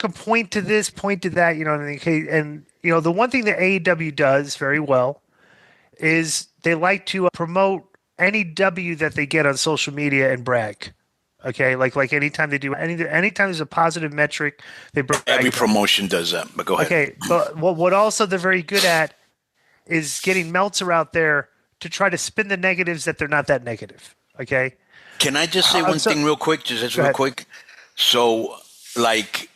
can point to this, point to that, you know what I mean? Okay, and the one thing that AEW does very well is they like to promote any W that they get on social media and brag. Okay, like anytime they do anytime there's a positive metric, they brag Every about it. promotion does that, but go ahead. Okay, but what also they're very good at is getting Meltzer out there to try to spin the negatives that they're not that negative. Okay, Can I just say one so thing real quick? Just go real ahead. quick. So, like,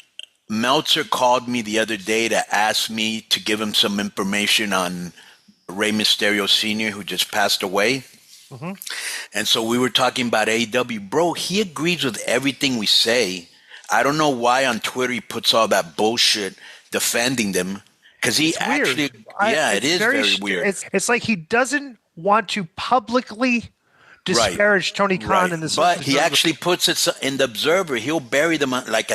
Meltzer called me the other day to ask me to give him some information on Rey Mysterio Sr., who just passed away. Hmm. And so we were talking about AEW. Bro, he agrees with everything we say. I don't know why on Twitter he puts all that bullshit defending them. Because he It's actually, weird. I yeah, it it's is very very weird. it's like he doesn't want to publicly Right, disparage Tony Khan right. in the But he Observer. actually puts it in the Observer. He'll bury them like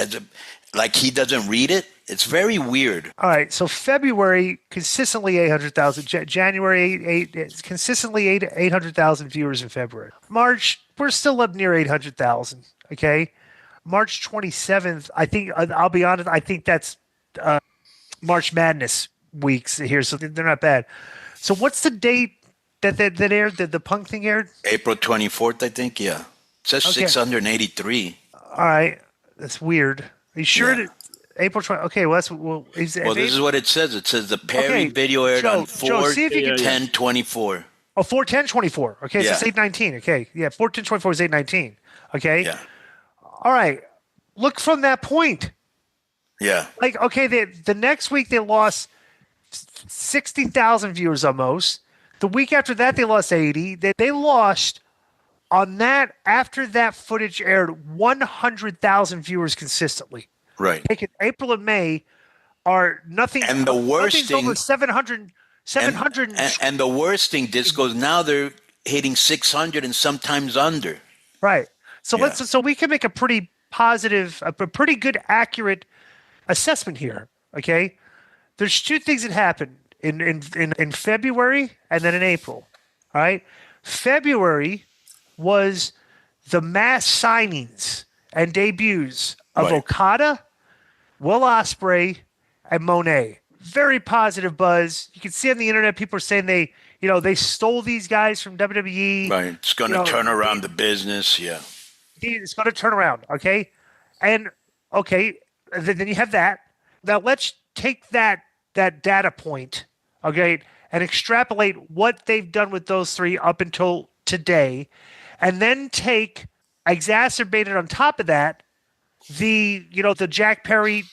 like he doesn't read it. It's very weird. All right, so February consistently 800,000. January it's consistently 800,000 viewers in February. March we're still up near 800,000. Okay, March 27th. I think I'll be honest. I think that's March Madness weeks here, so they're not bad. So what's the date that aired the Punk thing aired? April 24th, I think. Yeah. It says Okay, 683. all right, that's weird. Are you sure Yeah. that April 20? Okay, well that's well. Is Well, if this is April, what it says. It says the Perry okay, video aired on Joe, 4 see if you Yeah, can. yeah. 10 24. Oh, 4/10/24. Okay, so Yeah. it's 8/19. Okay, yeah, 4/10/24 is 8/19. Okay, Yeah. all right. Look from that point. Yeah. Like, okay, the next week they lost 60,000 viewers almost. The week after that they lost 80. They lost on that after that footage aired 100,000 viewers consistently. Right. Take it April and May are nothing. And the worst Nothing's over thing, 700. and, 700. and the worst thing, this goes now they're hitting 600 and sometimes under. Right. So Yeah. so we can make a pretty positive, a pretty good, accurate assessment here. Okay. There's two things that happened in February and then in April. All right. February was the mass signings and debuts of Right. Okada, Will Ospreay, and Monet. Very positive buzz. You can see on the internet people are saying they stole these guys from WWE. Right. It's going to turn around the business. Yeah. It's going to turn around. Okay. And okay, then you have that. Now let's take that data point, okay, and extrapolate what they've done with those three up until today, and then take exacerbated on top of that the Jack Perry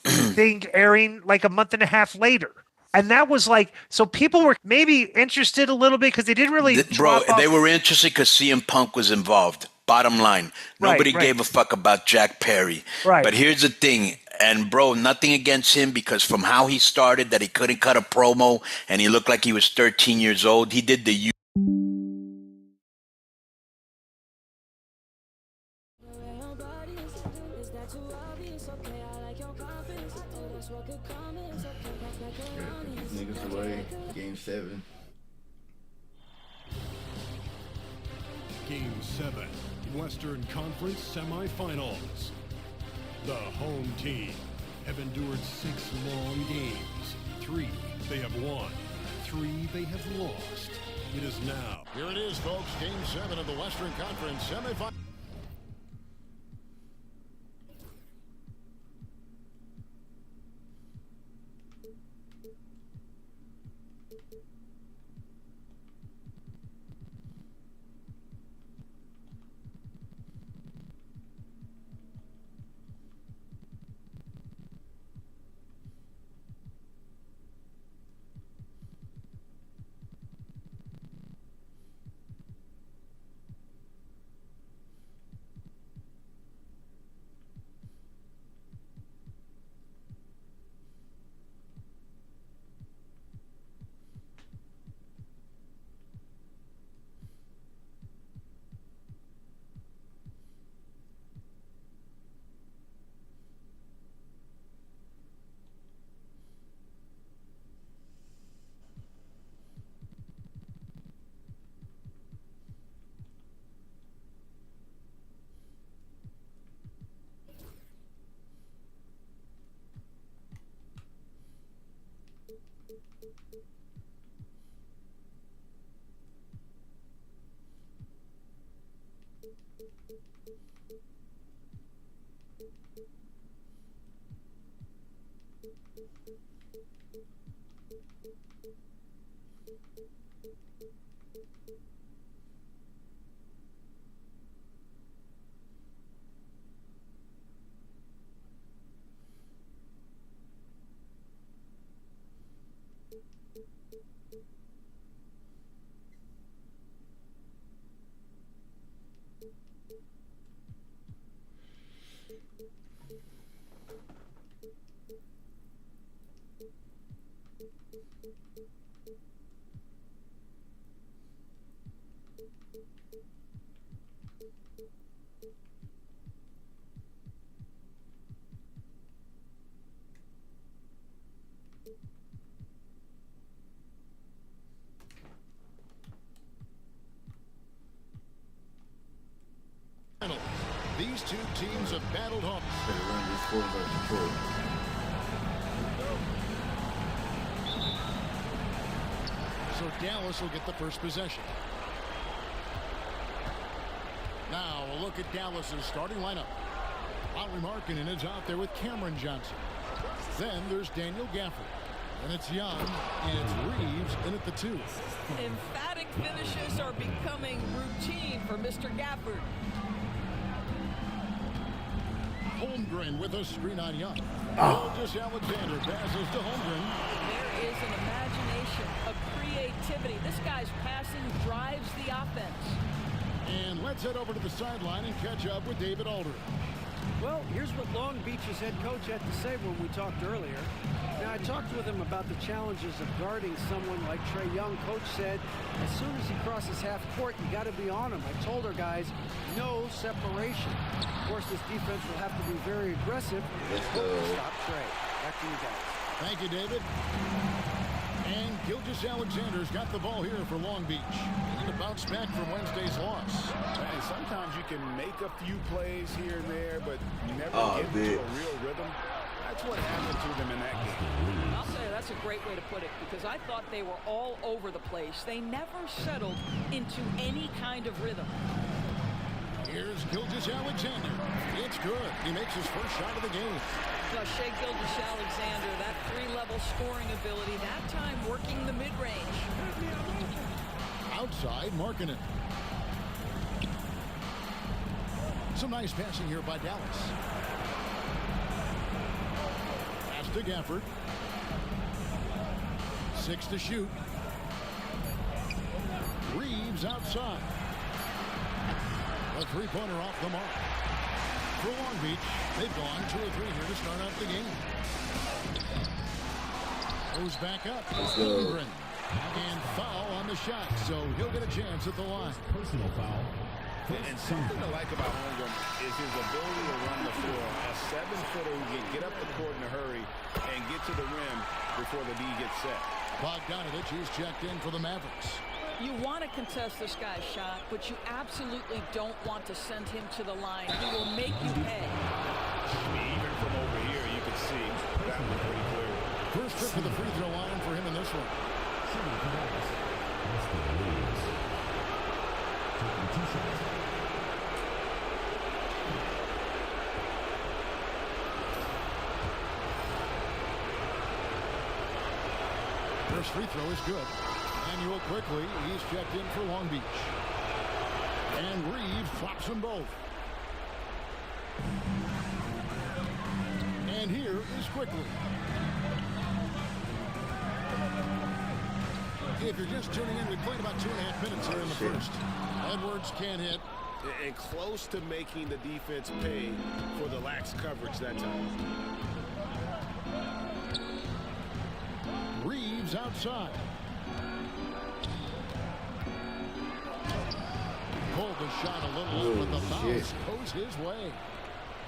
thing airing like a month and a half later. And that was like, so people were maybe interested a little bit because they didn't really Bro, drop off. they were interested because CM Punk was involved. Bottom line, Right, nobody right. gave a fuck about Jack Perry. Right. But here's the thing, and bro, nothing against him because from how he started, that he couldn't cut a promo and he looked like he was 13 years old. He did the Niggas away. Game 7. Game 7, Western Conference Semifinals. The home team have endured 6 long games. 3 they have won, 3 they have lost. It is now. Here it is, folks. Game 7 of the Western Conference semifinal. teams have battled hard. Better run this 4 versus 4. So Dallas will get the first possession. Now a look at Dallas's starting lineup. Lowry Markkinen is out there with Cameron Johnson. Then there's Daniel Gafford. And it's Young, and it's Reeves in at the 2. Emphatic finishes are becoming routine for Mr. Gafford. Holmgren with a screen on Young. Just Alexander passes to Holmgren. There is an imagination, a creativity. This guy's passing drives the offense. And let's head over to the sideline and catch up with David Aldridge. Well, here's what Long Beach's head coach had to say when we talked earlier. Now, I talked with him about the challenges of guarding someone like Trae Young. Coach said, as soon as he crosses half court, you got to be on him. I told our guys, no separation. Of course, this defense will have to be very aggressive. Let's go. Stop Trae. Back to you guys. Thank you, David. And Gilgeous Alexander's got the ball here for Long Beach. Looking to bounce back from Wednesday's loss. And sometimes you can make a few plays here and there, but you never get bitch. into a real rhythm. That's what happened to them in that game. I'll say that's a great way to put it, because I thought they were all over the place. They never settled into any kind of rhythm. Here's Gilgeous Alexander. It's good. He makes his first shot of the game. Well, Shai Gilgeous-Alexander, that 3-level scoring ability, that time working the mid-range. Outside, Markkinen. Some nice passing here by Dallas. Pass to Gafford. 6 to shoot. Reeves outside. A three-pointer off the mark. For Long Beach, they've gone 2 or 3 here to start out the game. Goes back up. Holmgren. And foul on the shot, so he'll get a chance at the line. Personal foul. And something to like about Holmgren is his ability to run the floor. A 7-footer who can get up the court in a hurry and get to the rim before the D gets set. Bogdanovich is checked in for the Mavericks. You want to contest this guy's shot, but you absolutely don't want to send him to the line. He will make you pay. Even from over here, you can see that was pretty clear. First trip to the free throw line for him in this one. First free throw is good. Manuel quickly, he's checked in for Long Beach. And Reeves drops them both. And here is quickly. If you're just tuning in, we played about 2.5 minutes here in the first. Edwards can't hit. And close to making the defense pay for the lax coverage that time. Reeves outside. Pulled the shot a little, but the bounce goes his way.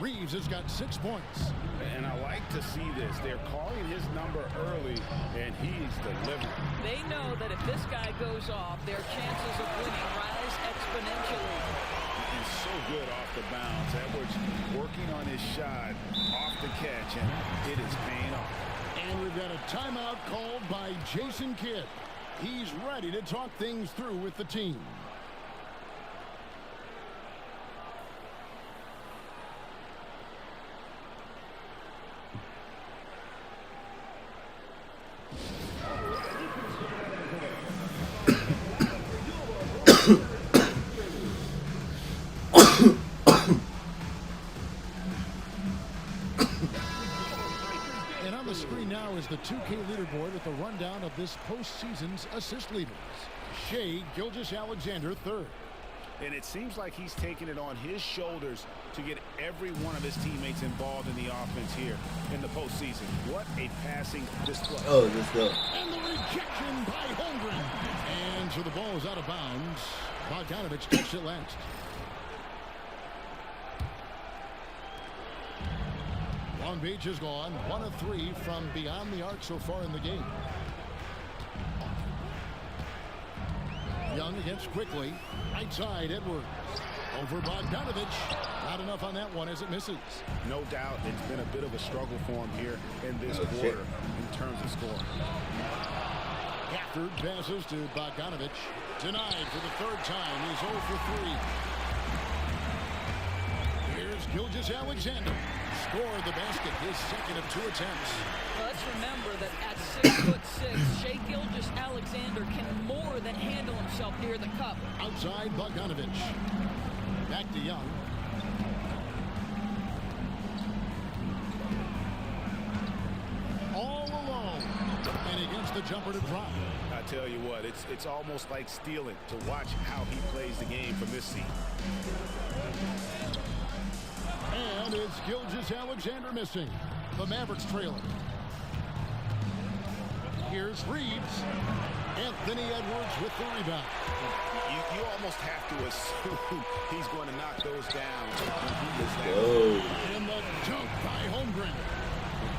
Reeves has got 6 points. And I like to see this. They're calling his number early, and he's delivering. They know that if this guy goes off, their chances of winning rise exponentially. He's so good off the bounce. Edwards working on his shot off the catch, and it is paying off. And we've got a timeout called by Jason Kidd. He's ready to talk things through with the team. And on the screen now is the 2K leaderboard with a rundown of this postseason's assist leaders. Shai Gilgeous-Alexander third. And it seems like he's taking it on his shoulders to get every one of his teammates involved in the offense here in the postseason. What a passing display. Oh, let's go. And the rejection by Holmgren. And so the ball is out of bounds. Bogdanovich takes it last. Long Beach has gone 1 of 3 from beyond the arc so far in the game. Young against quickly. Right side, Edwards. Over Bogdanovich. Not enough on that one as it misses. No doubt it's been a bit of a struggle for him here in this quarter in terms of scoring. Gafford passes to Bogdanovich. Denied for the third time. He's 0 for 3. Here's Gilgeous-Alexander. Scored the basket, his second of 2 attempts. Well, let's remember that at 6'6", Shai Gilgeous-Alexander can more than handle himself near the cup. Outside Bogdanovich. Back to Young. All alone. And he gets the jumper to drop. I tell you what, it's almost like stealing to watch how he plays the game from this seat. And it's Gilgeous-Alexander missing. The Mavericks trailing. Here's Reeves. Anthony Edwards with the rebound. You almost have to assume he's going to knock those down. And the dunk by Holmgren.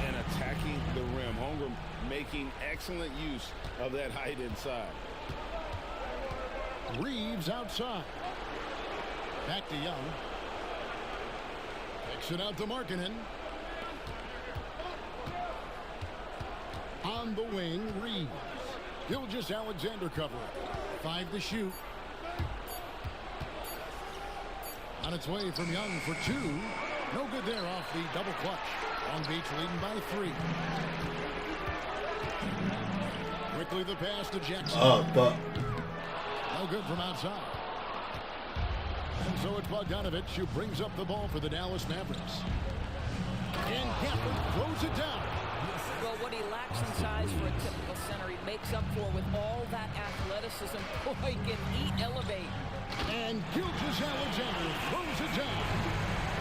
And attacking the rim. Holmgren making excellent use of that height inside. Reeves outside. Back to Young. Kicks it out to Markkanen. On the wing, Reeves. Gilgeous-Alexander covering. 5 to shoot. On its way from Young for 2. No good there off the double clutch. Long Beach leading by 3. Quickly the pass to Jackson. Oh, but No good from outside. And so it's Bogdanovich who brings up the ball for the Dallas Mavericks. And Gafford throws it down. Well, what he lacks in size for a typical center, he makes up for with all that athleticism. Boy, can he elevate. And Gilgeous-Alexander throws it down.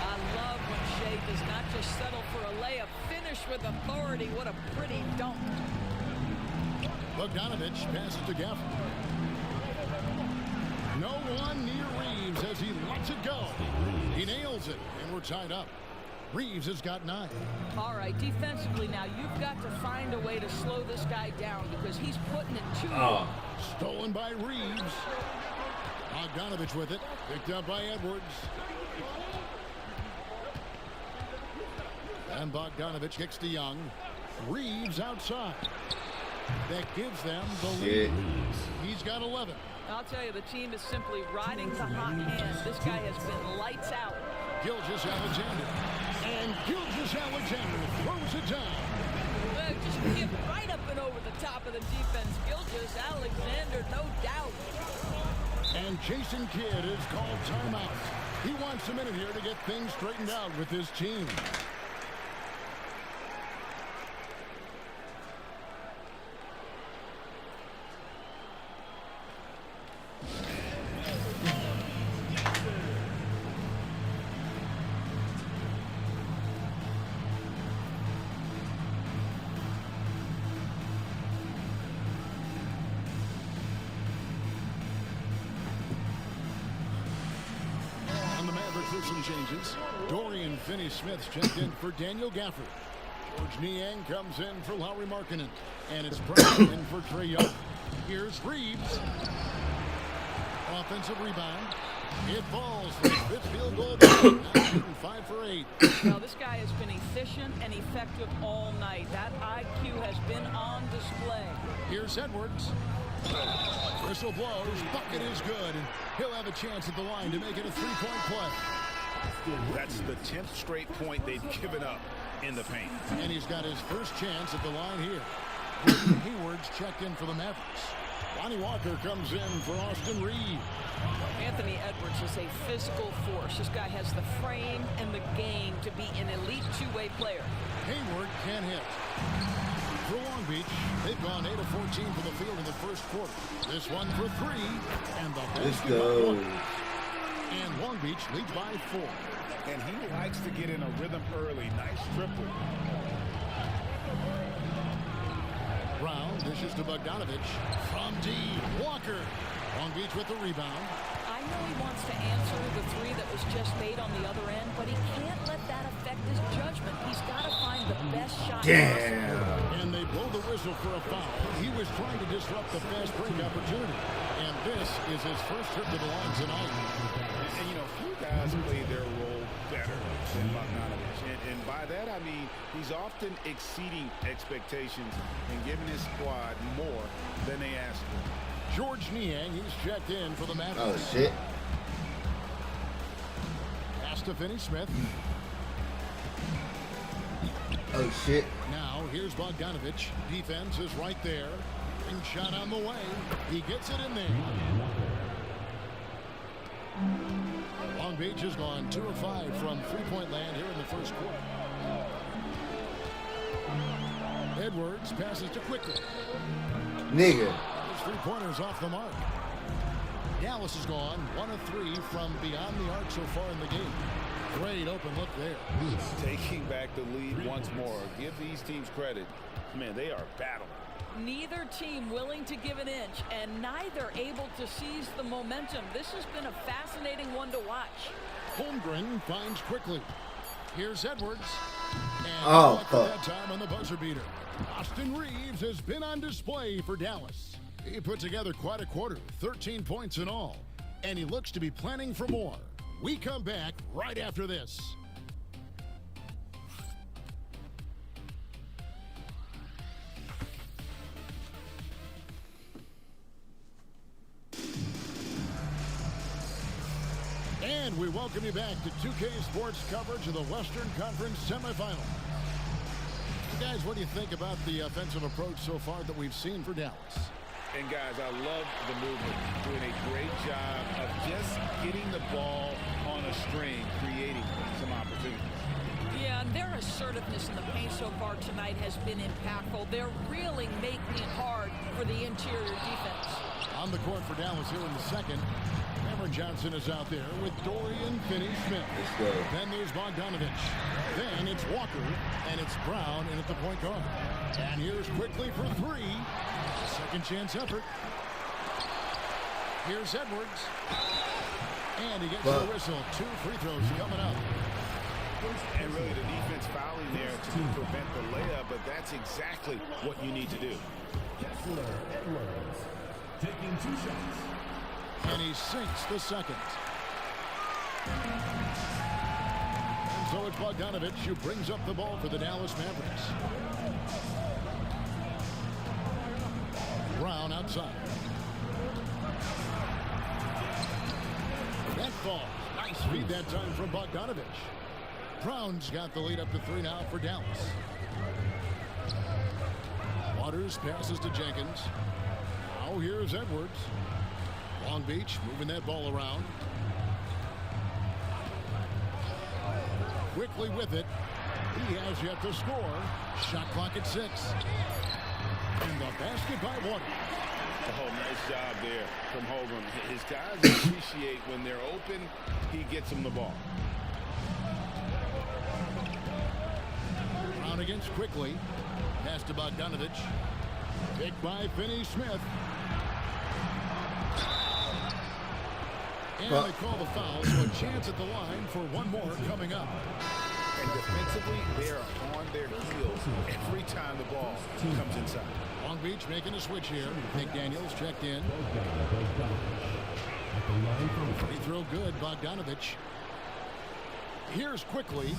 I love when Shai does not just settle for a layup. Finish with authority. What a pretty dunk. Bogdanovich passes to Gafford. No one near Reeves as he lets it go. He nails it, and we're tied up. Reeves has got 9. All right, defensively now, you've got to find a way to slow this guy down because he's putting it too long. Stolen by Reeves. Bogdanovich with it. Picked up by Edwards. And Bogdanovich kicks to Young. Reeves outside. That gives them the lead. He's got 11. I'll tell you, the team is simply riding the hot hand. This guy has been lights out. Gilgeous-Alexander. And Gilgeous-Alexander throws it down. Just get right up and over the top of the defense. Gilgeous-Alexander, no doubt. And Jason Kidd is called timeout. He wants a minute here to get things straightened out with his team. Some changes. Dorian Finney-Smith's checked in for Daniel Gafford. George Niang comes in for Lauri Markkanen. And it's Brown in for Trae Young. Here's Reeves. Offensive rebound. It falls for his 5th field goal. 5 for 8. Now this guy has been efficient and effective all night. That IQ has been on display. Here's Edwards. Whistle blows. Bucket is good. And he'll have a chance at the line to make it a 3-point play. That's the 10th straight point they've given up in the paint. And he's got his first chance at the line here. Hayward's checked in for the Mavericks. Lonnie Walker comes in for Austin Reed. Anthony Edwards is a physical force. This guy has the frame and the game to be an elite two-way player. Hayward can't hit. For Long Beach, they've gone 8 of 14 for the field in the first quarter. This one for 3, and the basket. And Long Beach leads by 4. And he likes to get in a rhythm early. Nice triple. Brown dishes to Bogdanovich. From deep, Walker. Long Beach with the rebound. I know he wants to answer the 3 that was just made on the other end, but he can't let that affect his judgment. He's got to find the best shot possible. And they blow the whistle for a foul. He was trying to disrupt the fast break opportunity. And this is his first trip to the line tonight. And you know, few guys play their role better than Bogdanovich. And by that, I mean he's often exceeding expectations and giving his squad more than they asked for. George Niang, he's checked in for the Mavericks. Oh, shit. Pass to Finney-Smith. Oh, shit. Now, here's Bogdanovich. Defense is right there. Ring shot on the way. He gets it in there. Long Beach has gone 2 of 5 from three-point land here in the first quarter. Edwards passes to Quickly. Nigga. His three-pointers off the mark. Dallas has gone 1 of 3 from beyond the arc so far in the game. Great open look there. Taking back the lead once more. Give these teams credit. Man, they are battling. Neither team willing to give an inch, and neither able to seize the momentum. This has been a fascinating one to watch. Holmgren finds Quickly. Here's Edwards. And Oh, fuck. that time on the buzzer beater. Austin Reeves has been on display for Dallas. He put together quite a quarter, 13 points in all, and he looks to be planning for more. We come back right after this. And we welcome you back to 2K Sports coverage of the Western Conference semifinals. So guys, what do you think about the offensive approach so far that we've seen for Dallas? And guys, I love the movement. Doing a great job of just getting the ball on a string, creating some opportunities. Yeah, and their assertiveness in the paint so far tonight has been impactful. They're really making it hard for the interior defense. On the court for Dallas here in the second, Cameron Johnson is out there with Dorian Finney-Smith. Let's go. Then there's Bogdanovich. Then it's Walker, and it's Brown in at the point guard. And here's Quickly for 3. Second chance effort. Here's Edwards. And he gets the whistle. 2 free throws coming up. And really the defense fouling there to prevent the layup, but that's exactly what you need to do. Edwards taking 2 shots. And he sinks the second. And so it's Bogdanovich who brings up the ball for the Dallas Mavericks. Brown outside. That falls. Nice feed that time from Bogdanovich. Brown's got the lead up to 3 now for Dallas. Waters passes to Jenkins. Now here's Edwards. Long Beach moving that ball around. Quickly with it. He has yet to score. Shot clock at 6. And the basket by Waters. Oh, nice job there from Hogan. His guys appreciate when they're open, he gets them the ball. Brown against Quickly. Pass to Bogdanovich. Picked by Finney-Smith. And they call the foul, so a chance at the line for one more coming up. And defensively, they are on their heels every time the ball comes inside. Long Beach making a switch here. McDaniels checked in. Free throw good, Bogdanovich. Here's Quickly.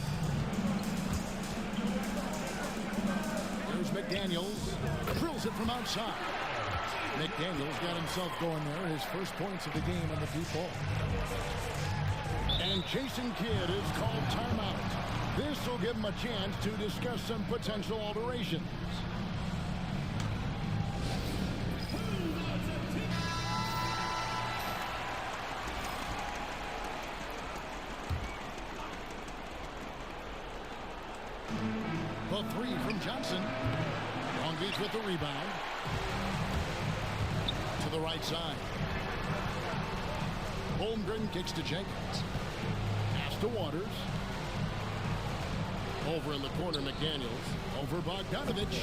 Here's McDaniels. Drills it from outside. McDaniels got himself going there. His first points of the game on the deep ball. And Jason Kidd is called timeout. This will give him a chance to discuss some potential alterations. The 3 from Johnson. Long Beach with the rebound. To the right side. Holmgren kicks to Jenkins. Pass to Waters. Over in the corner, McDaniels. Over Bogdanovich.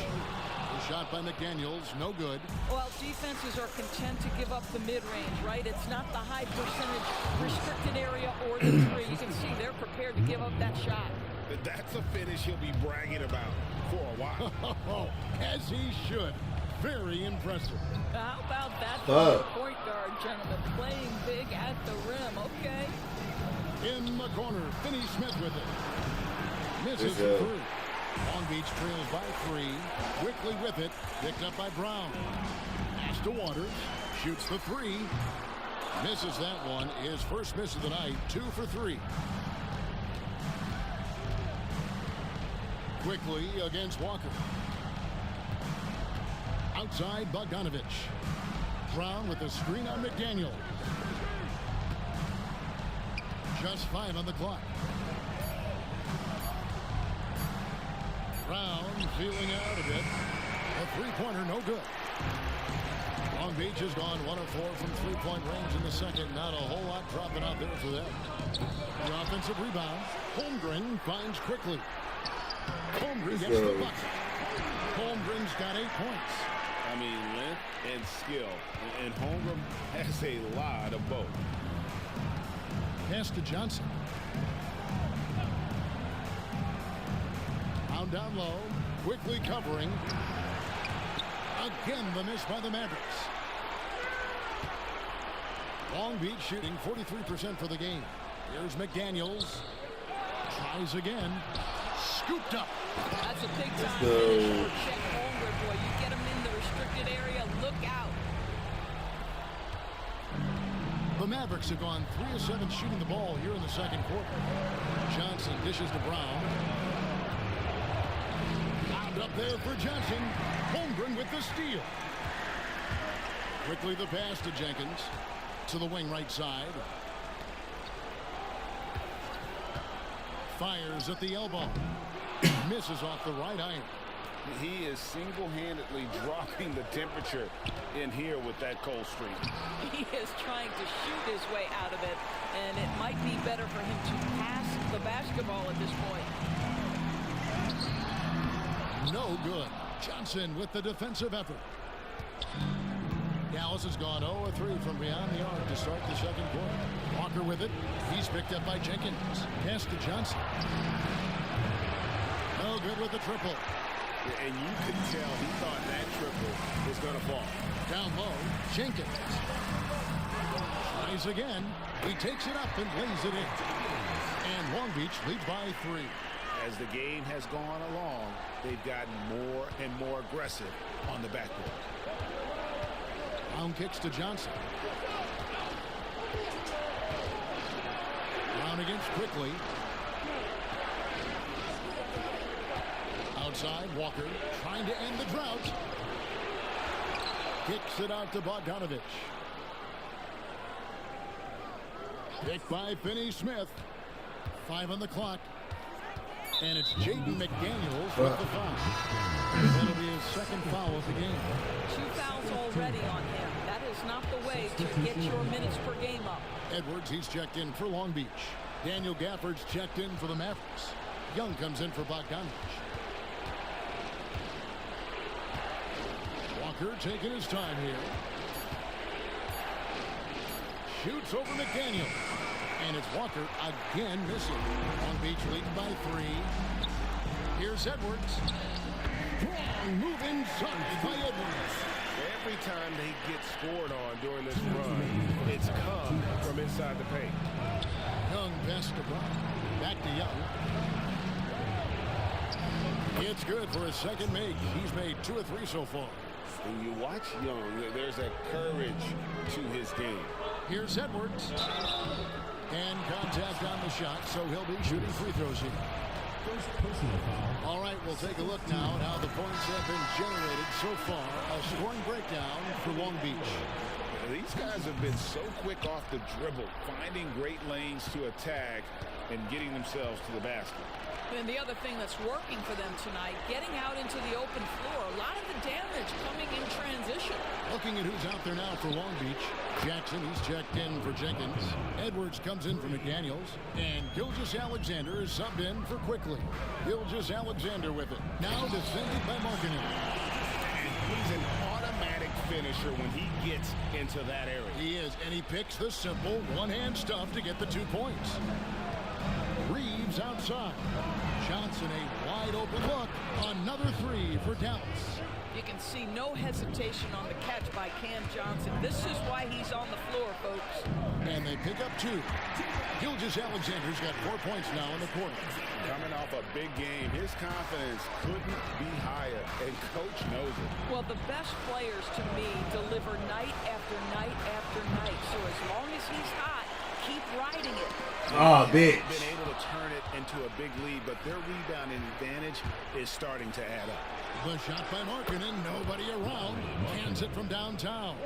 The shot by McDaniels, no good. Well, defenses are content to give up the mid-range, right? It's not the high percentage restricted area or the 3. You can see they're prepared to give up that shot. That's a finish he'll be bragging about for a while. As he should. Very impressive. How about that from the point guard, gentlemen? Playing big at the rim, okay? In the corner, Finney Smith with it. Misses the three. Long Beach trails by 3. Quickly with it. Picked up by Brown. Pass to Waters. Shoots the 3. Misses that one. His first miss of the night. 2 for 3. Quickly against Walker. Outside Bogdanovich. Brown with the screen on McDaniel. Just 5 on the clock. Brown feeling out a bit. A three-pointer, no good. Long Beach has gone 1 of 4 from three-point range in the second. Not a whole lot dropping out there for them. The offensive rebound. Holmgren finds quickly. Holmgren gets the bucket. Holmgren's got 8 points. I mean, length and skill. And Holmgren has a lot of both. Pass to Johnson. Down low, quickly covering. Again, the miss by the Mavericks. Long Beach shooting 43% for the game. Here's McDaniels. Tries again. Scooped up. That's a big time finish for Chet Holmgren, boy. You get him in the restricted area, look out. The Mavericks have gone 3 of 7 shooting the ball here in the second quarter. Johnson dishes to Brown. Up there for Johnson. Holmgren with the steal. Quickly the pass to Jenkins. To the wing right side. Fires at the elbow. Misses off the right iron. He is single-handedly dropping the temperature in here with that cold streak. He is trying to shoot his way out of it, and it might be better for him to pass the basketball at this point. No good. Johnson with the defensive effort. Dallas has gone 0 of 3 from beyond the arc to start the second quarter. Walker with it. He's picked up by Jenkins. Pass to Johnson. No good with the triple. And you could tell he thought that triple was going to fall. Down low, Jenkins. Tries again. He takes it up and lays it in. And Long Beach leads by 3. As the game has gone along, they've gotten more and more aggressive on the backboard. Brown kicks to Johnson. Brown against quickly. Outside, Walker trying to end the drought. Kicks it out to Bogdanovich. Picked by Finney Smith. 5 on the clock. And it's Jaden McDaniels with the foul. That'll be his second foul of the game. 2 fouls already on him. That is not the way to get your minutes per game up. Edwards, he's checked in for Long Beach. Daniel Gafford's checked in for the Mavericks. Young comes in for Bogdanovich. Walker taking his time here. Shoots over McDaniel. And it's Walker again missing. Long Beach leading by 3. Here's Edwards. Strong move inside by Edwards. Every time they get scored on during this run, it's come from inside the paint. Young pass to Brown. Back to Young. It's good for his second make. He's made 2 of 3 so far. When you watch Young, there's a courage to his game. Here's Edwards. And contact on the shot, so he'll be shooting free throws here. All right, we'll take a look now at how the points have been generated so far. A scoring breakdown for Long Beach. These guys have been so quick off the dribble, finding great lanes to attack and getting themselves to the basket. And the other thing that's working for them tonight, getting out into the open floor. A lot of the damage coming in transition. Looking at who's out there now for Long Beach. Jackson, he's checked in for Jenkins. Edwards comes in for McDaniels. And Gilgeous-Alexander is subbed in for Quickly. Gilgeous-Alexander with it. Now defended by Markkanen. He's an automatic finisher when he gets into that area. He is, and he picks the simple one-hand stuff to get the 2 points. Reeves outside. Johnson a wide open look. Another three for Dallas. You can see no hesitation on the catch by Cam Johnson. This is why he's on the floor, folks. And they pick up two. Gilgeous-Alexander's got 4 points now in the quarter. Coming off a big game, his confidence couldn't be higher, and coach knows it. Well, the best players to me deliver night after night after night. So as long as he's hot, keep riding it. Oh, bitch. Been able to turn it into a big lead, but their rebounding advantage is starting to add up. The shot by Markkanen, nobody around. Cans it from downtown.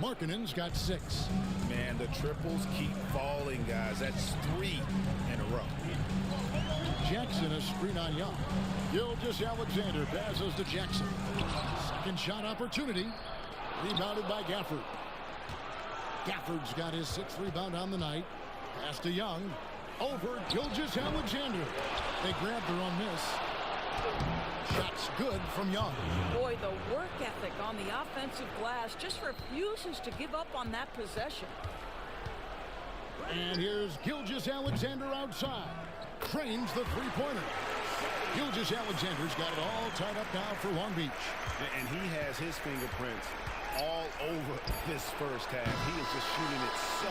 Markkanen's got 6. Man, the triples keep falling, guys. That's 3 in a row. Jackson a screen on Young. Gilgeous-Alexander passes to Jackson. Second shot opportunity. Rebounded by Gafford. Gafford's got his 6th rebound on the night. Pass to Young. Over Gilgeous-Alexander. They grab their own miss. Shots good from Young. Boy, the work ethic on the offensive glass just refuses to give up on that possession. And here's Gilgeous-Alexander outside. Trains the three-pointer. Gilgeous-Alexander's got it all tied up now for Long Beach. And he has his fingerprints all over this first half. He is just shooting it so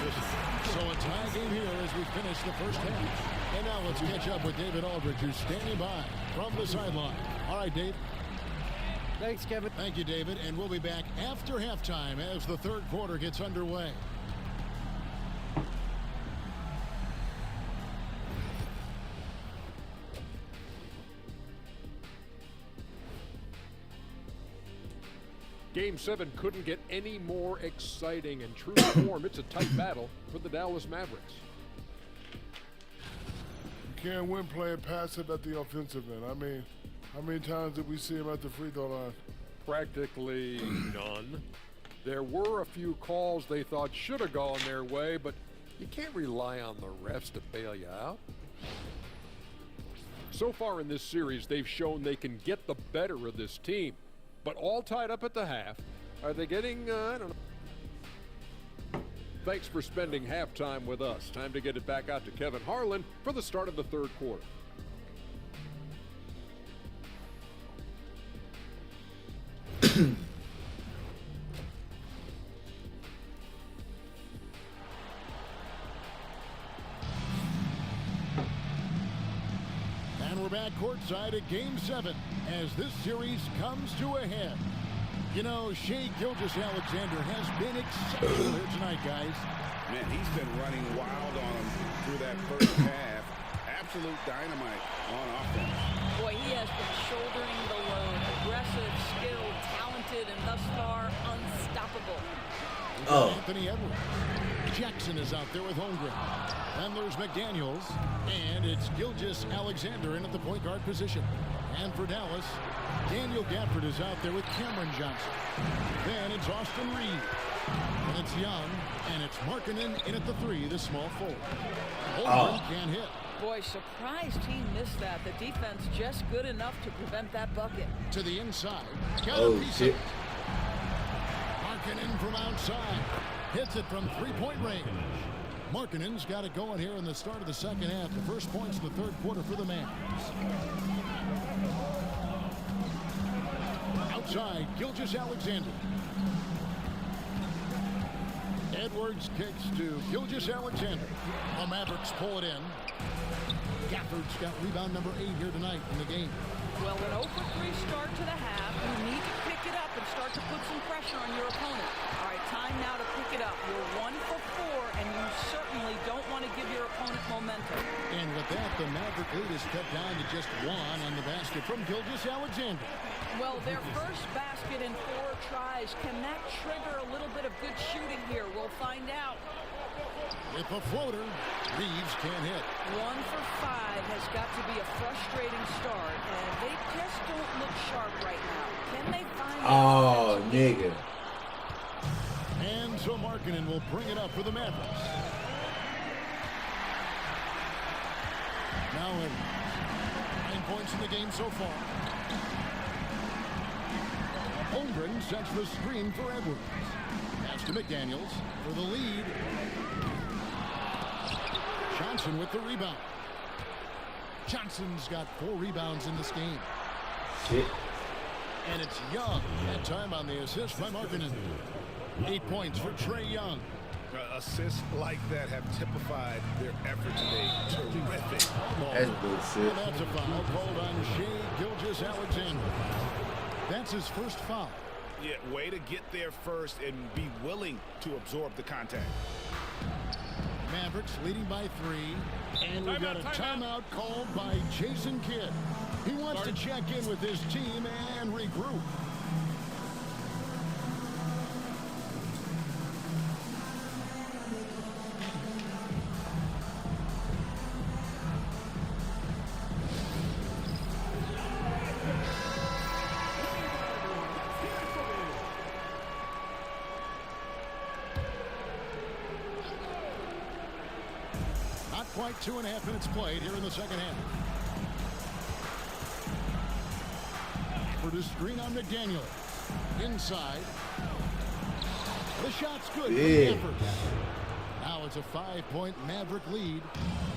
efficiently. So a tie game here as we finish the first half. And now let's catch up with David Aldridge, who's standing by from the sideline. All right, Dave. Thanks, Kevin. Thank you, David. And we'll be back after halftime as the third quarter gets underway. Game 7 couldn't get any more exciting. In true form, it's a tight battle for the Dallas Mavericks. You can't win playing passive at the offensive end. I mean, how many times did we see him at the free throw line? Practically none. There were a few calls they thought should have gone their way, but you can't rely on the refs to bail you out. So far in this series, they've shown they can get the better of this team. But all tied up at the half. Are they getting, I don't know. Thanks for spending halftime with us. Time to get it back out to Kevin Harlan for the start of the third quarter. And we're back courtside at Game 7 as this series comes to a head. You know, Shai Gilgeous-Alexander has been exceptional here tonight, guys. Man, he's been running wild on them through that first half. Absolute dynamite on offense. Boy, he has been shouldering the load. Aggressive, skilled, talented, and thus far unstoppable. Oh. Anthony Edwards. Jackson is out there with Holmgren. And there's McDaniels. And it's Gilgeous-Alexander in at the point guard position. And for Dallas, Daniel Gafford is out there with Cameron Johnson. Then it's Austin Reeves. And it's Young. And it's Markkanen in at the 3, the small forward. Holmgren can't hit. Boy, surprised he missed that. The defense just good enough to prevent that bucket. To the inside. Got Oh, a piece shit. of it. Markkanen from outside. Hits it from three-point range. Markkanen's got it going here in the start of the second half. The first points in the third quarter for the Mavs. Outside, Gilgeous-Alexander. Edwards kicks to Gilgeous-Alexander. The Mavericks pull it in. Gafford's got rebound number 8 here tonight in the game. Well, an 0 for 3 start to the half. You need to pick it up and start to put some pressure on your opponent. All right, time now to pick it up. You're 1 for 4, and you certainly don't want to give your opponent momentum. And with that, the Maverick lead is cut down to just 1 on the basket from Gilgeous-Alexander. Well, their first basket in 4 tries. Can that trigger a little bit of good shooting here? We'll find out. With a floater, Reeves can't hit. 1 for 5 has got to be a frustrating start, and they just don't look sharp right now. Can they find Oh, nigga. And so Markkanen will bring it up for the Mavericks. Now Edwards. 9 points in the game so far. Holmgren sets the screen for Edwards. Pass to McDaniels for the lead. Johnson with the rebound. Johnson's got 4 rebounds in this game. Shit. And it's Young. That time on the assist by Markkanen. 8 points for Trae Young. Assists like that have typified their effort today. Terrific. That's bullshit. And that's a foul called on Shai Gilgeous-Alexander. That's his first foul. Yeah, way to get there first and be willing to absorb the contact. Mavericks leading by 3. And we've got a timeout called by Jason Kidd. He wants to check in with his team and regroup. Not quite 2.5 minutes played here in the second half. For the screen on McDaniel. Inside. The shot's good. Yeah. Now it's a 5-point Maverick lead.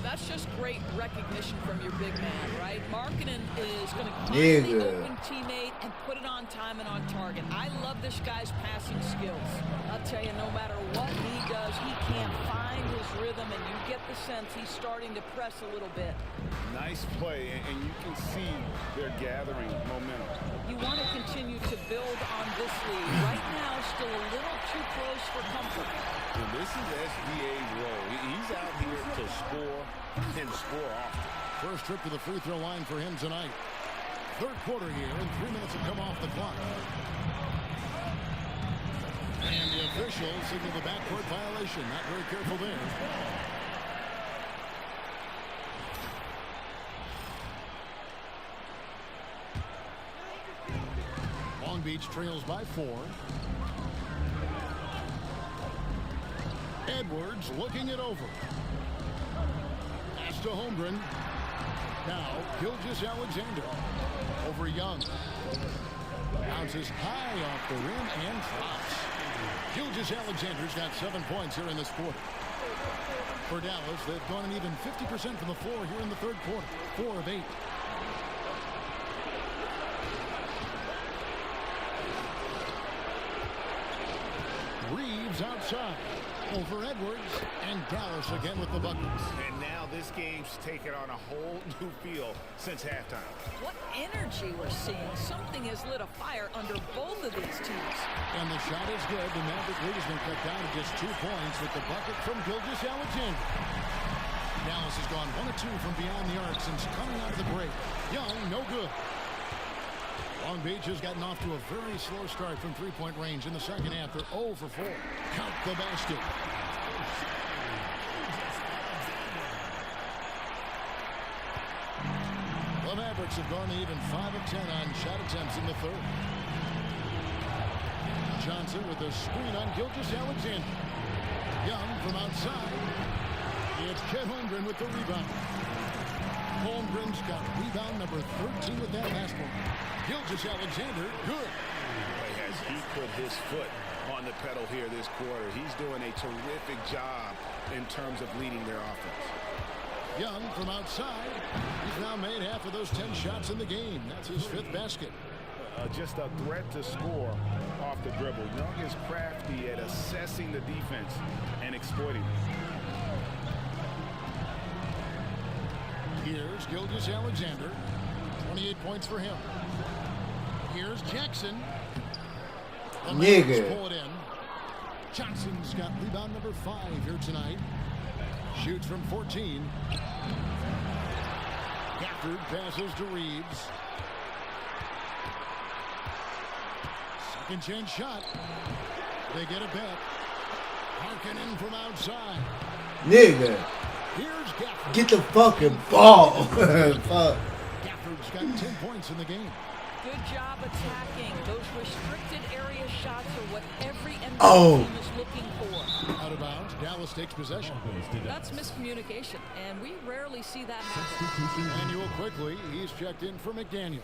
That's just great recognition from your big man, right? Markkanen is going to find the open teammate and put it on time and on target. I love this guy's passing skills. I'll tell you, no matter what he does, he can't find his rhythm, and you get the sense he's starting to press a little bit. Nice play, and you can see they're gathering momentum. You want to continue to build on this lead. Right now, still a little too close for comfort. And this is SGA's role. He's out here to score and score often. First trip to the free throw line for him tonight. Third quarter here, and 3 minutes have come off the clock. And the officials signal the backcourt violation. Not very careful there. Long Beach trails by 4. Edwards looking it over. Pass to Holmgren. Now Gilgeous-Alexander over Young. Bounces high off the rim and drops. Gilgeous-Alexander's got 7 points here in this quarter. For Dallas, they've gone an even 50% from the floor here in the third quarter. 4 of 8. Reeves outside. Over Edwards, and Dallas again with the buckets. And now this game's taken on a whole new feel since halftime. What energy we're seeing. Something has lit a fire under both of these teams. And the shot is good. The Maverick lead has been cut down to just 2 points with the bucket from Gilgeous-Alexander. Dallas has gone 1 of 2 from beyond the arc since coming out of the break. Young, no good. Long Beach has gotten off to a very slow start from three-point range in the second half. They're 0 for 4. Count the basket. The Mavericks have gone even 5 of 10 on shot attempts in the third. Johnson with a screen on Gilgeous-Alexander. Young from outside. It's Chet Holmgren with the rebound. Holmgren's got rebound number 13 with that last one. Gilgeous-Alexander, good. As he put his foot on the pedal here this quarter, he's doing a terrific job in terms of leading their offense. Young from outside. He's now made half of those 10 shots in the game. That's his 5th basket. Just a threat to score off the dribble. Young is crafty at assessing the defense and exploiting it. Here's Gilgeous-Alexander. 28 points for him. Here's Jackson. The Mavericks pull it in. Johnson's got rebound number 5 here tonight. Shoots from 14. Gafford passes to Reeves. Second chance shot. They get it back. Markkanen from outside. Nigga. Here's Gafford. Get the fucking ball. Fuck. Gafford's got 10 points in the game. Good job attacking. Those restricted area shots are what every NBA team is looking for. Out of bounds. Dallas takes possession. That's miscommunication, and we rarely see that happen. Manuel quickly. He's checked in for McDaniel.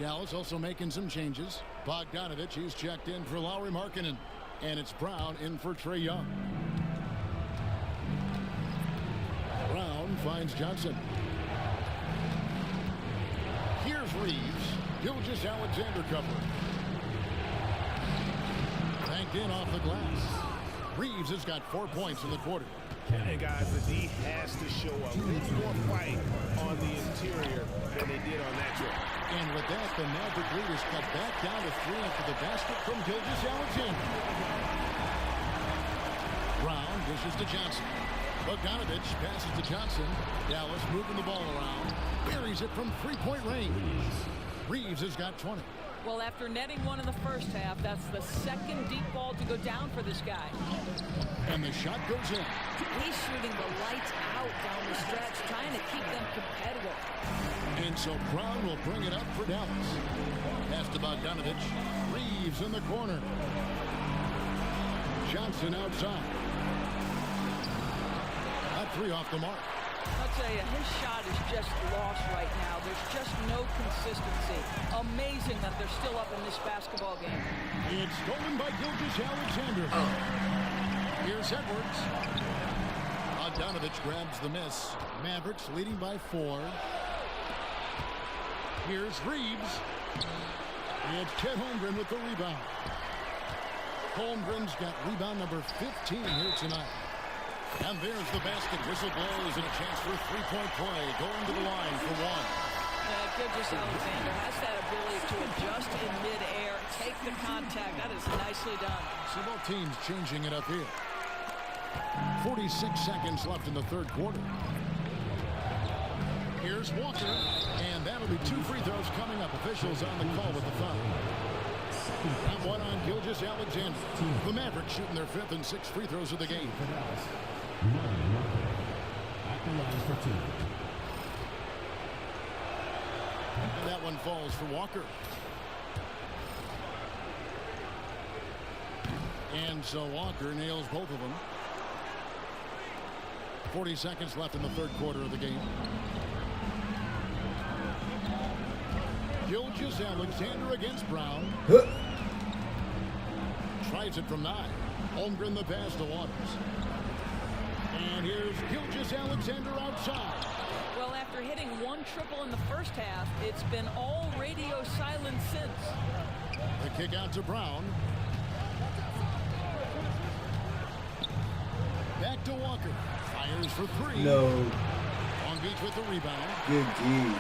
Dallas also making some changes. Bogdanovich, he's checked in for Lauri Markkanen. And it's Brown in for Trae Young. Brown finds Johnson. Here's Reeves. Gilgeous-Alexander cover. Banked in off the glass. Reeves has got 4 points in the quarter. Hey guys, the D has to show a little more fight on the interior than they did on that trip. And with that, the Maverick lead is cut back down to 3 after the basket from Gilgeous-Alexander. Brown dishes to Johnson. Bogdanovich passes to Johnson. Dallas moving the ball around. Buries it from three-point range. Reeves has got 20. Well, after netting one in the first half, that's the second deep ball to go down for this guy. And the shot goes in. He's shooting the lights out down the stretch, trying to keep them competitive. And so Brown will bring it up for Dallas. Pass to Bogdanovich. Reeves in the corner. Johnson outside. That 3 off the mark. I'll tell you, his shot is just lost right now. There's just no consistency. Amazing that they're still up in this basketball game. It's stolen by Gilgeous-Alexander. Here's Edwards. Bogdanovich grabs the miss. Mavericks leading by 4. Here's Reeves. It's Chet Holmgren with the rebound. Holmgren's got rebound number 15 here tonight. And there's the basket. Whistle blows and a chance for a three-point play. Going to the line for 1. Gilgeous-Alexander has that ability to adjust in midair, take the contact. That is nicely done. So both teams changing it up here. 46 seconds left in the third quarter. Here's Walker, and that'll be 2 free throws coming up. Officials on the call with the foul. That one on Gilgeous-Alexander. The Mavericks shooting their 5th and 6th free throws of the game. And that one falls for Walker. And so Walker nails both of them. 40 seconds left in the third quarter of the game. Gilgeous-Alexander against Brown. Tries it from 9. Holmgren the pass to Waters. And here's Gilgeous-Alexander outside. Well, after hitting 1 triple in the first half, it's been all radio silence since. The kick out to Brown. Back to Walker. Fires for 3. No. Long Beach with the rebound. Good D.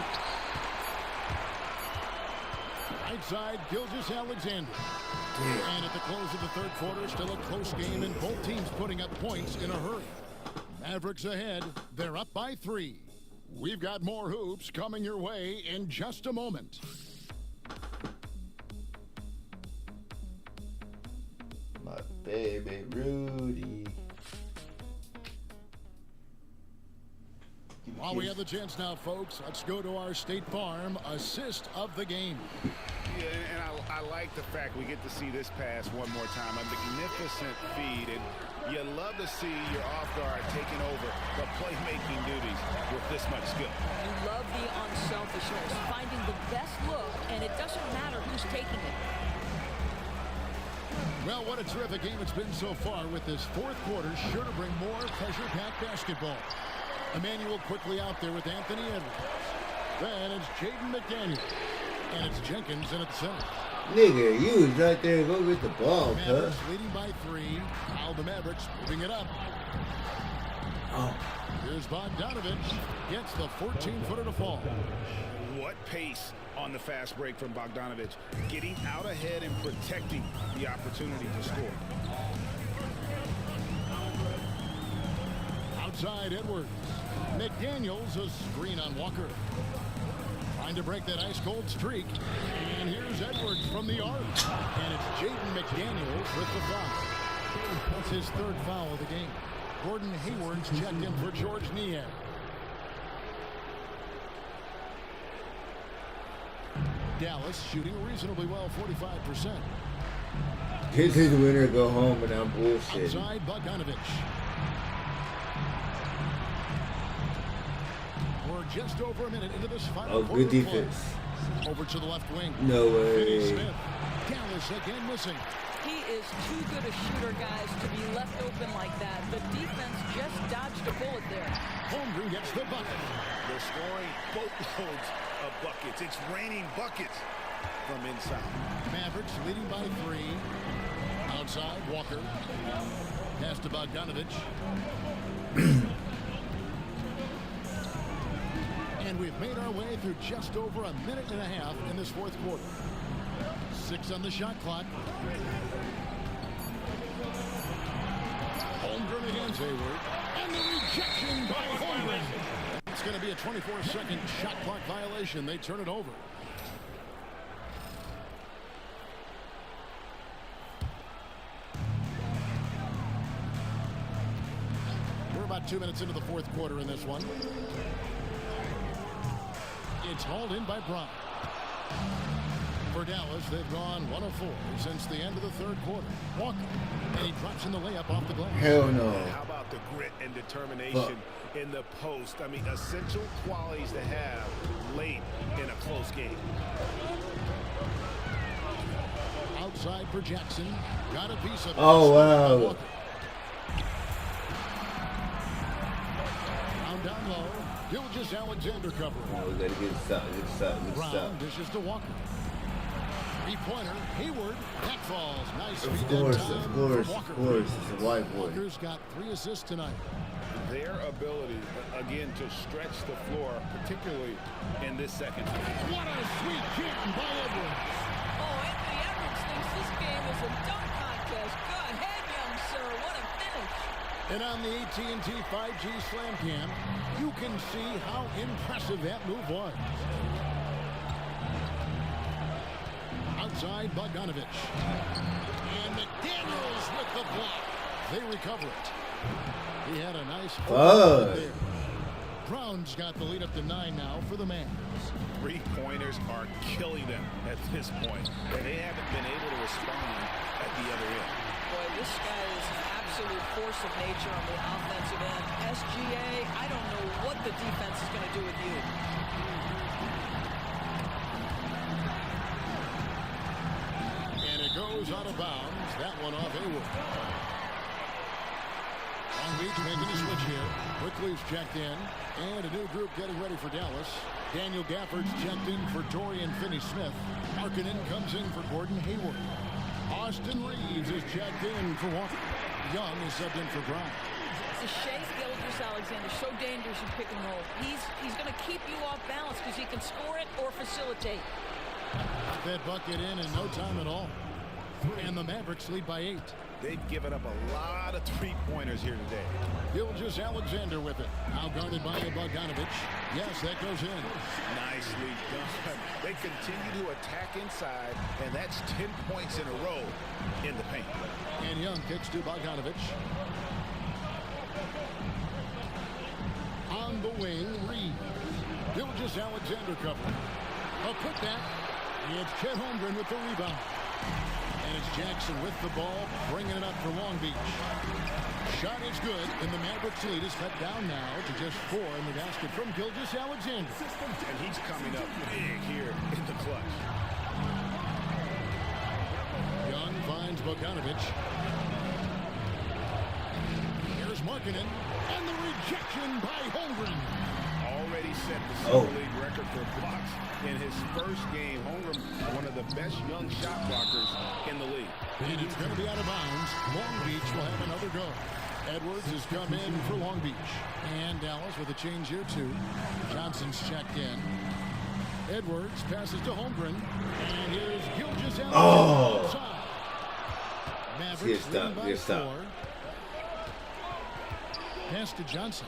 Right side, Gilgeous-Alexander. And at the close of the third quarter, still a close game, and both teams putting up points in a hurry. Mavericks ahead. They're up by 3. We've got more hoops coming your way in just a moment. My baby Rudy. While we have the chance now, folks, let's go to our State Farm assist of the game. Yeah, and I like the fact we get to see this pass one more time. A magnificent feed, and you love to see your off guard taking over the playmaking duties with this much skill. You love the unselfishness, finding the best look, and it doesn't matter who's taking it. Well, what a terrific game it's been so far, with this fourth quarter sure to bring more pressure-packed basketball. Emmanuel quickly out there with Anthony Edwards. Then it's Jaden McDaniel. And it's Jenkins in at the center. Nigga, you was right there. Go get the ball, Mavericks cuz. leading by 3. Now the Mavericks moving it up. Oh. Here's Bogdanovich. Gets the 14-footer to fall. What pace on the fast break from Bogdanovich. Getting out ahead and protecting the opportunity to score. Outside Edwards. McDaniels, a screen on Walker. Trying to break that ice-cold streak. And here's Edwards from the arc. And it's Jaden McDaniels with the foul. That's his 3rd foul of the game. Gordon Hayward's checked in for George Niang. Dallas shooting reasonably well, 45%. This is the winner. Go home, and I'm bullshit. Outside Bogdanovich. We're just over a minute into this final Oh, quarter good of play. defense. Over to the left wing. No Finney way. Smith. Dallas Dallas again missing. He is too good a shooter, guys, to be left open like that. The defense just dodged a bullet there. Holmgren gets the bucket. They're scoring boatloads of buckets. It's raining buckets from inside. Mavericks leading by 3. Outside, Walker. Pass to Bogdanovich. And we've made our way through just over a minute and a half in this fourth quarter. 6 on the shot clock. Holmgren against Hayward. And the rejection by Holmgren. It's going to be a 24-second shot clock violation. They turn it over. We're about 2 minutes into the fourth quarter in this one. It's hauled in by Brown. For Dallas, they've gone 1 of 4 since the end of the third quarter. Walker, and he drops in the layup off the glass. Hell no. How about the grit and determination in the post? I mean, essential qualities to have late in a close game. Outside for Jackson. Got a piece of it. Oh, wow. Down low. Gilgeous Alexander covering. Oh, we gotta get stop. Brown dishes to Walker. Three-pointer, Hayward. That falls. Nice Of feed course. It's a white boy. Walker's got 3 assists tonight. Their ability, again, to stretch the floor, particularly in this second. What a sweet jam by Edwards. Oh, Anthony Edwards thinks this game is a dunk contest. Go ahead, young sir. What a finish. And on the AT&T 5G Slam Cam, you can see how impressive that move was. Outside, Bogdanovich. And McDaniels with the block. They recover it. He had a nice there. Brown's got the lead up to 9 now for the Mavs. Three-pointers are killing them at this point, and they haven't been able to respond at the other end. Boy, this guy is an absolute force of nature on the offensive end. SGA, I don't know what the defense is going to do with you. And it goes out of bounds. That one off Hayward. Long Beach making a switch here. Quickly's checked in. And a new group getting ready for Dallas. Daniel Gafford's checked in for Dorian Finney-Smith. Markkanen comes in for Gordon Hayward. Austin Reeves is checked in for Walker. Young is subbed in for Brown. Shea Gilgeous-Alexander, so dangerous in pick and roll. He's going to keep you off balance because he can score it or facilitate. That bucket in no time at all. And the Mavericks lead by 8. They've given up a lot of three-pointers here today. Gilgeous-Alexander with it. Now guarded by Bogdanovich. Yes, that goes in. Nicely done. They continue to attack inside, and that's 10 points in a row in the paint. And Young kicks to Bogdanovich. On the wing, Reed. Gilgeous-Alexander covering. A putback. It's Chet Holmgren with the rebound. And it's Jackson with the ball, bringing it up for Long Beach. Shot is good, and the Mavericks lead is cut down now to just 4 in the basket from Gilgeous-Alexander. And he's coming up big here in the clutch. Young finds Bogdanovich. Here's Markkanen, and the rejection by Holmgren. Already set the summer league record for blocks in his first game. Holmgren, one of the best young shot blockers in the league. And it's going to be out of bounds. Long Beach will have another go. Edwards has come in for Long Beach. And Dallas with a change here too. Johnson's checked in. Edwards passes to Holmgren. And here's Gilgeous-Alexander outside. Mavericks leading by 4. Pass to Johnson.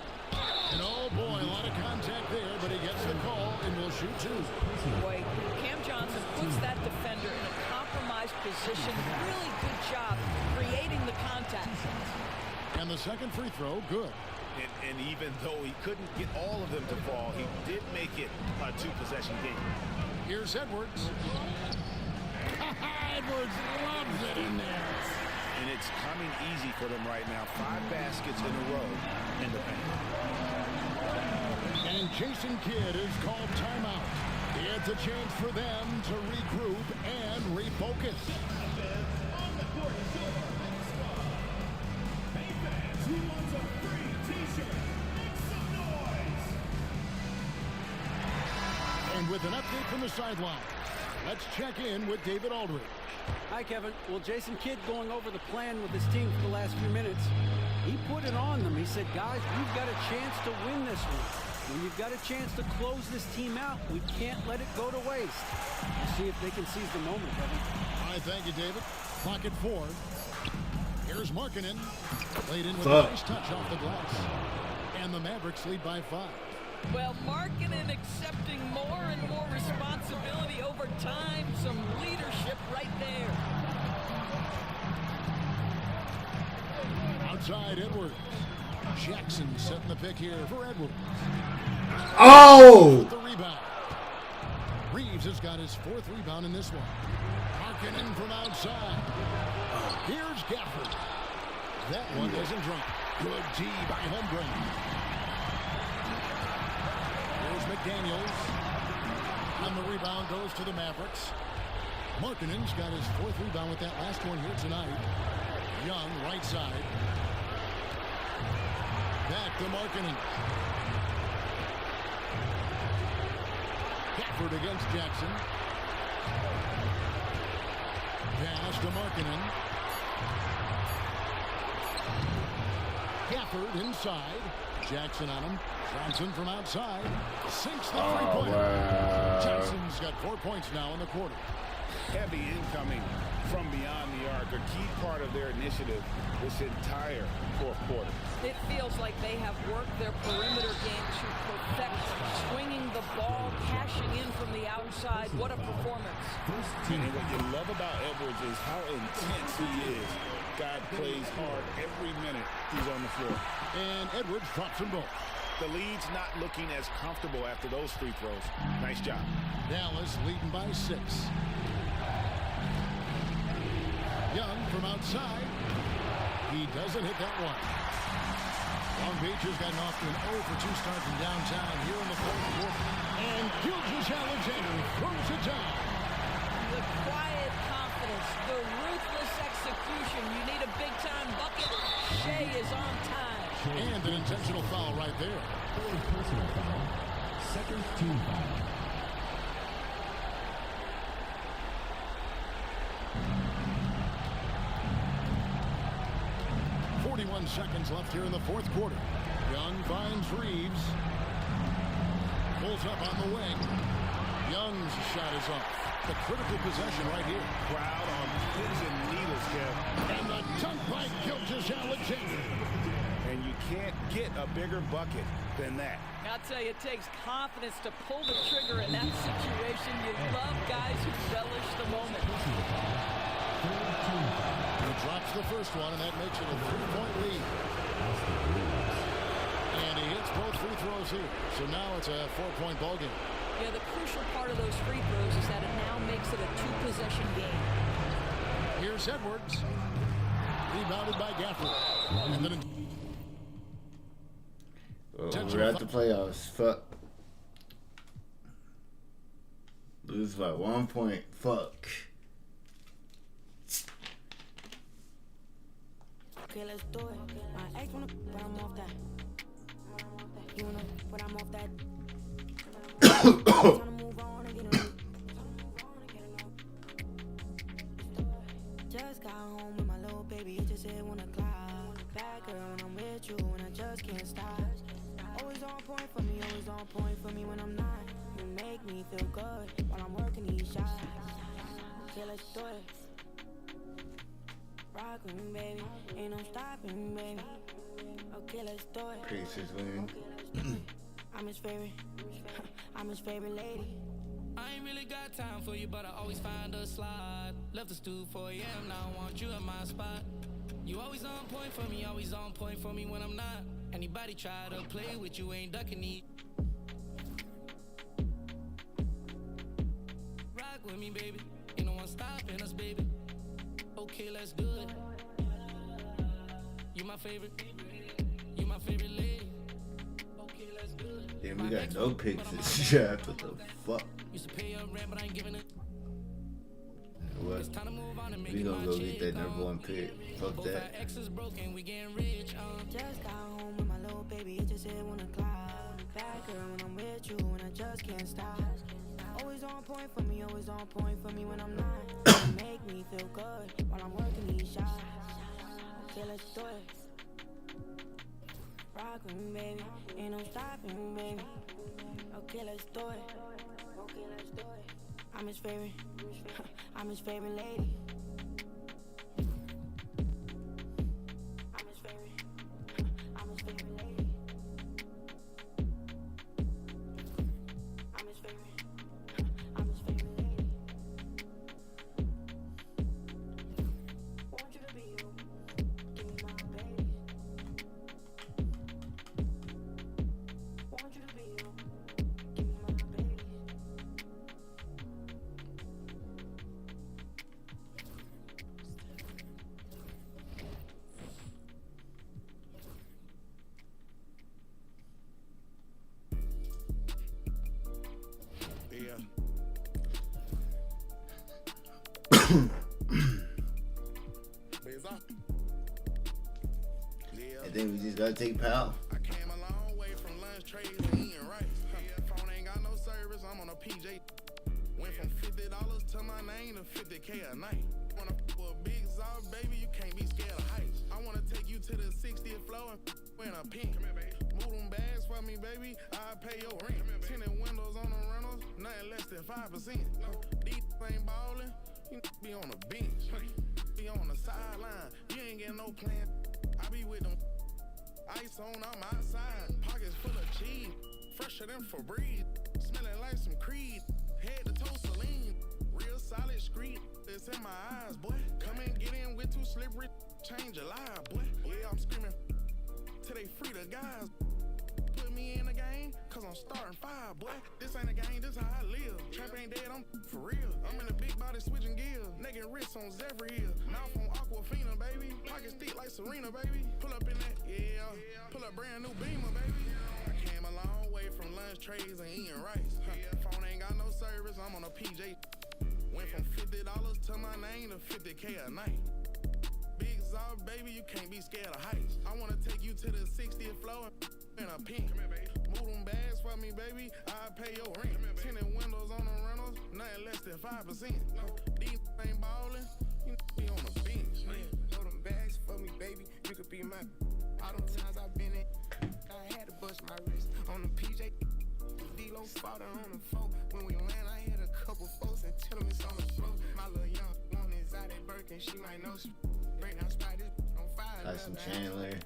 And oh boy, a lot of contact there, but he gets the call and will shoot 2. Boy, Cam Johnson puts that defender in a compromised position. Really good job creating the contact. And the second free throw, good. And even though he couldn't get all of them to fall, he did make it a 2-possession game. Here's Edwards. Edwards loves it in there. And it's coming easy for them right now. 5 baskets in a row in the paint. And Jason Kidd is called timeout. It's a chance for them to regroup and refocus. with an update from the sideline. Let's check in with David Aldridge. Hi, Kevin. Well, Jason Kidd going over the plan with his team for the last few minutes. He put it on them. He said, guys, we've got a chance to win this one. When you've got a chance to close this team out, we can't let it go to waste. We'll see if they can seize the moment, Kevin. All right, thank you, David. Clock at 4. Here's Markkanen. Played in with a nice touch off the glass. And the Mavericks lead by 5. Well, Markkanen accepting more and more responsibility over time. Some leadership right there. Outside Edwards. Jackson setting the pick here for Edwards. Oh! The rebound. Reeves has got his 4th rebound in this one. Markkanen from outside. Here's Gafford. That one doesn't drop. Good D by Holmgren. Here's McDaniels. And the rebound goes to the Mavericks. Markkanen's got his 4th rebound with that last one here tonight. Young, right side. Back to Markkanen. Gafford against Jackson. Pass to Markkanen. Gafford inside. Jackson on him. Johnson from outside. Sinks the three-pointer. Wow. Jackson's got 4 points now in the quarter. Heavy incoming from beyond the arc, a key part of their initiative this entire 4th quarter. It feels like they have worked their perimeter game to perfection. Swinging the ball, cashing in from the outside. What a performance. And what you love about Edwards is how intense he is. Guy plays hard every minute he's on the floor. And Edwards drops them both. The lead's not looking as comfortable after those free throws. Nice job. Dallas leading by 6. Young from outside. He doesn't hit that one. Long Beach has gotten off to an 0 for 2 start from downtown here in the 4th quarter. And Gilgeous-Alexander throws it down. The quiet confidence, the ruthless execution. You need a big-time bucket. Shea is on time. And an intentional foul right there. Personal foul. Second team foul. 41 seconds left here in the 4th quarter. Young finds Reeves. Pulls up on the wing. Young's shot is off. The critical possession right here. Crowd on pins and needles, Kev. And the dunk by Gilgeous-Alexander. And you can't get a bigger bucket than that. I'll tell you, it takes confidence to pull the trigger in that situation. You love guys who relish the moment. He drops the first one, and that makes it a 3-point lead. And he hits both free throws here. So now it's a 4-point ball game. Yeah, the crucial part of those free throws is that it now makes it a 2-possession game. Here's Edwards. Rebounded by Gafford. And then we're at the playoffs. Fuck. Lose by 1 point. Fuck. Okay, let's do it. My ex wanna, but I'm off that. You wanna, but I'm off that. Trying to move on and get on. Just got home with my little baby. It just hit 1 o'clock. Bad girl when I'm with you, and I just can't stop. Always on point for me, always on point for me when I'm not. You make me feel good while I'm working these shots. Okay, let's do it. Rock with me, baby. Ain't no stopping, baby. Okay, let's do it. Pacers win. I'm his favorite. I'm his favorite lady. I ain't really got time for you, but I always find a slot. Left the stool 4 a.m. Now I want you in my spot. You always on point for me, always on point for me when I'm not. Anybody try to play with you ain't ducking it. Rock with me, baby. Ain't no one stopping us, baby. Okay, let's do it. You my favorite. You my favorite lady. Okay, let's do it. Damn, we got no picks this draft. What the fuck? Used to pay your rent, but I ain't giving it. What? We gonna go get that number 1 pick. Fuck that. Just got home with my little baby. It just hit 1 o'clock. Bad girl when I'm with you, and I just can't stop. Always on point for me, always on point for me when I'm not. You make me feel good while I'm working these shots. Okay, let's do it. Rock with me, baby. Ain't no stopping, baby. Okay, let's do it. Okay, let's do it. I'm his favorite. I'm his favorite lady. I'm his favorite. I'm his favorite lady. I'm his favorite. I'm his favorite lady. Want you to be you. Give me my baby. Want you to be you. Give me my baby. Yeah. I think we just gotta take Pal. I came a long way from lunch trays and eating rice. Phone ain't got no service, I'm on a PJ. Went from $50 to my name to 50K a night. Wanna for a big Zod, baby, you can't be scared of heights. I wanna take you to the 60th floor and in a pink. Move them bags for me, baby, I'll pay your rent. Tinted windows on the rentals, nothing less than 5%. These ain't ballin', you be on the bench. Be on the sideline, you ain't getting no plan. I be with them. Ice on, I'm outside. Pockets full of cheese. Fresher than Febreze. Smelling like some Creed. Head to toe Celine. Real solid street. It's in my eyes, boy. Come and get in with too slippery. Change your life, boy. Yeah, I'm screaming till they free the guys. Put me in the game, cause I'm starting 5, boy. This ain't a game, this how I live. Trap ain't dead, I'm for real. I'm in a big body switching gears. Naked wrists on Zephyr Hill. Mouth on Aquafina, baby. Pockets thick like Serena, baby. Pull up in that, yeah. Pull up brand new Beamer, baby. I came a long way from lunch trays and eating rice. Phone ain't got no service, I'm on a PJ. Went from $50 to my name to 50K a night. Big Zod, baby, you can't be scared of heights. I wanna take you to the 60th floor in a pink. Move them bags for me, baby, I'll pay your rent. Tinted windows on the rentals, nothing less than 5%. These ain't ballin', you be on the bench. Hold them bags for me, baby, you could be my. All them times I've been in, I had to bust my wrist on the PJ. D-Lo fought on the floor. When we land, I hit a couple folks and tell them it's on the floor. My little young one is out at Birkin, she might know she break down spot this on fire. Tyson Chandler,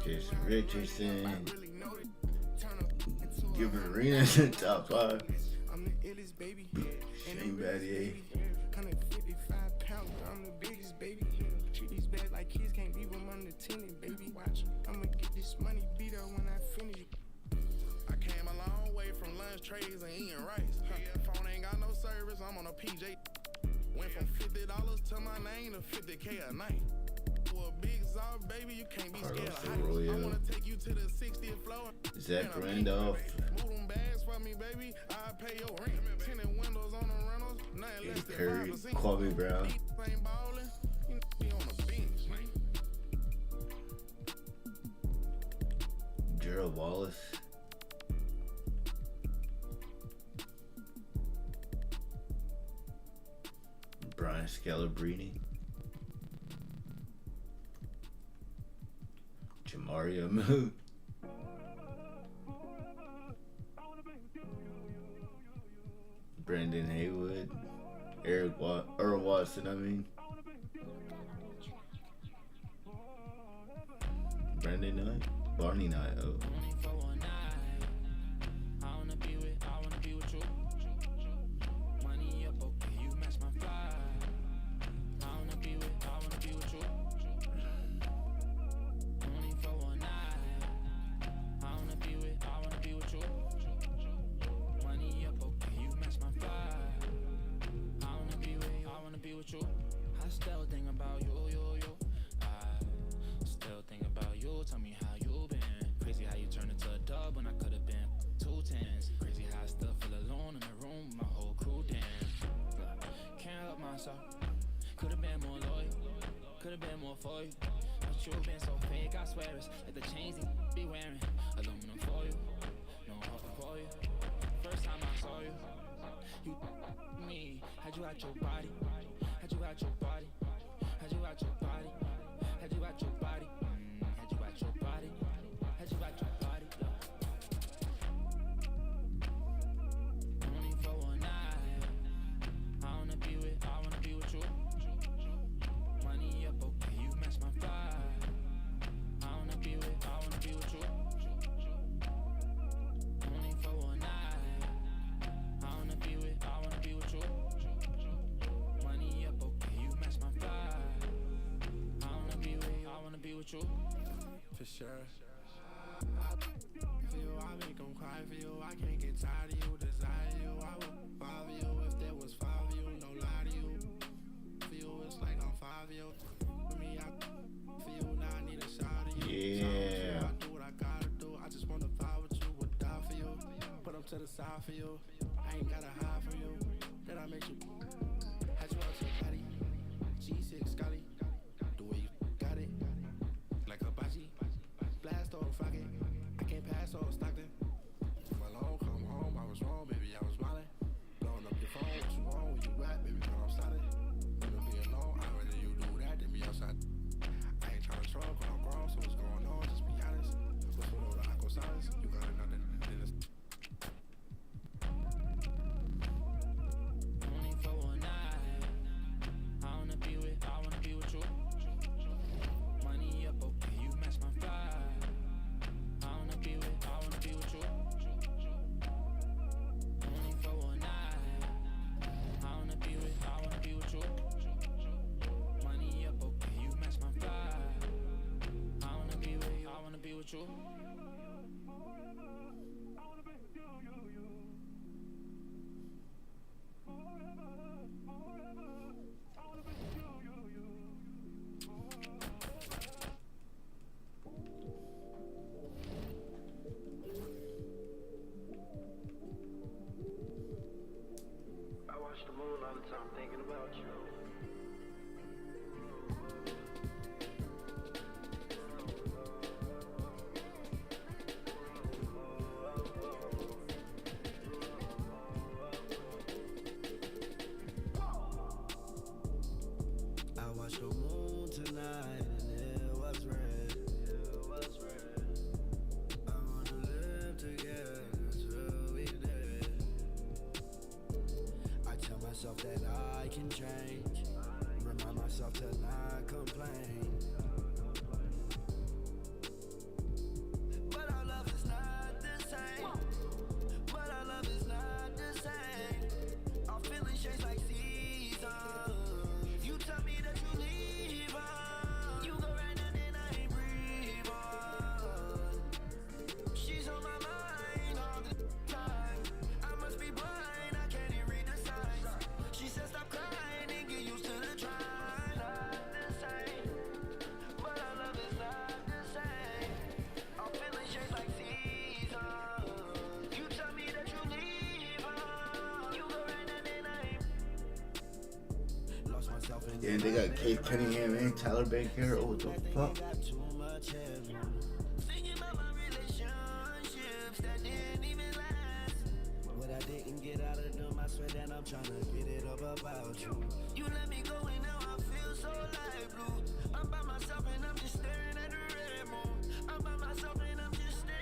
Jason Richardson, Gilbert Arenas in top 5. I'm the illest baby. Shane Battier. 155 pounds, I'm the biggest baby. Treat these bags like kids, can't leave them unattended, baby. Watch, I'ma get this money beat up when I finish. I came a long way from lunch trays and eating rice. Phone ain't got no service, I'm on a PJ. Went from $50 to my name to 50K a night. For a big Zod, baby, you can't be scared of heights. I wanna take you to the 60th floor. Zach Randolph. Move them bags for me, baby, I'll pay your rent. Tinted windows on the rentals, nothing less than Curry, 5%. Kwame Brown. Ain't ballin', you be on the bench. Gerald Wallace. Brian Scalabrine. Jamario Moot. Brandon Haywood. Earl Watson, I mean. Brandon Knight. Barney Knight, oh. I still think about you. I still think about you. Tell me how you been. Crazy how you turned into a dub when I could have been 2 10s. Crazy how I still feel alone in the room. My whole crew damn. Can't help myself. Could have been more loyal. Could have been more for you. But you been so fake. I swear it's like the chains they be wearing. Aluminum for you. No heart for you. First time I saw you. You me, had you out your body, had you out your body, had you out your body, had you out your body, had you out your body, had you out your body. Only for one night. I wanna be with you. Money up, okay, you match my vibe. I wanna be with you. Only for one night. I wanna be with you. Money up, okay, you match my vibe. I wanna be with you. For sure. For you, I make them cry for you. I can't get tired of you, desire you. I would five of you if there was five of you, no lie to you. For you, it's like I'm five of you. For me, for you, now I need a shot of you. Yeah. I do what I gotta do. I just wanna vibe with you, would die for you. Put them to the side for you. I ain't gotta hide from you. Then I make you. Had you out your body. G6 Scotty. The way you got it. Like a baji. Blast off rocket. I can't pass off Stockton. Come along, come home. I was wrong, baby. I was smiling. Blowing up your phone. What you wrong? Where you at, baby? Girl, I'm sliding. Wanna be alone. I'd rather you do that than be outside. I ain't trying to trouble. I'm grown. So what's going on? Just be honest. What's going on? I go silence. You got another. Only for one night. I wanna be with you. Money up, okay, you match my vibe. I wanna be with you. Only for one night. I wanna be with you. Money up, okay, you match my vibe. I wanna be with you. I watch the moon all the time thinking about you. I watched the moon tonight and it was red. I wanna live together till we dead. I tell myself that I can change. Remind myself to not complain. But our love is not the same. But our love is not the same. Our feelings change like seasons. You tell me that you leave on. You go right now and I ain't breathe on. She's on my mind all the time. I must be blind, I can't even read the signs. She said stop crying and get used to the trying. Not the same, but our love is not the same. Our feelings change like seasons. You tell me that you leave on. You go right now and I ain't lost myself in. Yeah, they got Kate Cunningham and Tyler Baker. Oh, what the fuck? Too much heaven. Thinking about my relationships that didn't even last. What I didn't get out of them, I swear that I'm trying to get it up about you. You let me go and now I feel so light blue. I'm by myself and I'm just staring at the red moon. I'm by myself and I'm just staring.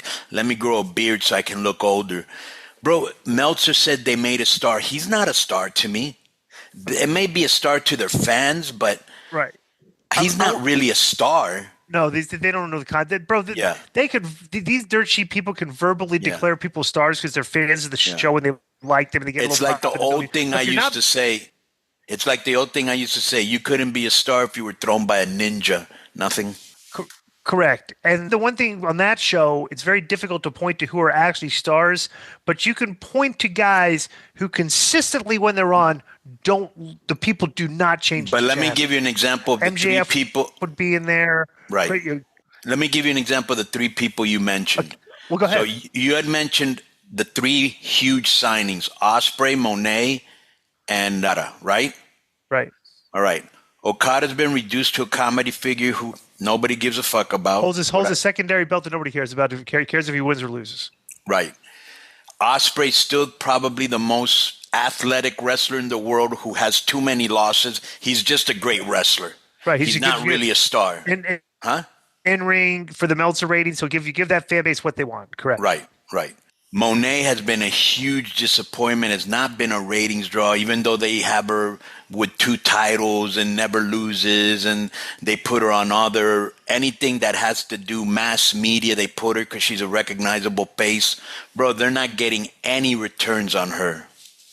like, let me grow a beard so I can look older. Bro, Meltzer said they made a star. He's not a star to me. It may be a star to their fans, but right. he's not really a star. No, they don't know the content, bro. Yeah. They could. These dirt sheet people can verbally declare people stars because they're fans of the show and they like them and they get. It's like the old thing I used to say. It's like the old thing I used to say. You couldn't be a star if you were thrown by a ninja. Nothing. Correct. And the one thing on that show, it's very difficult to point to who are actually stars, but you can point to guys who consistently, when they're on, the people do not change. But let me give you an example of the MJF three people would be in there. Right. Let me give you an example of the three people you mentioned. Okay. Well, go ahead. So you had mentioned the three huge signings: Ospreay, Monet, and Nara. Right. Right. All right. Okada's been reduced to a comedy figure who nobody gives a fuck about. Holds a secondary belt that nobody cares about. Cares if he wins or loses. Right. Ospreay's still probably the most athletic wrestler in the world who has too many losses. He's just a great wrestler. Right. He's not really a star. Huh? In ring for the Meltzer ratings, so give that fan base what they want. Correct. Right. Monet has been a huge disappointment. Has not been a ratings draw, even though they have her with 2 titles and never loses, and they put her on anything that has to do mass media. They put her because she's a recognizable face. Bro, they're not getting any returns on her.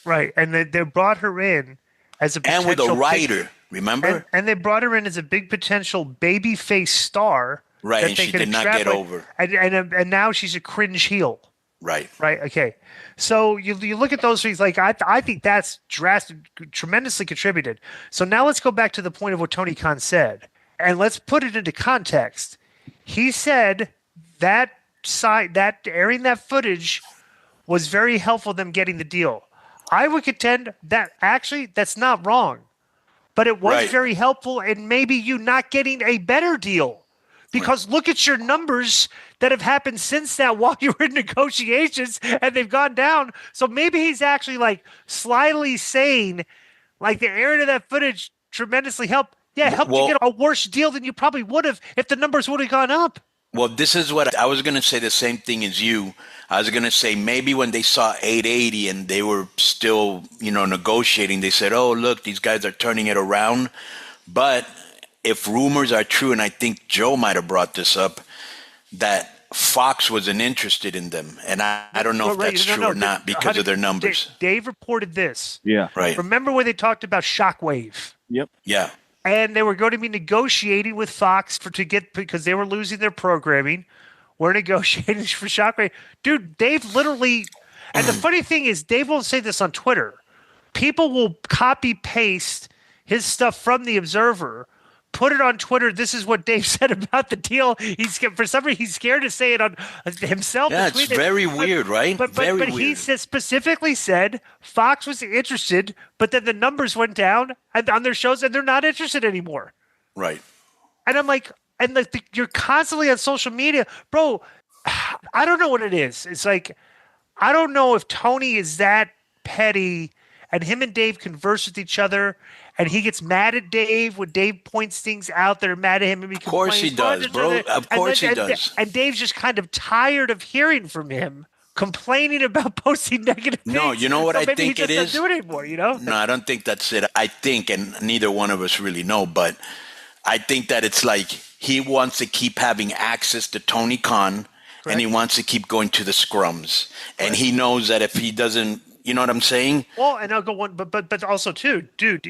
Right, and they brought her in as a and with a writer. Remember? And they brought her in as a big potential babyface star. Right, and she did not get over. And now she's a cringe heel. Right. Okay. So you look at those things, like I think that's tremendously contributed. So now let's go back to the point of what Tony Khan said, and let's put it into context. He said that airing that footage was very helpful them getting the deal. I would contend that actually that's not wrong, but it was very helpful in maybe you not getting a better deal. Because look at your numbers that have happened since that while you were in negotiations and they've gone down. So maybe he's actually like slyly saying like the airing of that footage tremendously helped. Yeah, helped you get a worse deal than you probably would have if the numbers would have gone up. Well, this is what I was going to say the same thing as you. I was going to say maybe when they saw 880 and they were still, negotiating, they said, oh, look, these guys are turning it around. But if rumors are true, and I think Joe might have brought this up, that Fox wasn't interested in them. And I don't know if that's true or not because of their numbers. Dave reported this. Yeah. Right. Remember when they talked about Shockwave? Yep. Yeah. And they were going to be negotiating with Fox because they were losing their programming. We're negotiating for Shockwave. Dude, Dave literally, and the funny thing is, Dave won't say this on Twitter. People will copy paste his stuff from the Observer, put it on Twitter. This is what Dave said about the deal. For some reason, he's scared to say it on himself. Yeah, it's very weird, right? But he specifically said Fox was interested, but then the numbers went down on their shows, and they're not interested anymore. Right. And I'm like, you're constantly on social media, bro. I don't know what it is. It's like, I don't know if Tony is that petty, and him and Dave converse with each other. And he gets mad at Dave when Dave points things out that are mad at him. And of course he does, bro. Of course he does. And Dave's just kind of tired of hearing from him complaining about posting negative things. No, you know what I think he just it is? Doesn't do it anymore, No, I don't think that's it. I think, and neither one of us really know, but I think that it's like he wants to keep having access to Tony Khan, and he wants to keep going to the scrums. And he knows that if he doesn't, you know what I'm saying? Well, and I'll go one, but also too, dude.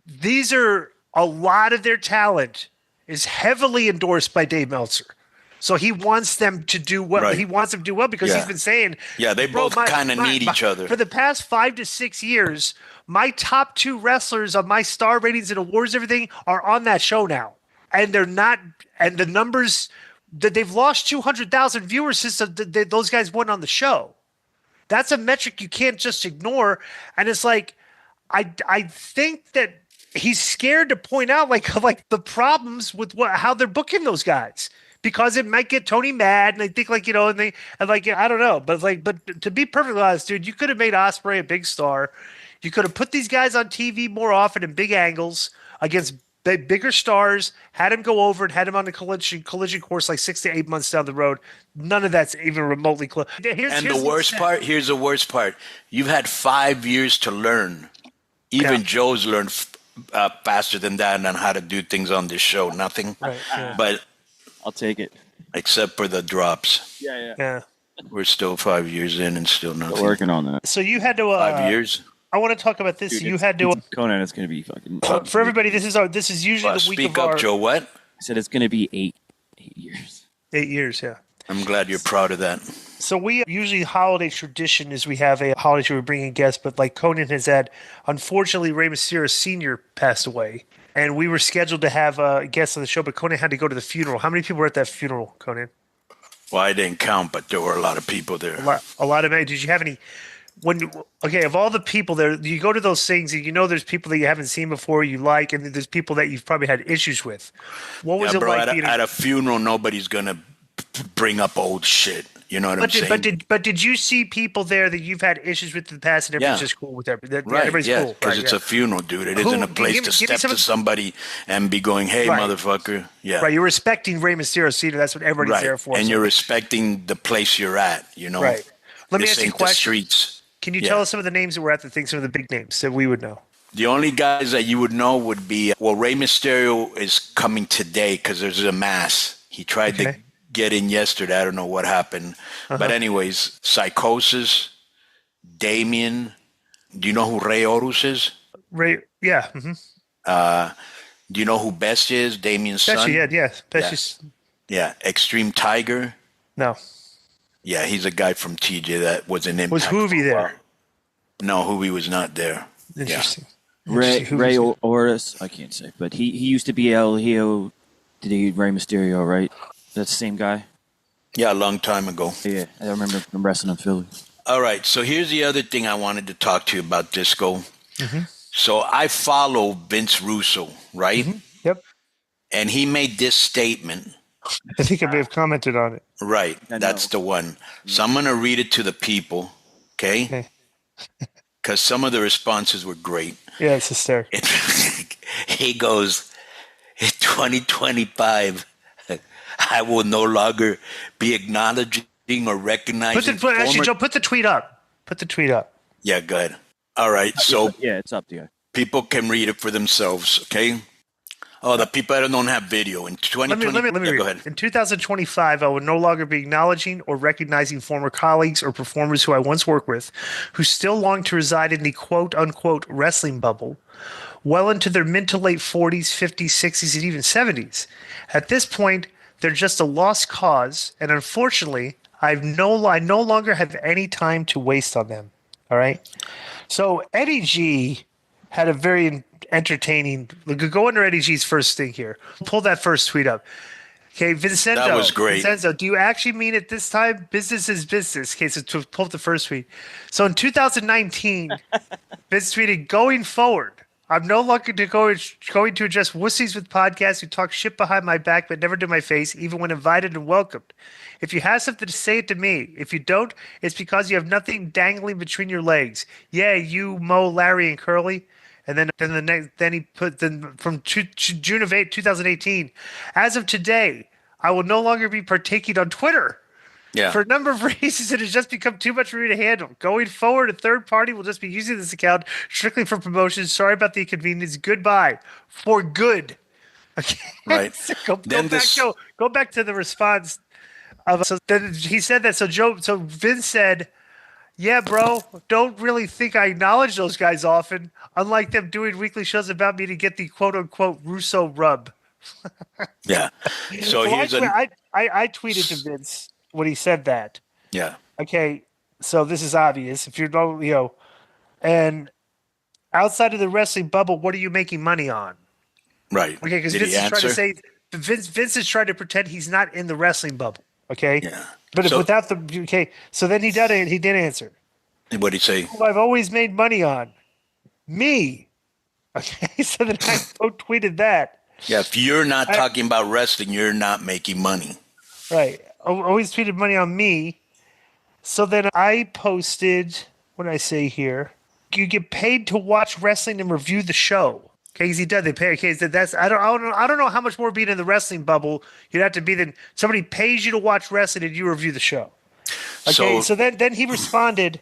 These are a lot of their talent is heavily endorsed by Dave Meltzer, so he wants them to do well. Right. He wants them to do well because he's been saying, they both kind of need each other for the past 5 to 6 years. My top 2 wrestlers on my star ratings and awards, everything are on that show now, and they're not. And the numbers that they've lost 200,000 viewers since those guys went on the show. That's a metric you can't just ignore. And it's like, I think that he's scared to point out like the problems with how they're booking those guys because it might get Tony mad. And they think I don't know, but to be perfectly honest, dude, you could have made Ospreay a big star. You could have put these guys on TV more often in big angles against They bigger stars had him go over and had him on the collision course like 6 to 8 months down the road. None of that's even remotely close. And the worst part, here's the worst part. You've had 5 years to learn. Even Joe's learned faster than that on how to do things on this show. Nothing. Right, yeah. But I'll take it. Except for the drops. Yeah. We're still 5 years in and still nothing. Still working on that. So you had to 5 years. I want to talk about this. Dude, You had to Conan. It's going to be fucking. for everybody. This is usually the week speak of up, our. Joe. What? I said it's going to be 8 years. 8 years, yeah. I'm glad you're proud of that. So we usually holiday tradition is we have a holiday show we bring in guests, but like Conan has had, unfortunately, Rey Mysterio Sr. passed away, and we were scheduled to have guests on the show, but Conan had to go to the funeral. How many people were at that funeral, Conan? Well, I didn't count, but there were a lot of people there. A lot of. Did you have any? Of all the people there, you go to those things and you know there's people that you haven't seen before you like, and there's people that you've probably had issues with. What was it bro, like? At a funeral, nobody's gonna bring up old shit. You know what I'm saying? But did you see people there that you've had issues with in the past, and everybody's just cool with everybody? Right, Everybody's cool, because it's a funeral, dude. It isn't a place to step to somebody and be going, "Hey, motherfucker." Yeah, right. You're respecting Rey Mysterio Sr. That's what everybody's there for. And you're respecting the place you're at. You know, right? Let me this ask you a ain't the question. streets. Can you tell us some of the names that were at the thing? Some of the big names that we would know. The only guys that you would know would be Rey Mysterio is coming today because there's a mass. He tried to get in yesterday. I don't know what happened. But anyways, Psychosis, Damien. Do you know who Rey Horus is? Ray, yeah. Mm-hmm. Do you know who Best is? Damien's son? Best. Yeah. Extreme Tiger. No. Yeah, he's a guy from TJ that was an Impact. Was Hoovy there? No, Hoovy was not there. Interesting. Yeah. Ray Horus, I can't say, but he used to be El Hijo to Rey Mysterio, right? That's the same guy? Yeah, a long time ago. Yeah, I remember from wrestling in Philly. All right, so here's the other thing I wanted to talk to you about, Disco. So I follow Vince Russo, right? Yep. And he made this statement. I think I may have commented on it. Right, that's the one. So I'm going to read it to the people, okay? Because some of the responses were great. Yeah, it's hysterical. He goes, in 2025, I will no longer be acknowledging or recognizing. Joe, put the tweet up. Put the tweet up. Yeah, good. All right, so yeah, it's up to you. People can read it for themselves, okay? Oh, the people that don't have video. In 2020, let me read. Go ahead. In 2025, I will no longer be acknowledging or recognizing former colleagues or performers who I once worked with, who still long to reside in the quote-unquote wrestling bubble, well into their mid to late 40s, 50s, 60s, and even 70s. At this point, they're just a lost cause, and unfortunately, I no longer have any time to waste on them. All right? So Eddie G had a very entertaining. Go under Eddie G's first thing here. Pull that first tweet up. Okay, Vincenzo. That was great. Vincenzo, do you actually mean it this time? Business is business. Okay, so to pull up the first tweet. So in 2019, Vince tweeted, going forward, I'm no longer going to address wussies with podcasts who talk shit behind my back but never to my face, even when invited and welcomed. If you have something to say it to me. If you don't, it's because you have nothing dangling between your legs. Yeah, you, Mo, Larry, and Curly. And then he put from June of 2018. As of today, I will no longer be partaking on Twitter. Yeah. For a number of reasons, it has just become too much for me to handle. Going forward, a third party will just be using this account strictly for promotion. Sorry about the inconvenience. Goodbye. For good. Okay. Right. So go back to the response. So then he said that. So Vince said, yeah, bro, don't really think I acknowledge those guys often, unlike them doing weekly shows about me to get the quote-unquote Russo rub. Yeah. So here's I tweeted to Vince when he said that. Yeah. Okay, so this is obvious. If you're, and outside of the wrestling bubble, what are you making money on? Right. Okay, because Vince is trying to say, Vince is trying to pretend he's not in the wrestling bubble. Okay. Yeah. But without the so then he did answer. What did he say? Who I've always made money on. Me. Okay, so then I tweeted that. Yeah, if you're not talking about wrestling, you're not making money. Right. Always tweeted money on me. So then I posted, what did I say here? You get paid to watch wrestling and review the show. Okay, he does. They pay. Okay, so that's I don't know how much more being in the wrestling bubble you'd have to be than somebody pays you to watch wrestling and you review the show. Okay, so then he responded,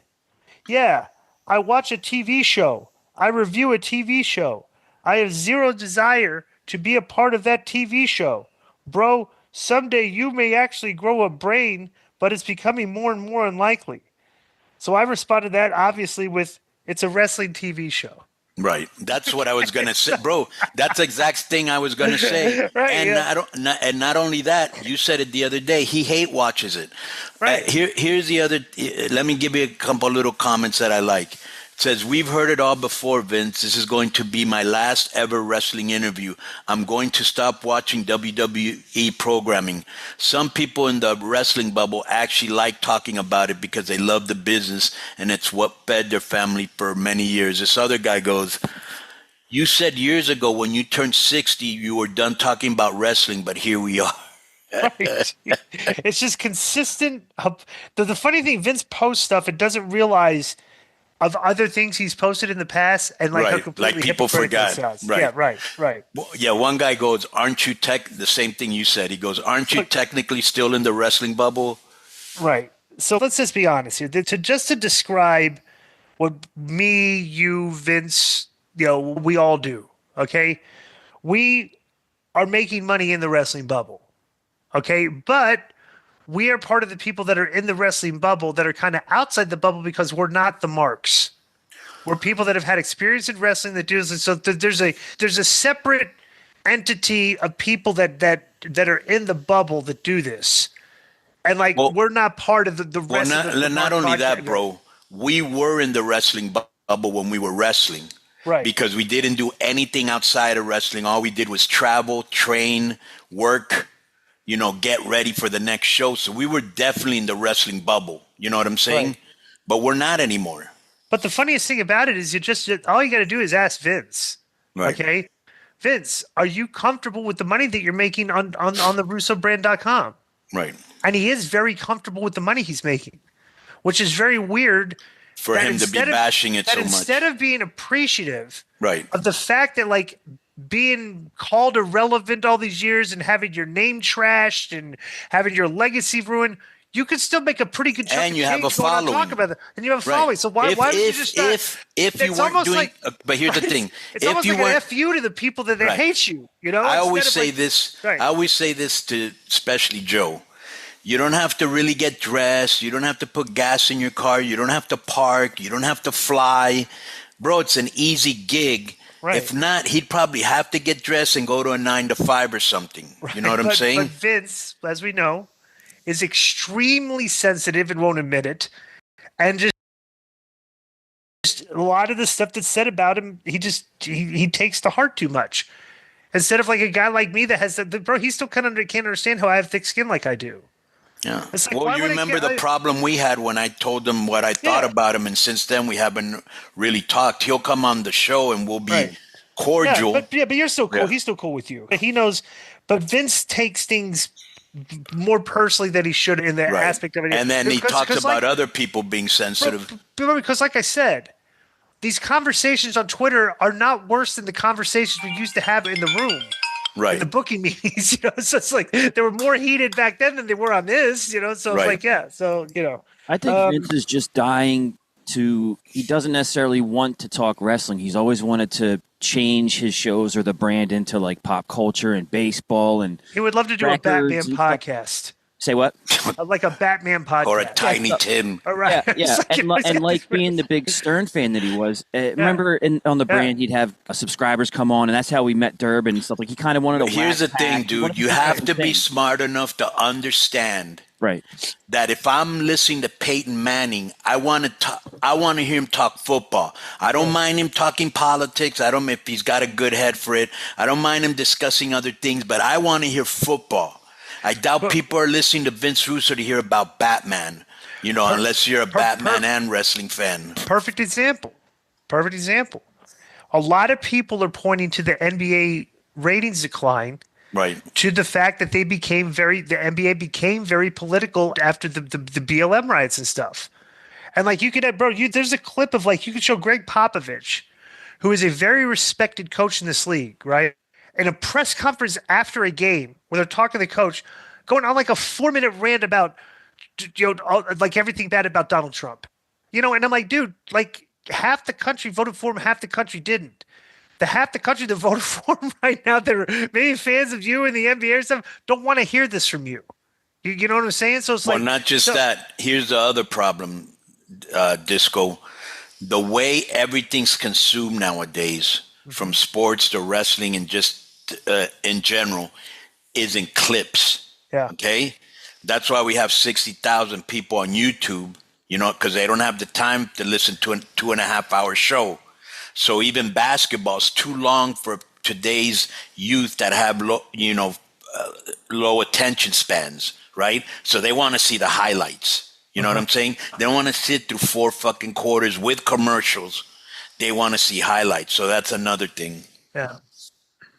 "Yeah, I watch a TV show. I review a TV show. I have zero desire to be a part of that TV show, bro. Someday you may actually grow a brain, but it's becoming more and more unlikely." So I responded to that obviously with, "It's a wrestling TV show." Right. That's what I was gonna say, bro. That's the exact thing I was gonna say. Right, And yeah. not only that, you said it the other day. He hate watches it. Right. Here's the other. Let me give you a couple little comments that I like. It says, "We've heard it all before, Vince. This is going to be my last ever wrestling interview. I'm going to stop watching WWE programming. Some people in the wrestling bubble actually like talking about it because they love the business and it's what fed their family for many years." This other guy goes, "You said years ago when you turned 60, you were done talking about wrestling, but here we are." Right. It's just consistent. The funny thing, Vince posts stuff and doesn't realize of other things he's posted in the past, and like how Right, completely like people hypocritical it forgot. sounds. Right. Yeah, right. Well, yeah, one guy goes, "Aren't you the same thing you said?" He goes, "Aren't you technically still in the wrestling bubble?" Right. So let's just be honest here. To describe what me, you, Vince, we all do. Okay, we are making money in the wrestling bubble. Okay, but we are part of the people that are in the wrestling bubble that are kind of outside the bubble because we're not the marks. We're people that have had experience in wrestling that do this. So there's a separate entity of people that are in the bubble that do this, and we're not part of the Well, rest of the not Mark only podcast. that, bro. We were in the wrestling bubble when we were wrestling. Right. Because we didn't do anything outside of wrestling. All we did was travel, train, work, get ready for the next show. So we were definitely in the wrestling bubble. You know what I'm saying? Right. But we're not anymore. But the funniest thing about it is all you got to do is ask Vince. Right. Okay, Vince, are you comfortable with the money that you're making on the RussoBrand.com? Right. And he is very comfortable with the money he's making, which is very weird. For him to be bashing it so much. Instead of being appreciative Right. of the fact that being called irrelevant all these years and having your name trashed and having your legacy ruined, you could still make a pretty good chunk And of you have change a going on following. talk about it. And you have a Right. following. So why don't you just start? If you it's weren't almost doing, but here's the thing. It's if almost you like an weren't, F you to the people that Right. hate you. I always Instead of say this. Right. I always say this to especially Joe. You don't have to really get dressed. You don't have to put gas in your car. You don't have to park. You don't have to fly. Bro, it's an easy gig. Right. If not, he'd probably have to get dressed and go to a 9 to 5 or something. You know what I'm saying? But Vince, as we know, is extremely sensitive and won't admit it. And just a lot of the stuff that's said about him, he takes to heart too much. Instead of a guy like me that has bro, he still can't understand how I have thick skin like I do. Yeah. It's Well, why you would I remember get- the problem we had when I told him what I thought about him, and since then we haven't really talked. He'll come on the show and we'll be Right. cordial. but you're still cool. Yeah. He's still cool with you. He knows, but Vince takes things more personally than he should in the Right. aspect of it. And then he talks Because, about other people being sensitive. Because, like I said, these conversations on Twitter are not worse than the conversations we used to have in the room. Right. In the booking meetings, so it's like they were more heated back then than they were on this, so it's Right. I think Vince is just dying to. He doesn't necessarily want to talk wrestling. He's always wanted to change his shows or the brand into pop culture and baseball and. He would love to do a records Batman and stuff. podcast. Say what? Like a Batman podcast. Or a Tiny Tim. All right. Yeah, and like being the big Stern fan that he was. Remember on the brand, he'd have subscribers come on, and that's how we met Durb and stuff. He kind of wanted to. Here's the whack thing, pack. He wanted dude. You do have certain to be things. smart enough to understand Right. that if I'm listening to Peyton Manning, I want to hear him talk football. I don't mind him talking politics. I don't if he's got a good head for it. I don't mind him discussing other things, but I want to hear football. I doubt people are listening to Vince Russo to hear about Batman, unless you're a Batman and wrestling fan. Perfect example. A lot of people are pointing to the NBA ratings decline, right? To the fact that the NBA became very political after the BLM riots and stuff. And you could have, there's a clip of you could show Greg Popovich who is a very respected coach in this league, right? In a press conference after a game where they're talking to the coach, going on like a 4-minute rant about, like everything bad about Donald Trump, and I'm like, dude, like half the country voted for him, half the country didn't. The half the country that voted for him right now, they're maybe fans of you and the NBA or stuff, don't want to hear this from you. You know what I'm saying? So it's well, not just that. Here's the other problem, Disco. The way everything's consumed nowadays, from sports to wrestling and just in general, is in clips. Yeah. Okay? That's why we have 60,000 people on YouTube, because they don't have the time to listen to a 2.5-hour show. So even basketball's too long for today's youth that have low attention spans, right? So they want to see the highlights. You know what I'm saying? They don't want to sit through 4 fucking quarters with commercials. They want to see highlights. So that's another thing. Yeah.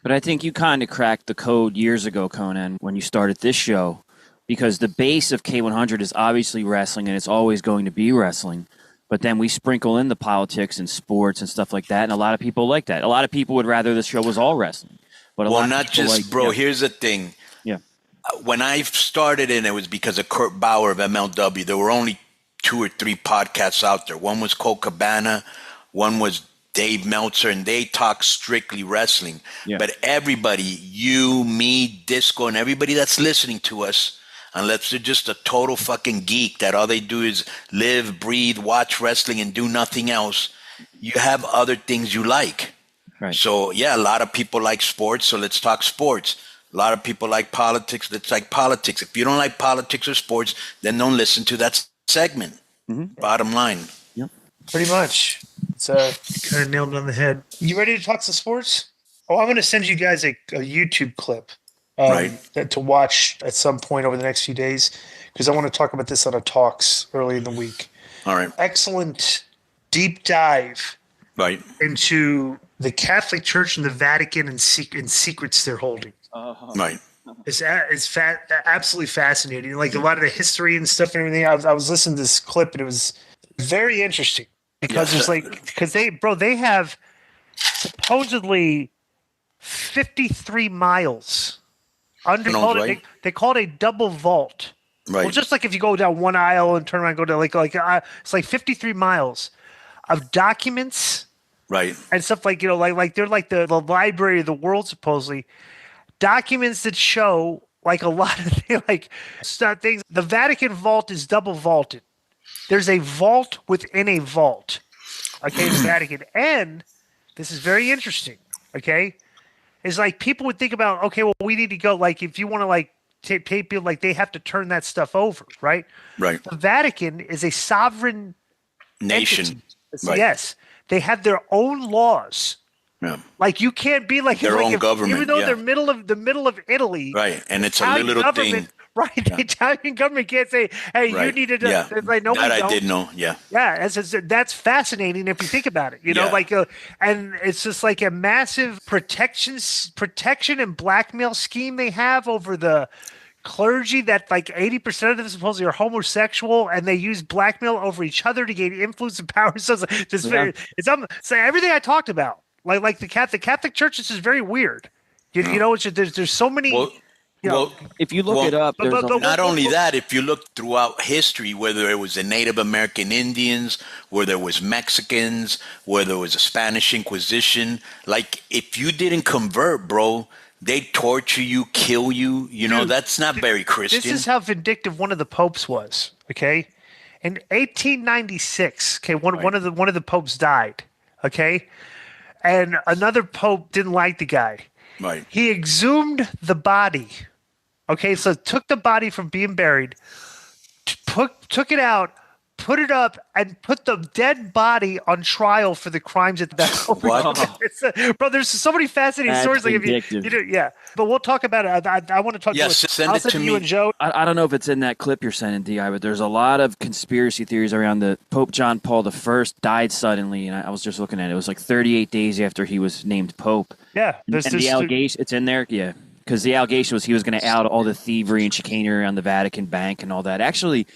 But I think you kind of cracked the code years ago, Conan, when you started this show, because the base of K100 is obviously wrestling, and it's always going to be wrestling. But then we sprinkle in the politics and sports and stuff like that, and a lot of people like that. A lot of people would rather the show was all wrestling. But not just, bro, here's the thing. Yeah. When I started in, it was because of Kurt Bauer of MLW. There were only 2 or 3 podcasts out there. One was Cole Cabana, one was Dave Meltzer, and they talk strictly wrestling. Yeah. But everybody, you, me, Disco, and everybody that's listening to us, unless they're just a total fucking geek that all they do is live, breathe, watch wrestling, and do nothing else, you have other things you like. Right. So, yeah, a lot of people like sports, so let's talk sports. A lot of people like politics, let's like politics. If you don't like politics or sports, then don't listen to that segment. Mm-hmm. Bottom line. Yep. Pretty much. It's kind of nailed it on the head. You ready to talk some sports? Oh, I'm going to send you guys a YouTube clip to watch at some point over the next few days, because I want to talk about this on a Talks early in the week. All right. Excellent deep dive into the Catholic Church and the Vatican and secrets they're holding. Right. It's absolutely fascinating. Like a lot of the history and stuff and everything. I was listening to this clip and it was very interesting because they have supposedly 53 miles under. They call it a double vault. Right. Well, just like if you go down one aisle and turn around and go to it's like 53 miles of documents. Right. And stuff like they're like the library of the world supposedly. Documents that show like a lot of things. The Vatican vault is double vaulted. There's a vault within a vault. Okay, the Vatican. And this is very interesting. Okay, it's like people would think about. Okay, well, we need to go. Like, if you want to pay people, they have to turn that stuff over, right? Right. The Vatican is a sovereign nation. Right. Yes, they have their own laws. Yeah. Like you can't be like their own government, even though they're the middle of Italy, right? And it's a little thing, right? The Italian government can't say, "Hey, you need to." Like, no, that I did know. Yeah, yeah. That's fascinating if you think about it. And it's just like a massive protection and blackmail scheme they have over the clergy. That like 80% of them supposedly are homosexual, and they use blackmail over each other to gain influence and power. So it's everything I talked about. Like the Catholic Church, this is very weird. There's so many. If you look it up, not only that, if you look throughout history, whether it was the Native American Indians, whether it was Mexicans, whether it was a Spanish Inquisition, like if you didn't convert, bro, they torture you, kill you. That's not very Christian. This is how vindictive one of the popes was. Okay, in 1896, one of the popes died. Okay. And another pope didn't like the guy. Right. He exhumed the body. Okay, so took the body from being buried, took it out, put it up, and put the dead body on trial for the crimes that What? Bro, there's so many fascinating stories. Like but we'll talk about it. I want to talk. Yes, send it to me. You and Joe. I don't know if it's in that clip you're sending, Di, but there's a lot of conspiracy theories around the Pope John Paul I died suddenly, and I was just looking at it. It was like 38 days after he was named Pope. Yeah, and the allegation, it's in there. Yeah, because the allegation was he was going to out all the thievery and chicanery around the Vatican Bank and all that. Actually,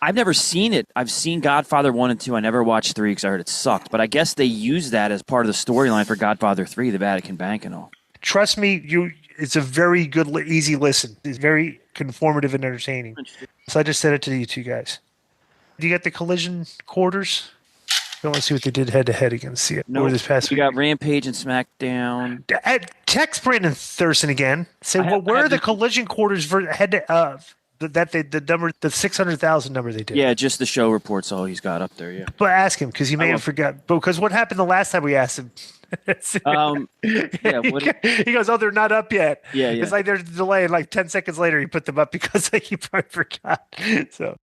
I've never seen it. I've seen Godfather 1 and 2. I never watched 3 because I heard it sucked. But I guess they use that as part of the storyline for Godfather 3, the Vatican Bank and all. Trust me, it's a very good, easy listen. It's very conformative and entertaining. So I just sent it to you two guys. Do you get the collision quarters? I want to see what they did head to head against it over this past We week. got Rampage and SmackDown. Text Brandon Thurston again. Say, where are the collision quarters for head to the number, the 600,000 number they did? Yeah, just the show reports. All he's got up there. Yeah. But ask him because he may have forgot. Because what happened the last time we asked him? He goes, "Oh, they're not up yet." Yeah. It's like there's a delay, and like 10 seconds later, he put them up because he probably forgot. So.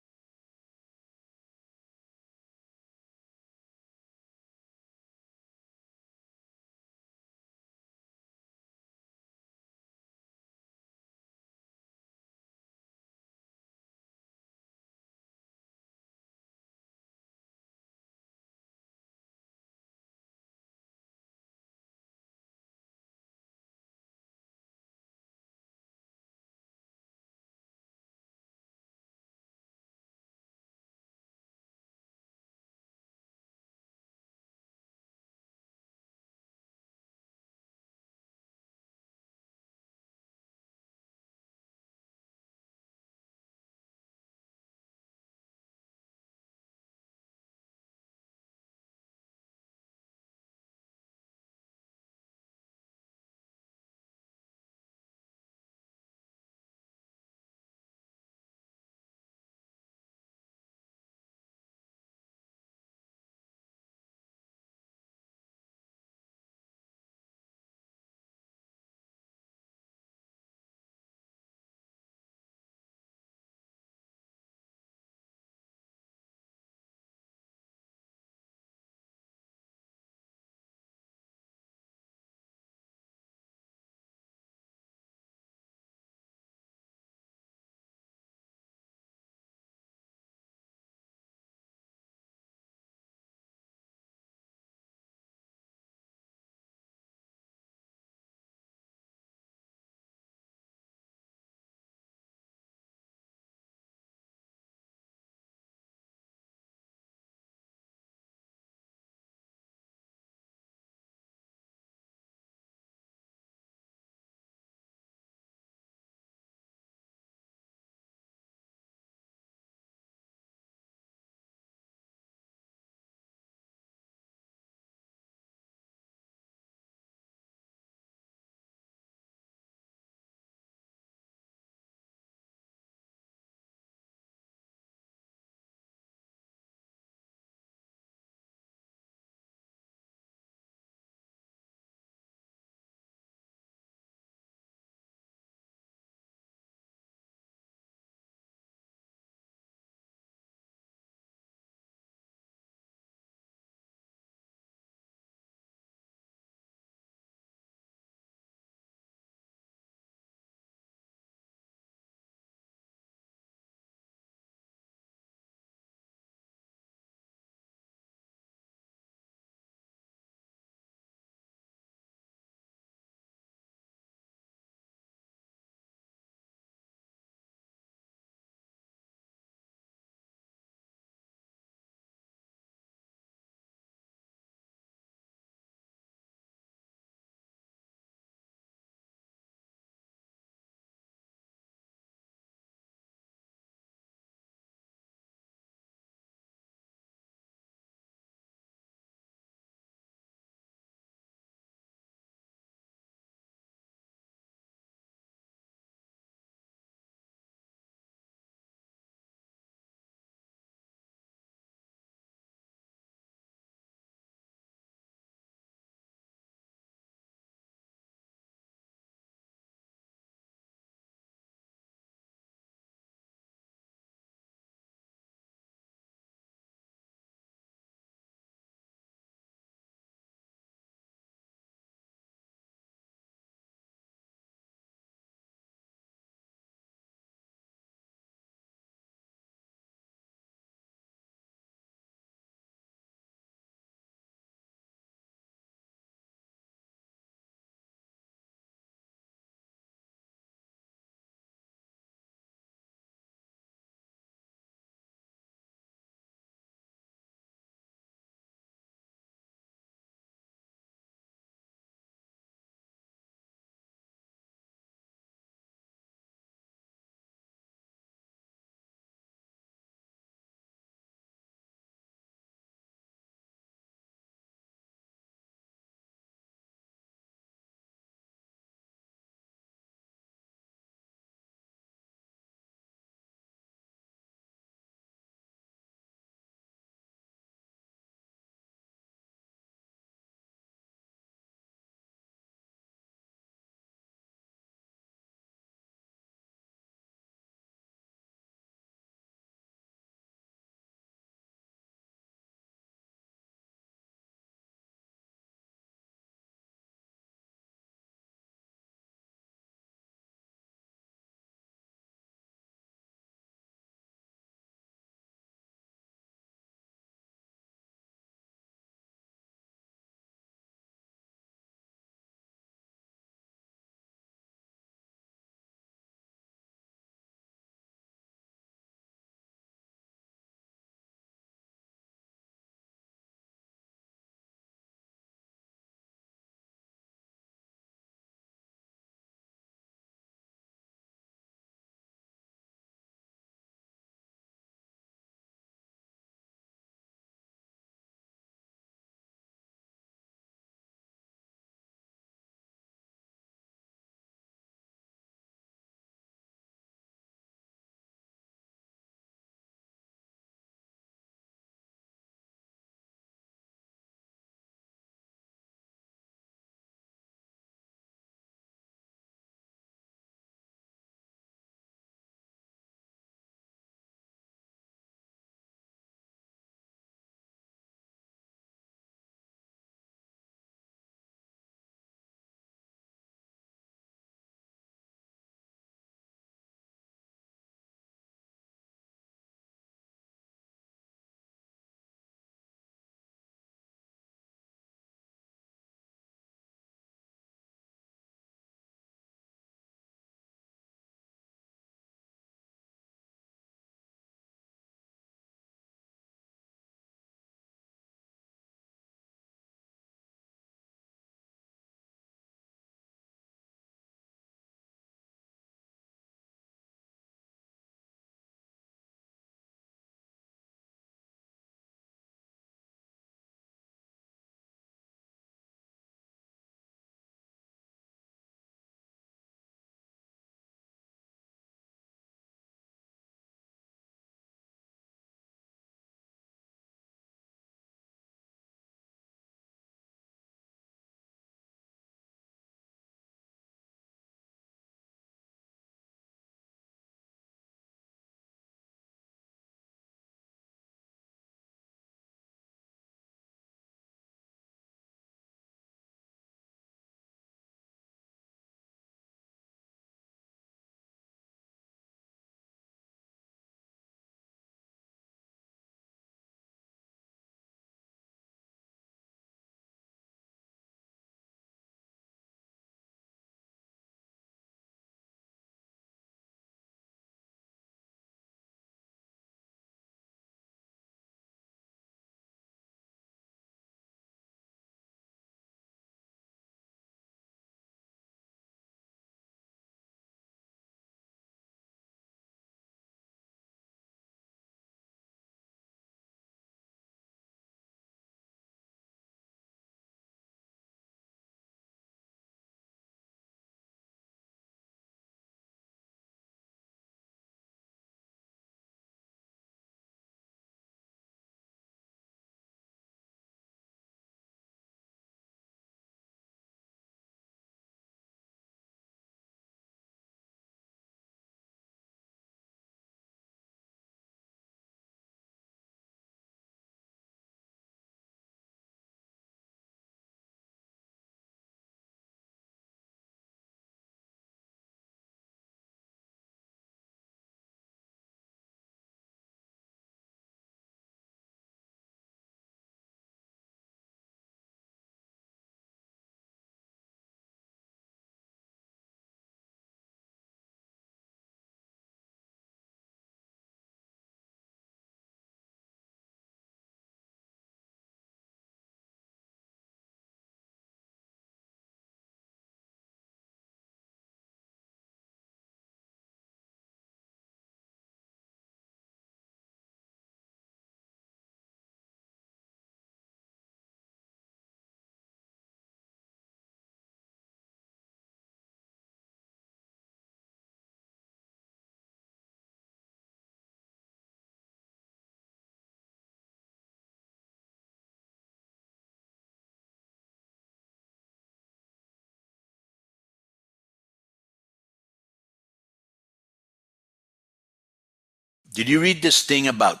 Did you read this thing about?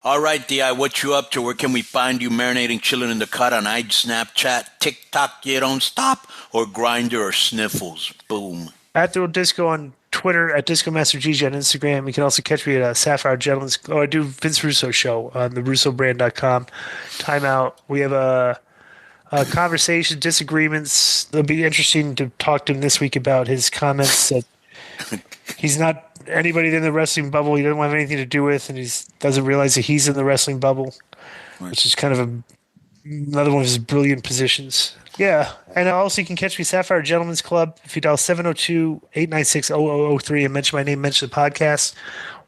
All right, DI, what you up to? Where can we find you marinating, chilling in the cut on Snapchat, TikTok, you don't stop, or Grinder or Sniffles? Boom. At the Disco on Twitter, at Disco Master GG on Instagram. You can also catch me at Sapphire Gentleman's. Oh, I do Vince Russo show on the RussoBrand.com. Timeout. We have a conversation, disagreements. It'll be interesting to talk to him this week about his comments that he's not anybody in the wrestling bubble he doesn't have anything to do with, and he doesn't realize that he's in the wrestling bubble, which is kind of another one of his brilliant positions. Yeah, and also you can catch me Sapphire Gentlemen's Club. If you dial 702-896-0003 and mention my name, mention the podcast,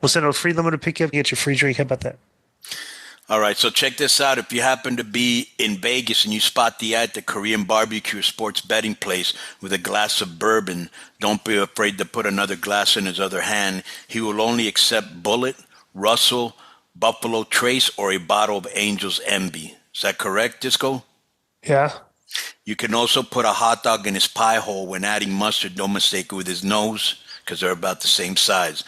we'll send out a free limo to pick you up and get your free drink. How about that? All right, so check this out. If you happen to be in Vegas and you spot the at the Korean barbecue sports betting place with a glass of bourbon, don't be afraid to put another glass in his other hand. He will only accept Bullet, Russell, Buffalo Trace, or a bottle of Angel's Envy. Is that correct, Disco? Yeah. You can also put a hot dog in his pie hole when adding mustard. Don't mistake it with his nose, because they're about the same size.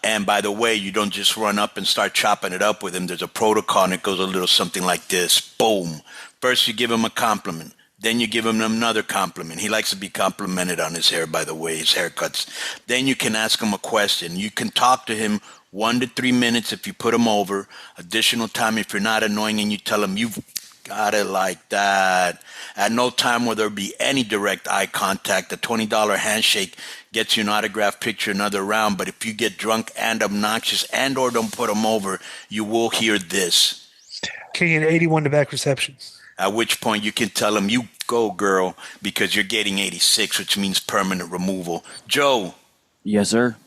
And by the way, you don't just run up and start chopping it up with him. There's a protocol, and it goes a little something like this. Boom. First, you give him a compliment. Then you give him another compliment. He likes to be complimented on his hair, by the way, his haircuts. Then you can ask him a question. You can talk to him 1 to 3 minutes if you put him over. Additional time if you're not annoying and you tell him you've got it like that. At no time will there be any direct eye contact. A $20 handshake gets you an autographed picture another round. But if you get drunk and obnoxious and or don't put him over, you will hear this. King an 81 to back reception. At which point you can tell him, you go, girl, because you're getting 86, which means permanent removal. Joe. Yes, sir.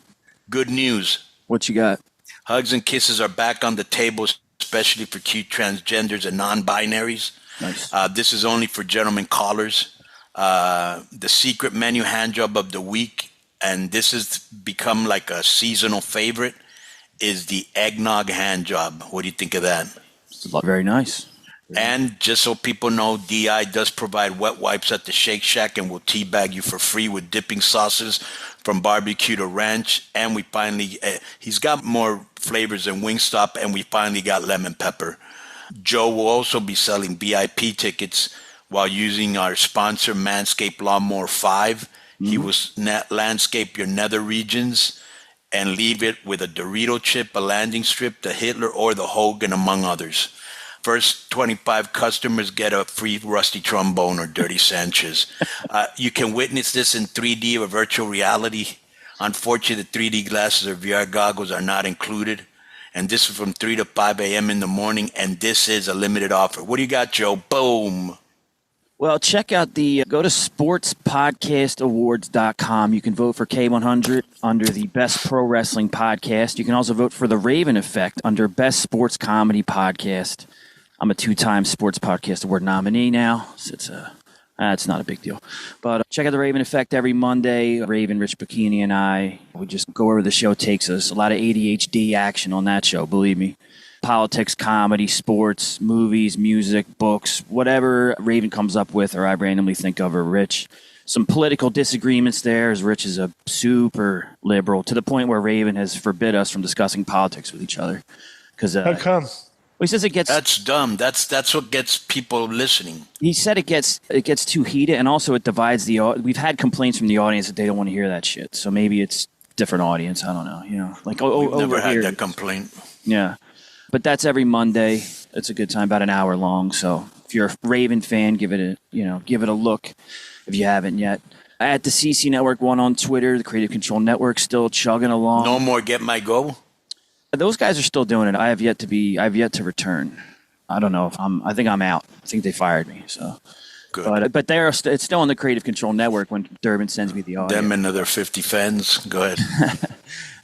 Good news. What you got? Hugs and kisses are back on the table, especially for cute transgenders and non-binaries. Nice. This is only for gentlemen callers. The secret menu hand job of the week, and this has become like a seasonal favorite, is the eggnog hand job. What do you think of that? Very nice. And just so people know, DI does provide wet wipes at the Shake Shack and will teabag you for free with dipping sauces from barbecue to ranch. And we finally, he's got more flavors than Wingstop, and we finally got lemon pepper. Joe will also be selling VIP tickets while using our sponsor, Manscaped Lawnmower 5. Mm-hmm. He will landscape your nether regions and leave it with a Dorito chip, a landing strip, the Hitler, or the Hogan, among others. First 25 customers get a free rusty trombone or dirty Sanchez. You can witness this in 3D or virtual reality. Unfortunately, the 3D glasses or VR goggles are not included. And this is from 3 to 5 a.m. in the morning, and this is a limited offer. What do you got, Joe? Boom. Well, check out go to sportspodcastawards.com. You can vote for K100 under the Best Pro Wrestling Podcast. You can also vote for The Raven Effect under Best Sports Comedy Podcast. I'm a 2-time Sports Podcast Award nominee now. So it's not a big deal. But check out The Raven Effect every Monday. Raven, Rich Bikini, and I, we just go where the show takes us. A lot of ADHD action on that show, believe me. Politics, comedy, sports, movies, music, books, whatever Raven comes up with or I randomly think of, or Rich. Some political disagreements there, as Rich is a super liberal, to the point where Raven has forbid us from discussing politics with each other. How come? He says it gets. That's dumb. That's what gets people listening. He said it gets too heated, and also it divides the. We've had complaints from the audience that they don't want to hear that shit. So maybe it's different audience. I don't know. You know, like We've never over had here, that complaint. Yeah, but that's every Monday. It's a good time, about an hour long. So if you're a Raven fan, give it a look if you haven't yet. At the CC Network 1 on Twitter, the Creative Control Network still chugging along. No more Get My Go. Those guys are still doing it. I have yet to return. I don't know if I think I'm out. I think they fired me. So, good. But it's still on the Creative Control Network when Durbin sends me the audio. Them and another 50 fans. Go ahead.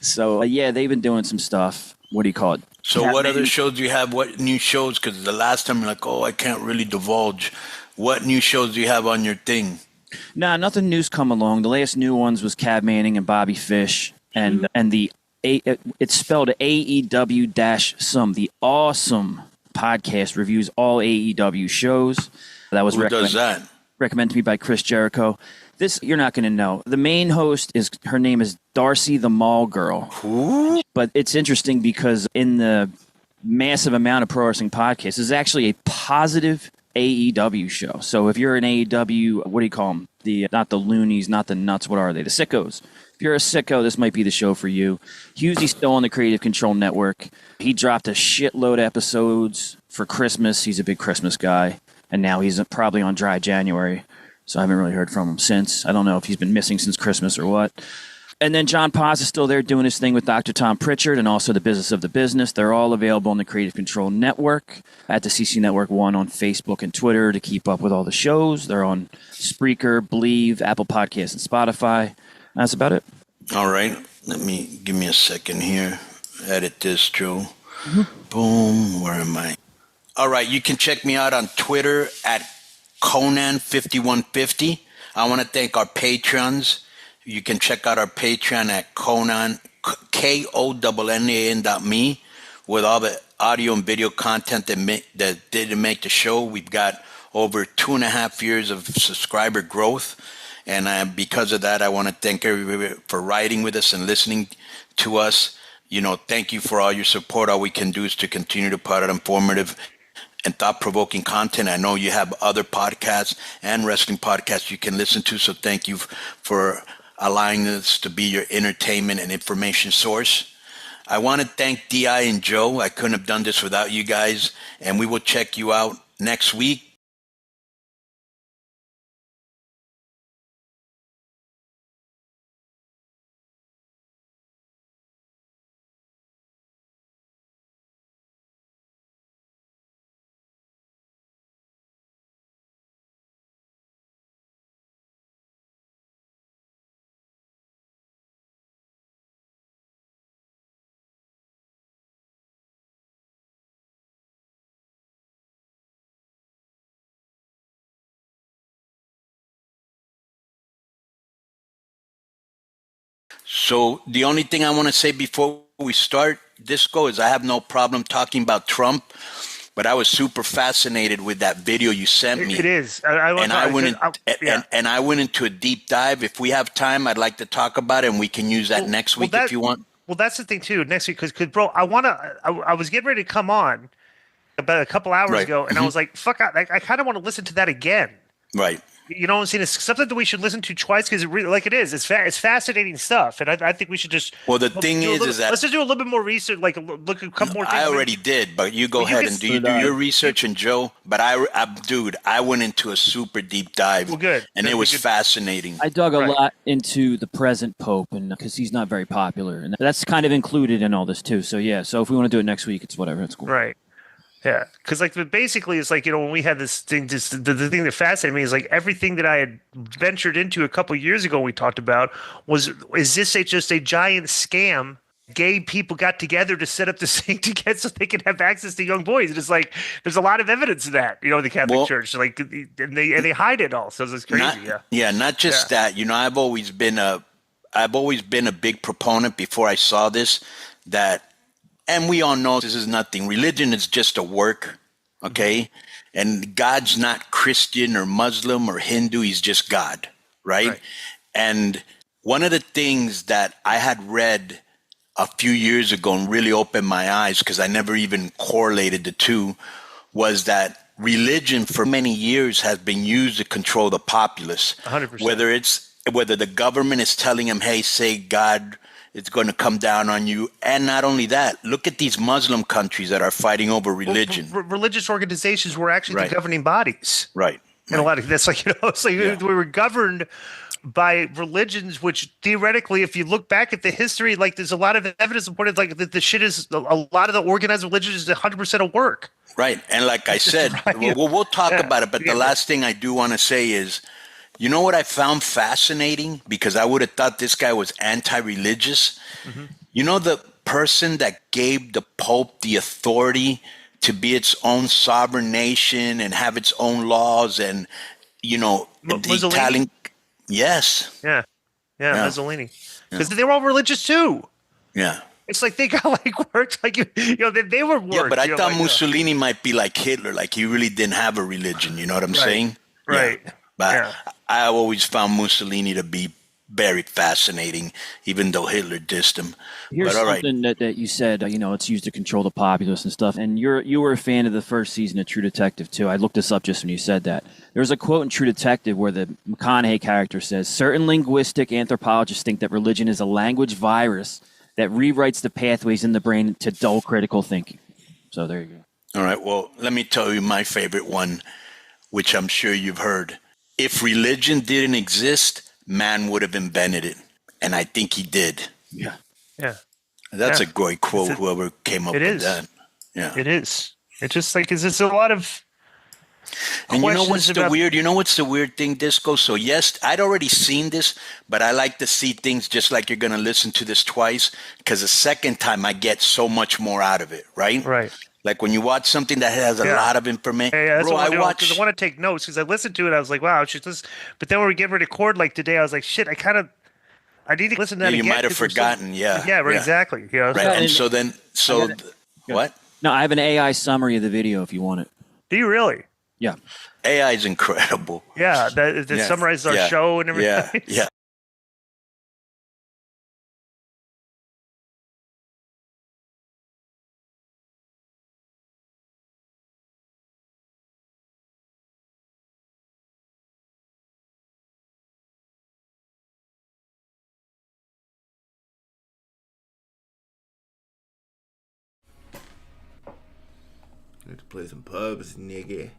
So yeah, they've been doing some stuff. What do you call it? So what other shows do you have? What new shows? Because the last time you're like, oh, I can't really divulge. What new shows do you have on your thing? Nah, nothing new's come along. The last new ones was Cab Manning and Bobby Fish, and the it's spelled AEW-some. The awesome podcast reviews all AEW shows. That was Who does that? recommended to me by Chris Jericho. This you're not going to know. The main host her name is Darcy the Mall Girl. Who? But it's interesting because in the massive amount of pro wrestling podcasts, this is actually a positive AEW show. So if you're an AEW, what do you call them? Not the loonies, not the nuts. What are they? The sickos. If you're a sicko, this might be the show for you. Hughesy's still on the Creative Control Network. He dropped a shitload of episodes for Christmas. He's a big Christmas guy. And now he's probably on Dry January. So I haven't really heard from him since. I don't know if he's been missing since Christmas or what. And then John Paz is still there doing his thing with Dr. Tom Pritchard and also The Business of the Business. They're all available on the Creative Control Network at the CC Network 1 on Facebook and Twitter to keep up with all the shows. They're on Spreaker, Believe, Apple Podcasts, and Spotify. That's about it. All right. Give me a second here. Edit this, Joe. Mm-hmm. Boom. Where am I? All right. You can check me out on Twitter at Conan5150. I want to thank our patrons. You can check out our Patreon at Conan, KONNAN.me, with all the audio and video content that didn't make the show. We've got over 2.5 years of subscriber growth. And because of that, I want to thank everybody for riding with us and listening to us. Thank you for all your support. All we can do is to continue to put out informative and thought-provoking content. I know you have other podcasts and wrestling podcasts you can listen to, so thank you for allowing us to be your entertainment and information source. I want to thank D.I. and Joe. I couldn't have done this without you guys, and we will check you out next week. So the only thing I want to say before we start, Disco, is I have no problem talking about Trump, but I was super fascinated with that video you sent me. It is. I went into a deep dive. If we have time, I'd like to talk about it, and we can use that next week if you want. Well, that's the thing too. Next week, because bro, I was getting ready to come on about a couple hours ago, and I was like, fuck, I kind of want to listen to that again. Right. You know what I'm saying? It's something that we should listen to twice because it's fascinating stuff, and I think we should just. Well, the thing is that let's just do a little bit more research, like look at a couple more things. I already did, but you go ahead and do your research, and Joe. But I went into a super deep dive. Well, good, and it was fascinating. I dug a lot into the present Pope, and because he's not very popular, and that's kind of included in all this too. So yeah, so if we want to do it next week, it's whatever. It's cool. Right. Yeah, because basically it's like, when we had this thing, just the thing that fascinated me is like everything that I had ventured into a couple of years ago we talked about is this just a giant scam? Gay people got together to set up this thing to get so they can have access to young boys. And it's like there's a lot of evidence of that, in the Catholic Church. Like, and they hide it all, so it's crazy. Not just that. I've always been a big proponent before I saw this that. And we all know this is nothing. Religion is just a work, okay? And God's not Christian or Muslim or Hindu. He's just God, right? And one of the things that I had read a few years ago and really opened my eyes, because I never even correlated the two, was that religion for many years has been used to control the populace. 100%. Whether the government is telling them, hey, say God, it's going to come down on you. And not only that, look at these Muslim countries that are fighting over religion. Religious organizations were actually the governing bodies. Right. And a lot of that's like, it's like we were governed by religions, which theoretically, if you look back at the history, like there's a lot of evidence supported, like that the shit is a lot of the organized religion is 100% of work. Right. And like I said, we'll talk about it. But the last thing I do want to say is, you know what I found fascinating? Because I would have thought this guy was anti-religious. Mm-hmm. The person that gave the Pope the authority to be its own sovereign nation and have its own laws and, the Italian. Yes. Yeah, Mussolini. Because they were all religious too. Yeah. It's like they got worked like they were worked. Yeah, but I thought Mussolini might be like Hitler, like he really didn't have a religion. You know what I'm saying? Right. But Yeah. I always found Mussolini to be very fascinating, even though Hitler dissed him. Here's But all right. something that you said, it's used to control the populace and stuff. And you were a fan of the first season of True Detective, too. I looked this up just when you said that. There's a quote in True Detective where the McConaughey character says, certain linguistic anthropologists think that religion is a language virus that rewrites the pathways in the brain to dull critical thinking. So there you go. All right. Well, let me tell you my favorite one, which I'm sure you've heard. If religion didn't exist, man would have invented it. And I think he did. Yeah. Yeah. That's Yeah. a great quote, whoever came up It with is. that. Yeah. It is. It's just like, is this a lot of And you know questions what's the about- weird? You know what's the weird thing, Disco? So yes, I'd already seen this, but I like to see things just like you're going to listen to this twice, because the second time I get so much more out of it, right? Right. Like when you watch something that has a Yeah. lot of information. Yeah, that's Bro, what I watch. because I want to take notes because I listened to it. I was like, wow, it's just. But then when we get ready to record, like today, I was like, shit, I need to listen to that You again. might have 'cause there's forgotten, yeah. Yeah, right, yeah. exactly. You know, Right, and so then, what? No, I have an AI summary of the video if you want it. Do you really? Yeah. AI is incredible. Yeah, that Yeah, summarizes our yeah, show and everything. Yeah, yeah. Need to play some pubs, nigga.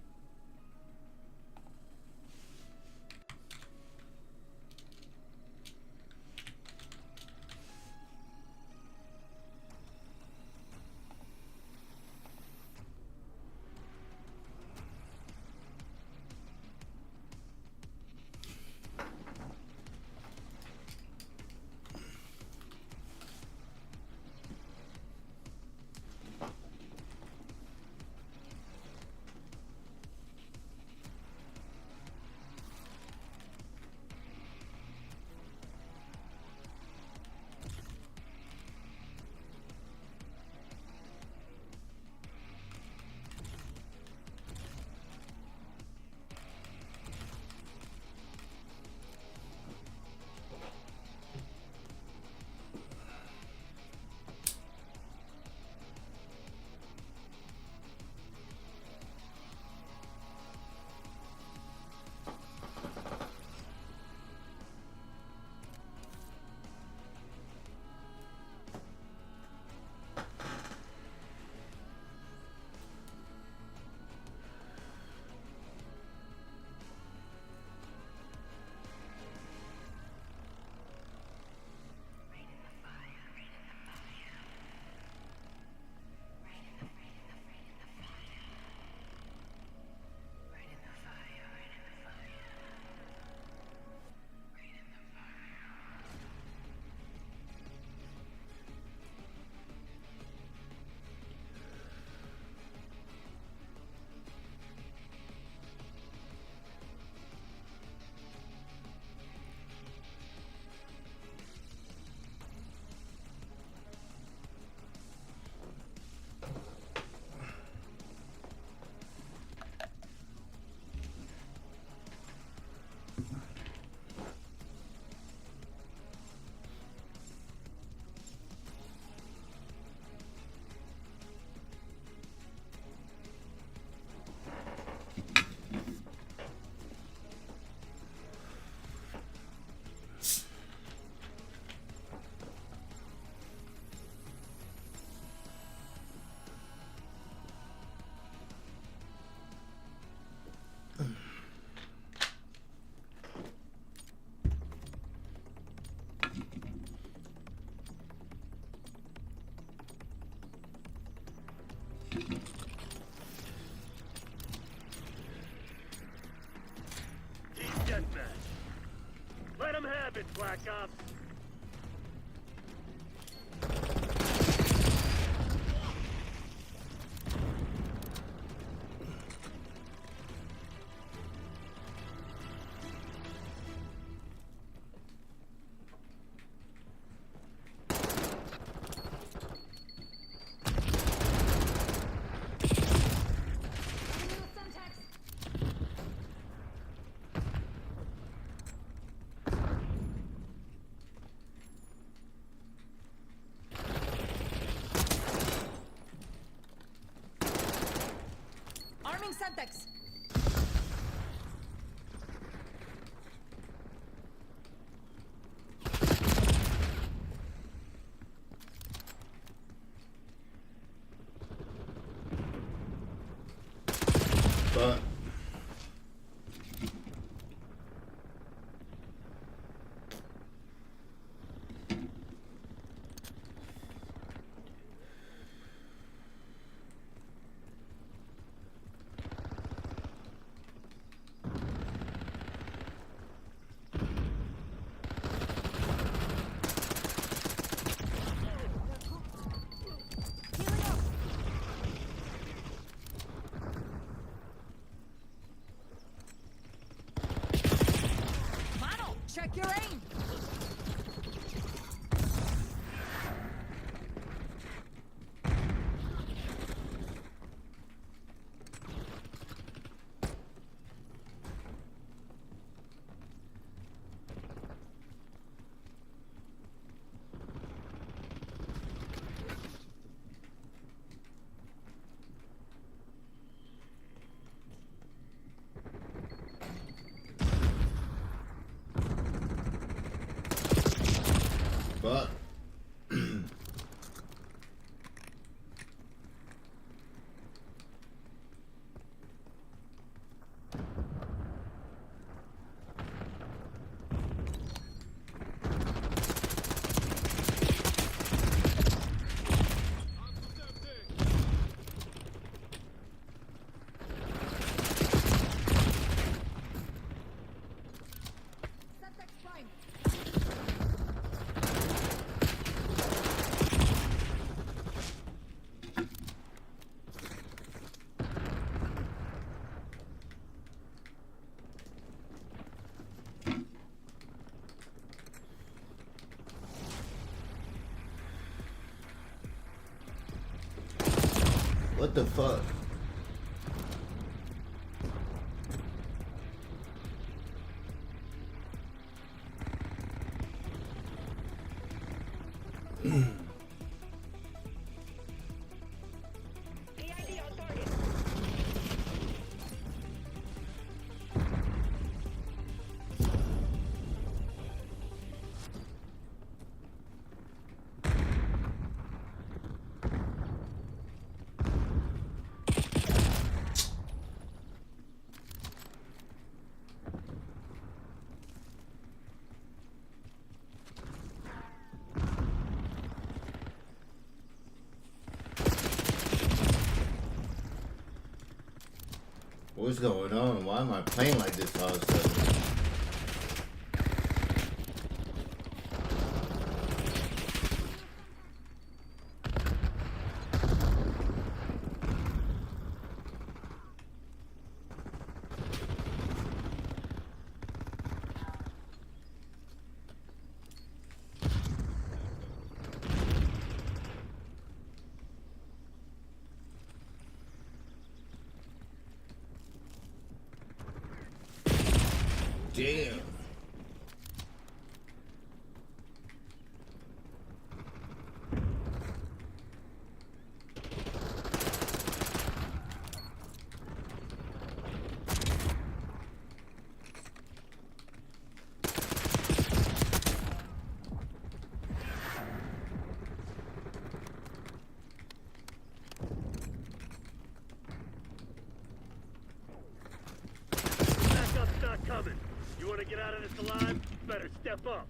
Let him have it, Black Ops. Semtex. But Mano, check your aim. but Semtex prime. what the fuck? What's going on? Why am I playing like this all of a sudden? Damn. Backup's not coming. You want to get out of this alive? Better step up.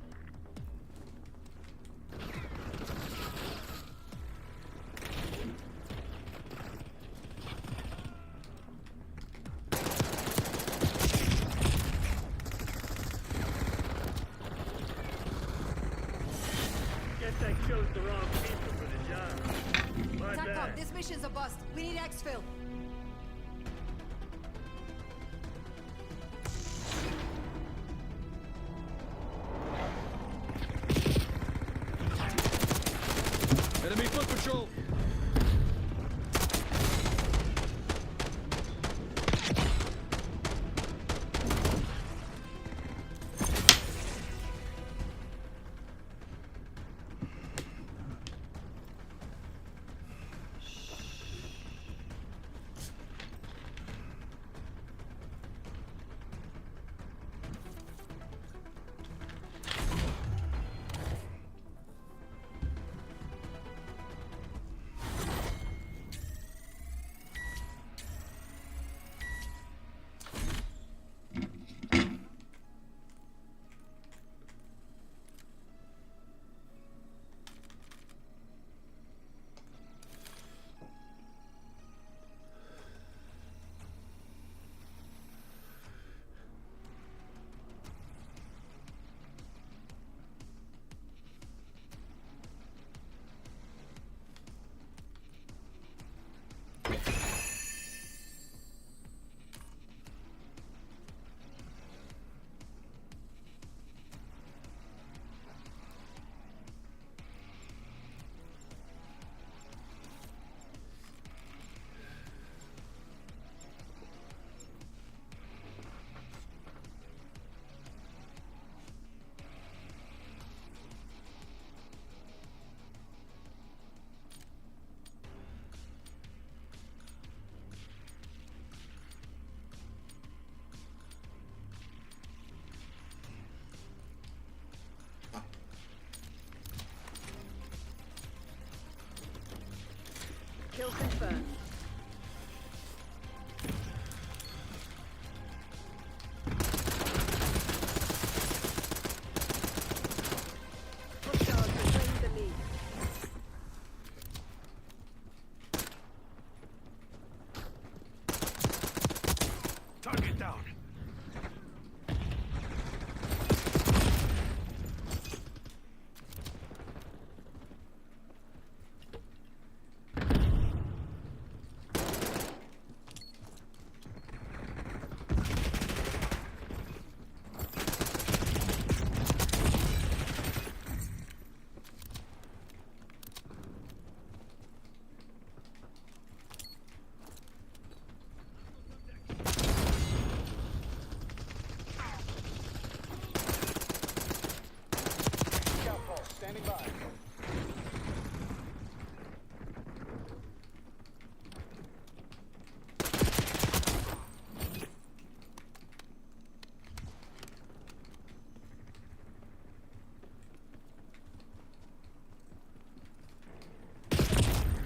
Guess I chose the wrong people for the job. My TACOM, bad. this mission's a bust. We need exfil. Enemy foot patrol.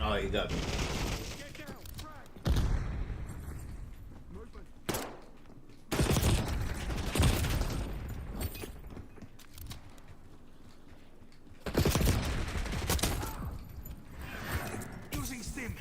Oh, he got me. Using stim.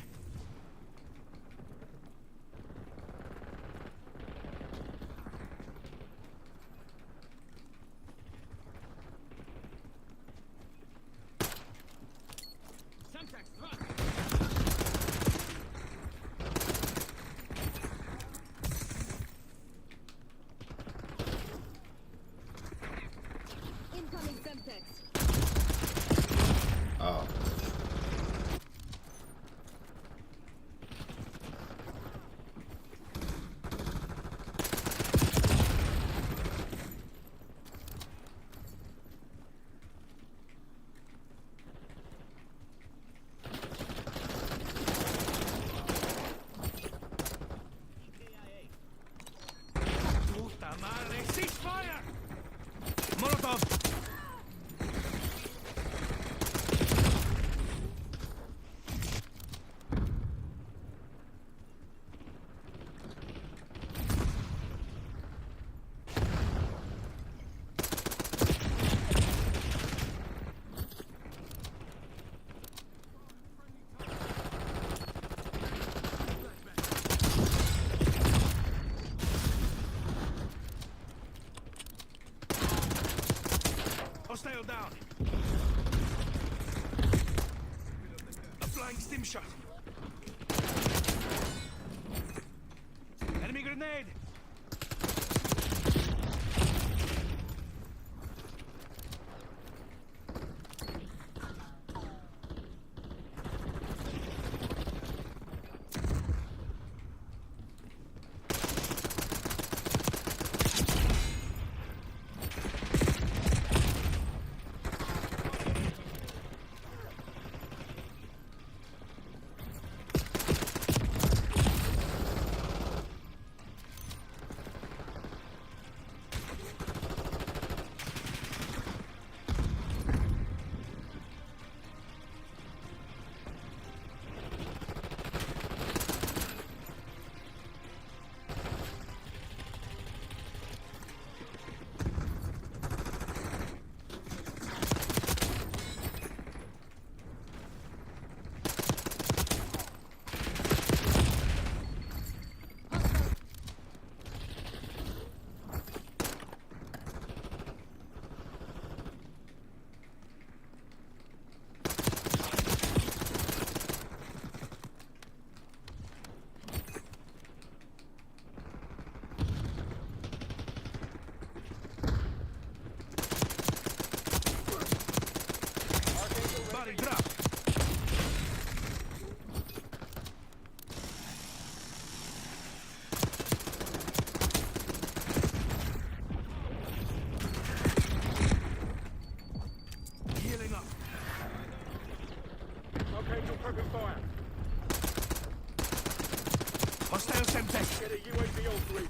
Incoming Semtex. Oh. Puta madre, ceasefire! Molotov! Hostile down. Applying stim shot. Enemy grenade. Body drop. Healing up. Okay, you're prepping fire. Hostile Semtex. Get a UAV on 3.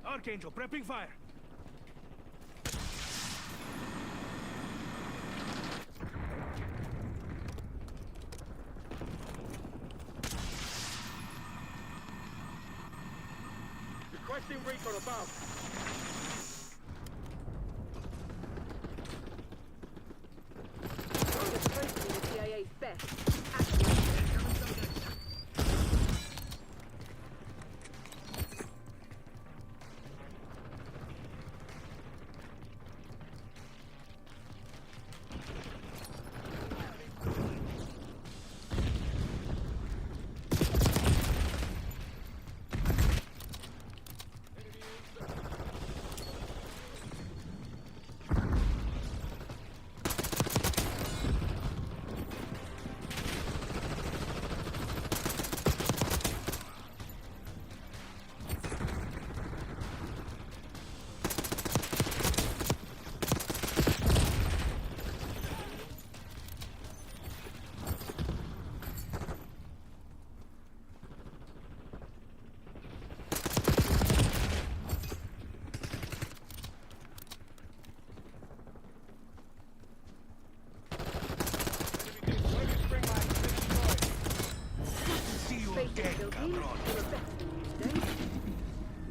Archangel, prepping fire. Requesting recon above. The CIA's best.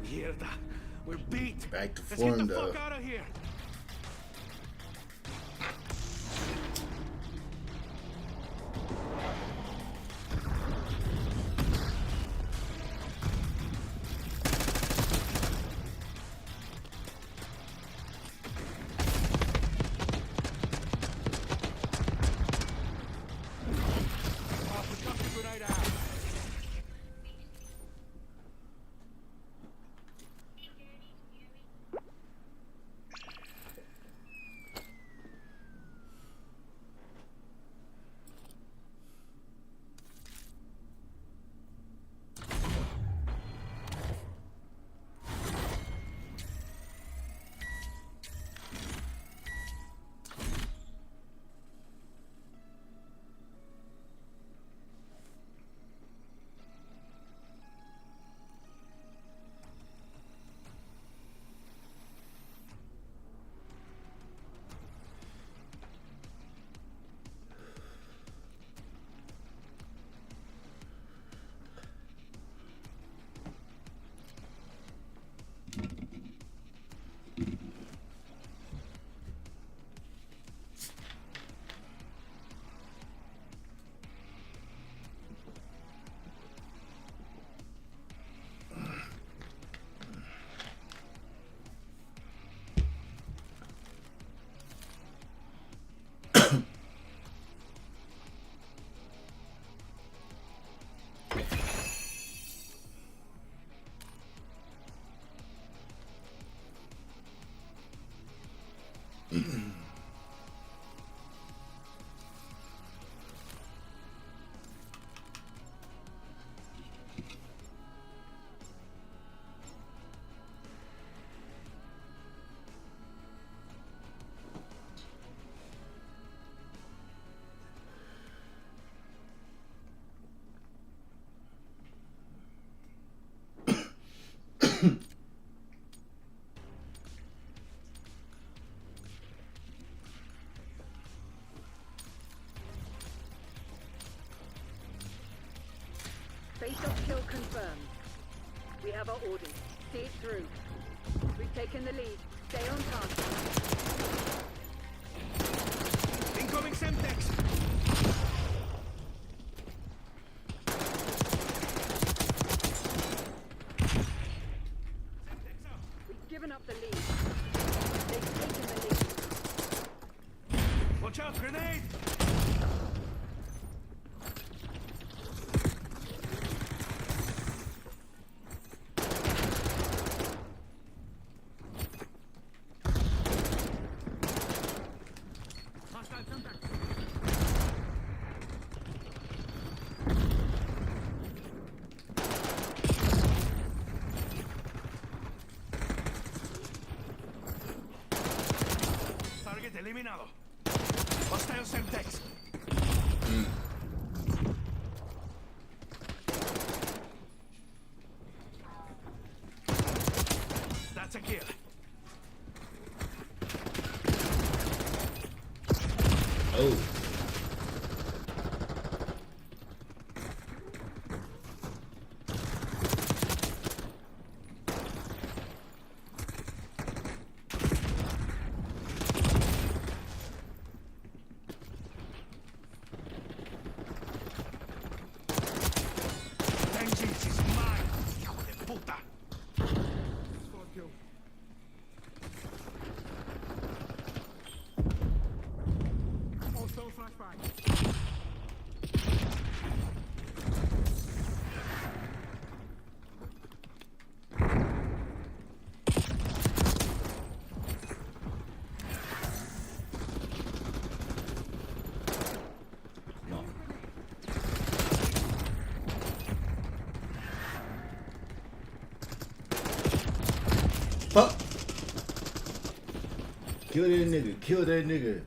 Mierda. We're beat. Back to Let's get form the though. fuck out of here. Face-off kill confirmed. We have our orders. See it through. We've taken the lead. Stay on task. Incoming Semtex. We've given up the lead. They've taken the lead. Watch out, grenade! Target eliminado. Hostile Semtex. That's a kill. Oh. Vengeance is mine, hijo de puta. Squad kill. Also flashbang. Fuck. Kill that nigga. Kill that nigga.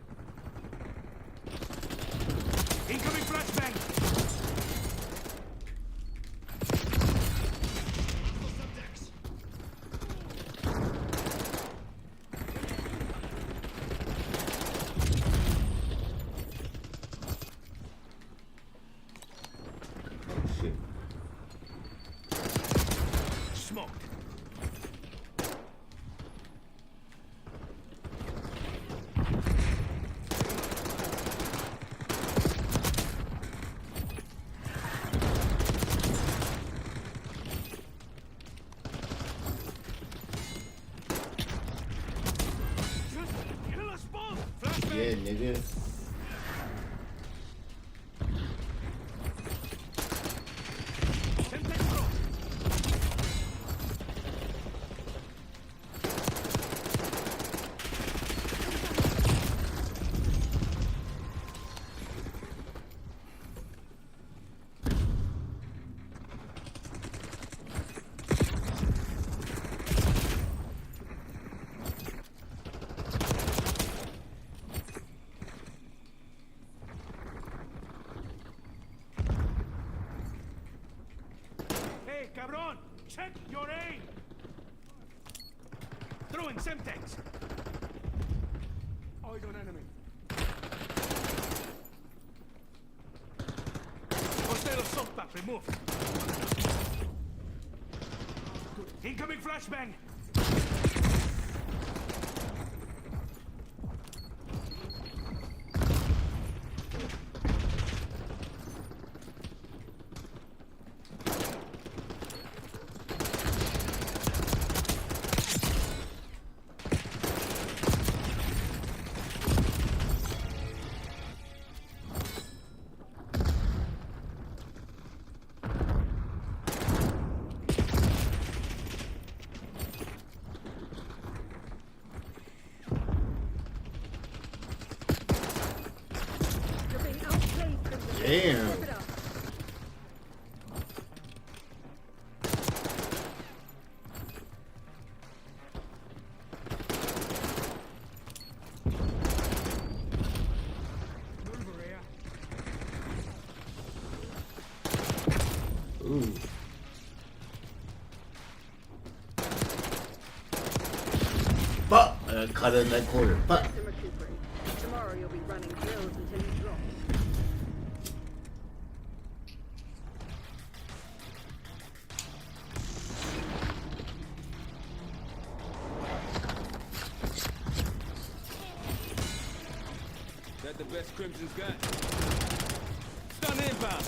Incoming flashbang. Oh shit. Yeah, nigga. Hey, cabron! Check your aim! Throwing Semtex! Oigo an enemy. Hostile assault pack removed. Good. Incoming flashbang! You're being outplayed, Crimson. Damn. Step it up. Ooh. Fuck! I got caught in that corner. Fuck! Rest and recuperate. Tomorrow you'll be running drills until you drop. That the best Crimson's got? Stun inbound!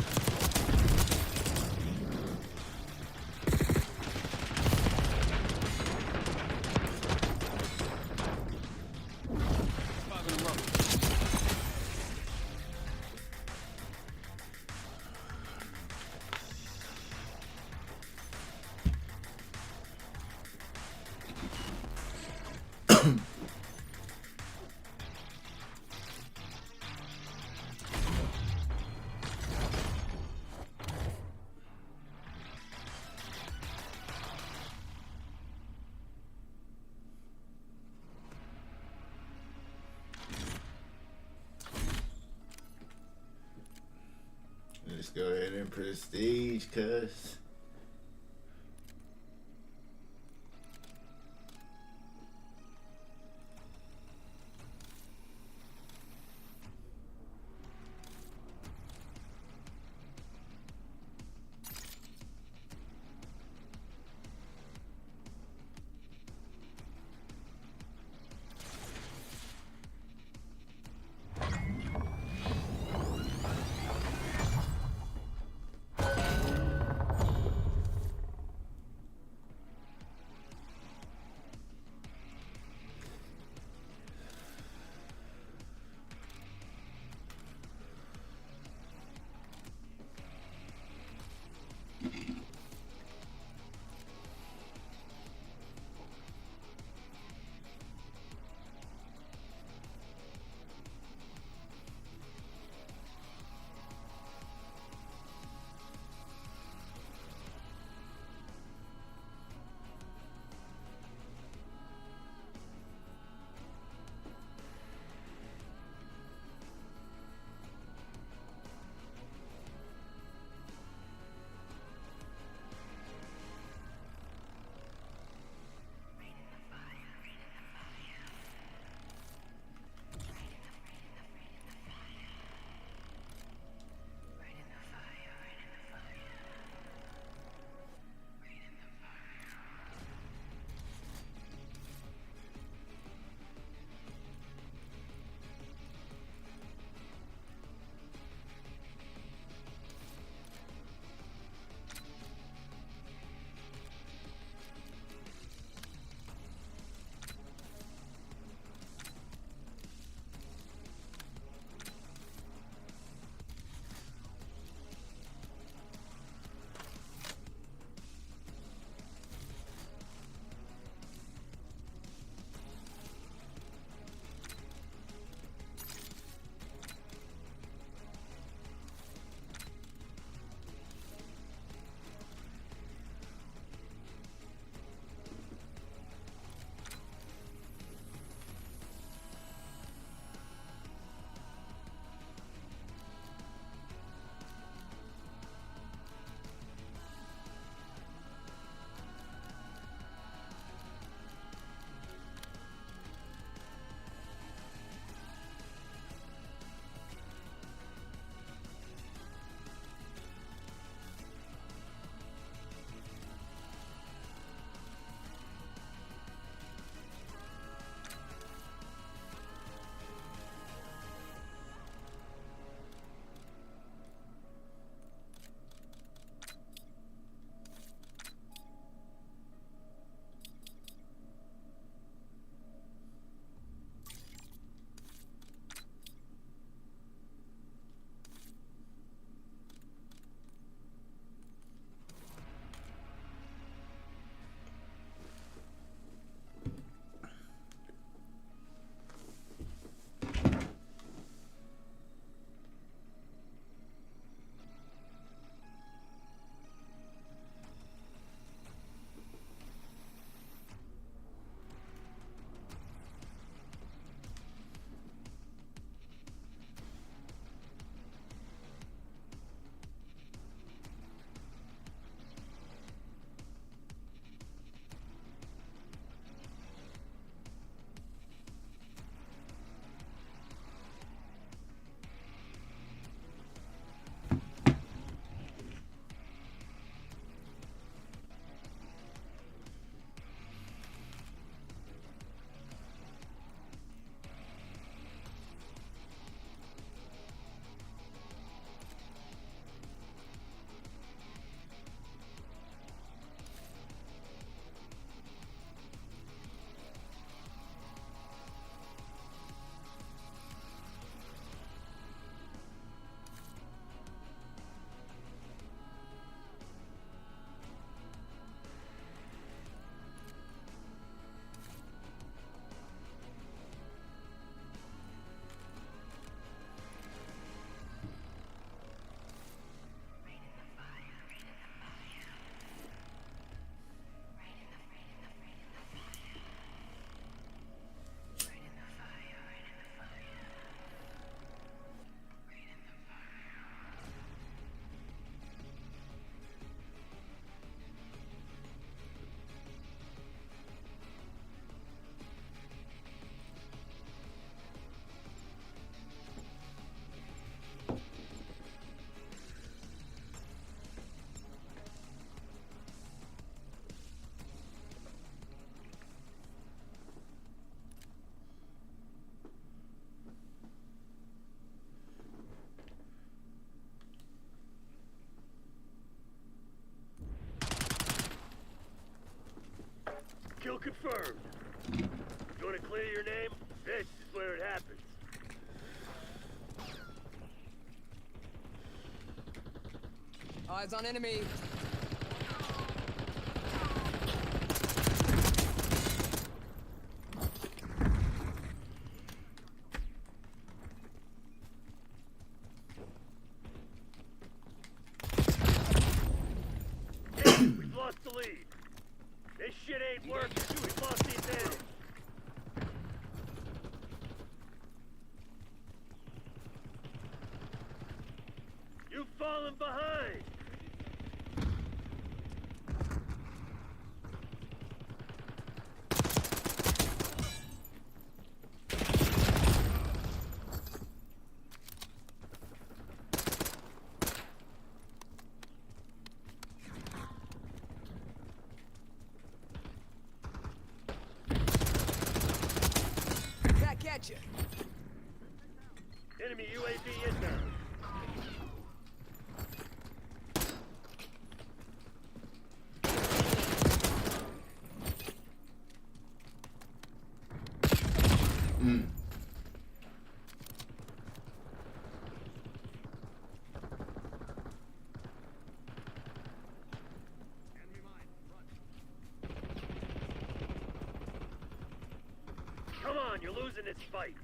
Let's go ahead and prestige, cuz. confirmed. You want to clear your name? This is where it happens. Eyes on enemy. We've lost the lead. This shit ain't working. We've lost the advantage. You've fallen behind. Back at you. Enemy UAV inbound. Come on, you're losing this fight.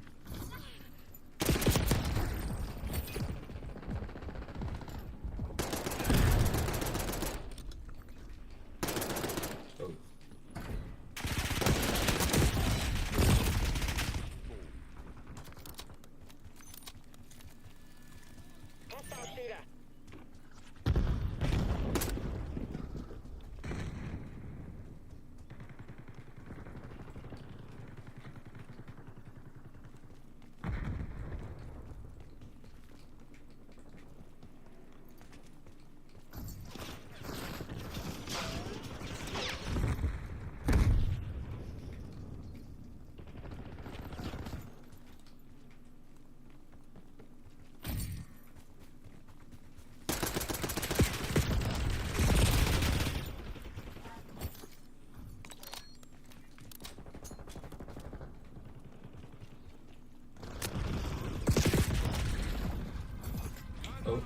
Hostile shooter. Oh.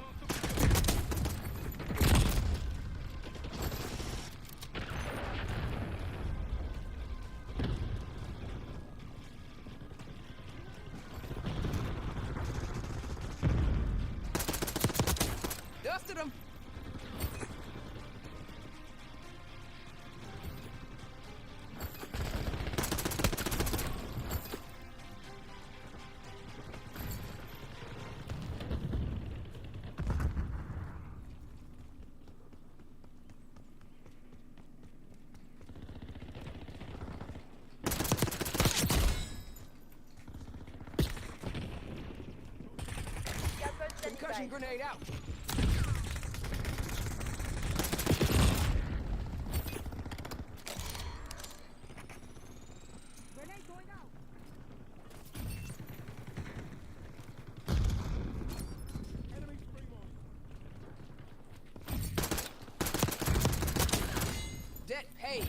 Dusted him. Concussion grenade out. Grenade going out. Enemy spring Debt paid.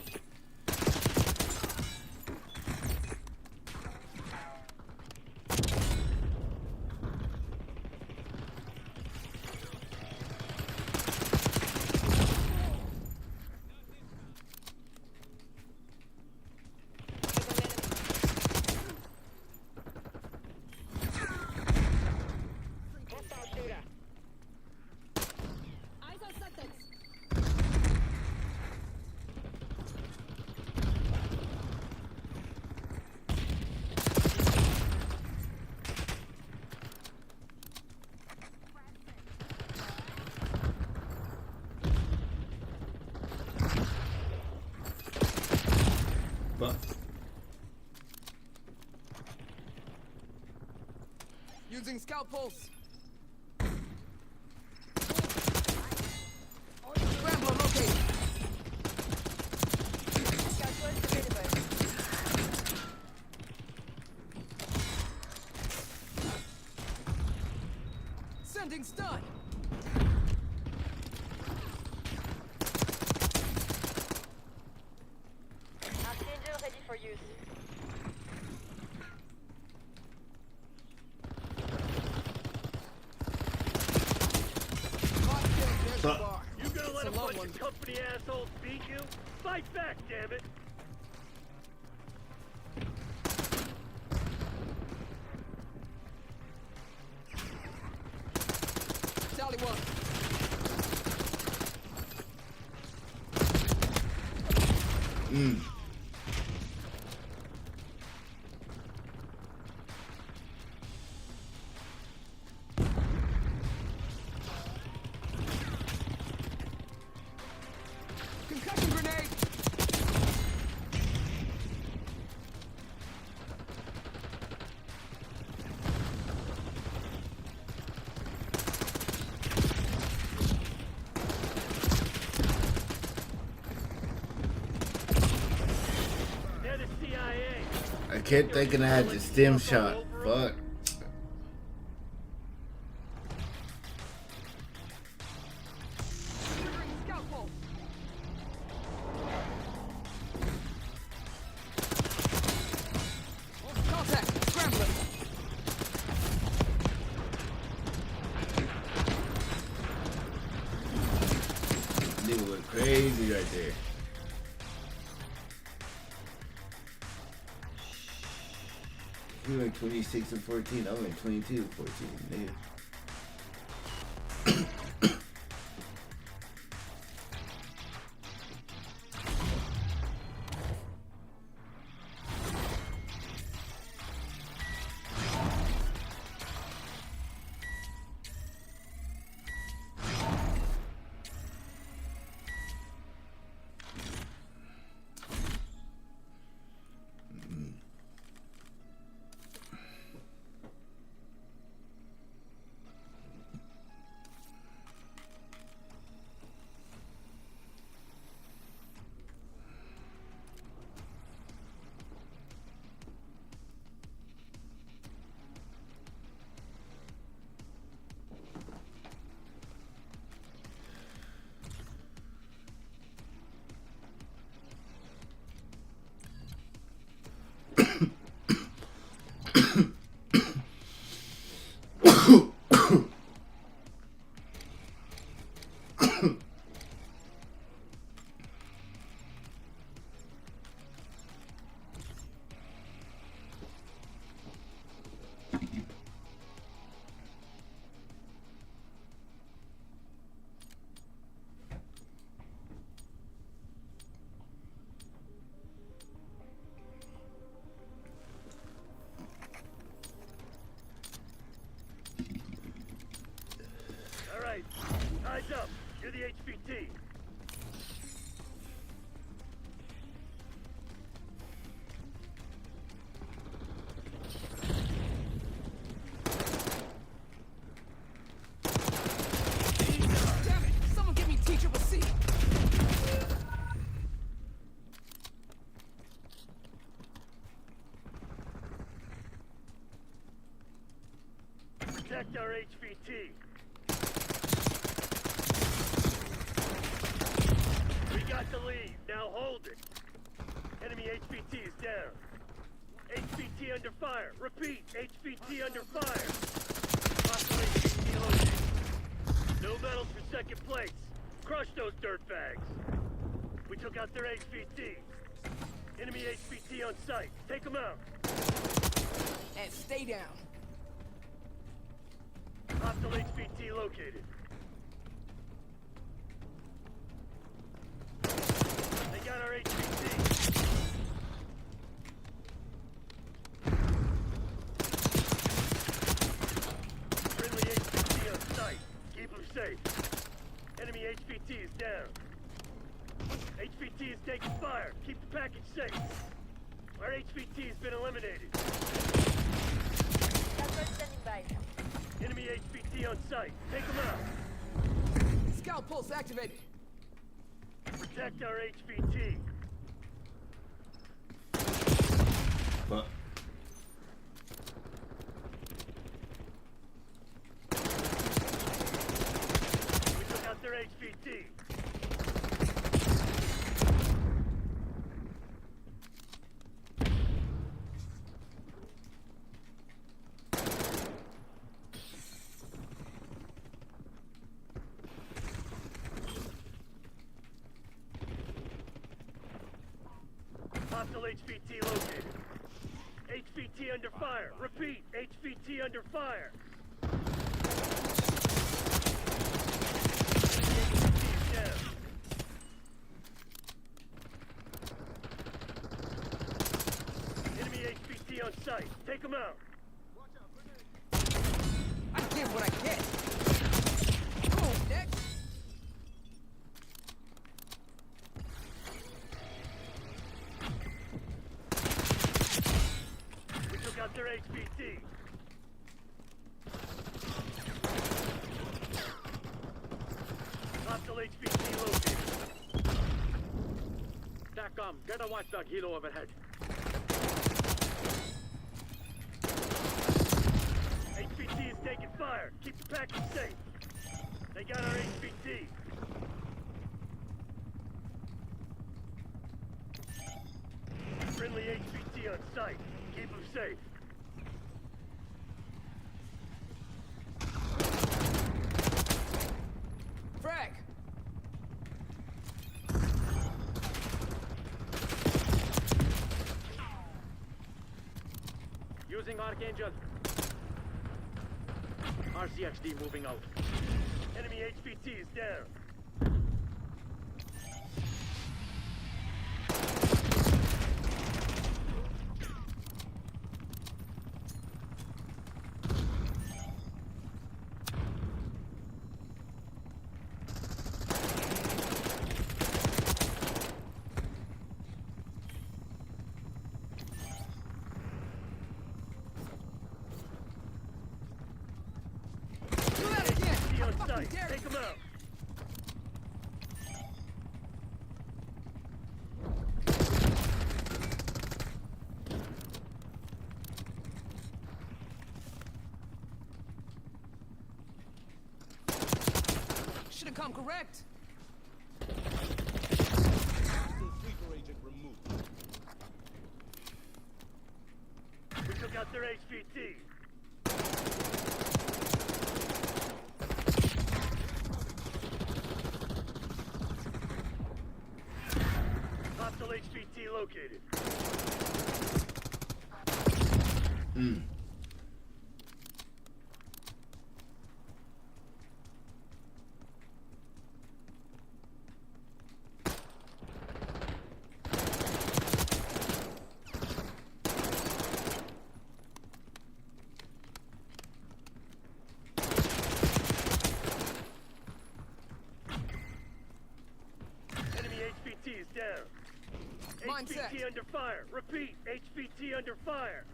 Hostile shooter. Eyes on suspects. But Using scout pulse. Scrambler located. Sending stun. Archangel assholes beat you? Fight back, damn it! Charlie 1. Concussion grenade! They're the CIA. I kept thinking I had the stem shot. Fuck. Delivering scout pulse. Contact. Scrambler. Nigga went crazy right there. He went 26 and 14. I went 22 and 14. Nigga. All right, eyes up. You're the HVT. Damn it! Someone give me T-Triple-C. Protect our HVT. We got the lead. Now hold it. Enemy HVT is down. HVT under fire. Repeat. HVT under fire. Hostile HVT located. No medals for second place. Crush those dirtbags. We took out their HVT. Enemy HVT on site. Take them out. And stay down. Hostile HVT located. They got our HVT. Friendly HVT on site. Keep them safe. Enemy HVT is down. HVT is taking fire. Keep the package safe. Our HVT has been eliminated. Standing by. Enemy HVT on site. Take them out. Scout pulse activated. Protect our HVT. Fuck. We took out their HVT. Hostile HVT located. HVT under fire. Repeat, HVT under fire. HVT down. Enemy HVT on site. Take them out. I get what I get. Come on, Dex. We took out their HVT. Hostile HVT located. TACCOM, get a watchdog helo overhead. HVT is taking fire. Keep the package safe. They got our HVT. Friendly HVT on site. Keep them safe. Frag. Using Archangel. RCXD moving out. Enemy HVT is down. Do that again. HVT I on fucking site. dare Take you. them out. Should have come correct. Sleeper agent removed. We took out their HVT. Hostile HVT located. Enemy HVT is down. Mine set. HVT under fire. Repeat, HVT under fire.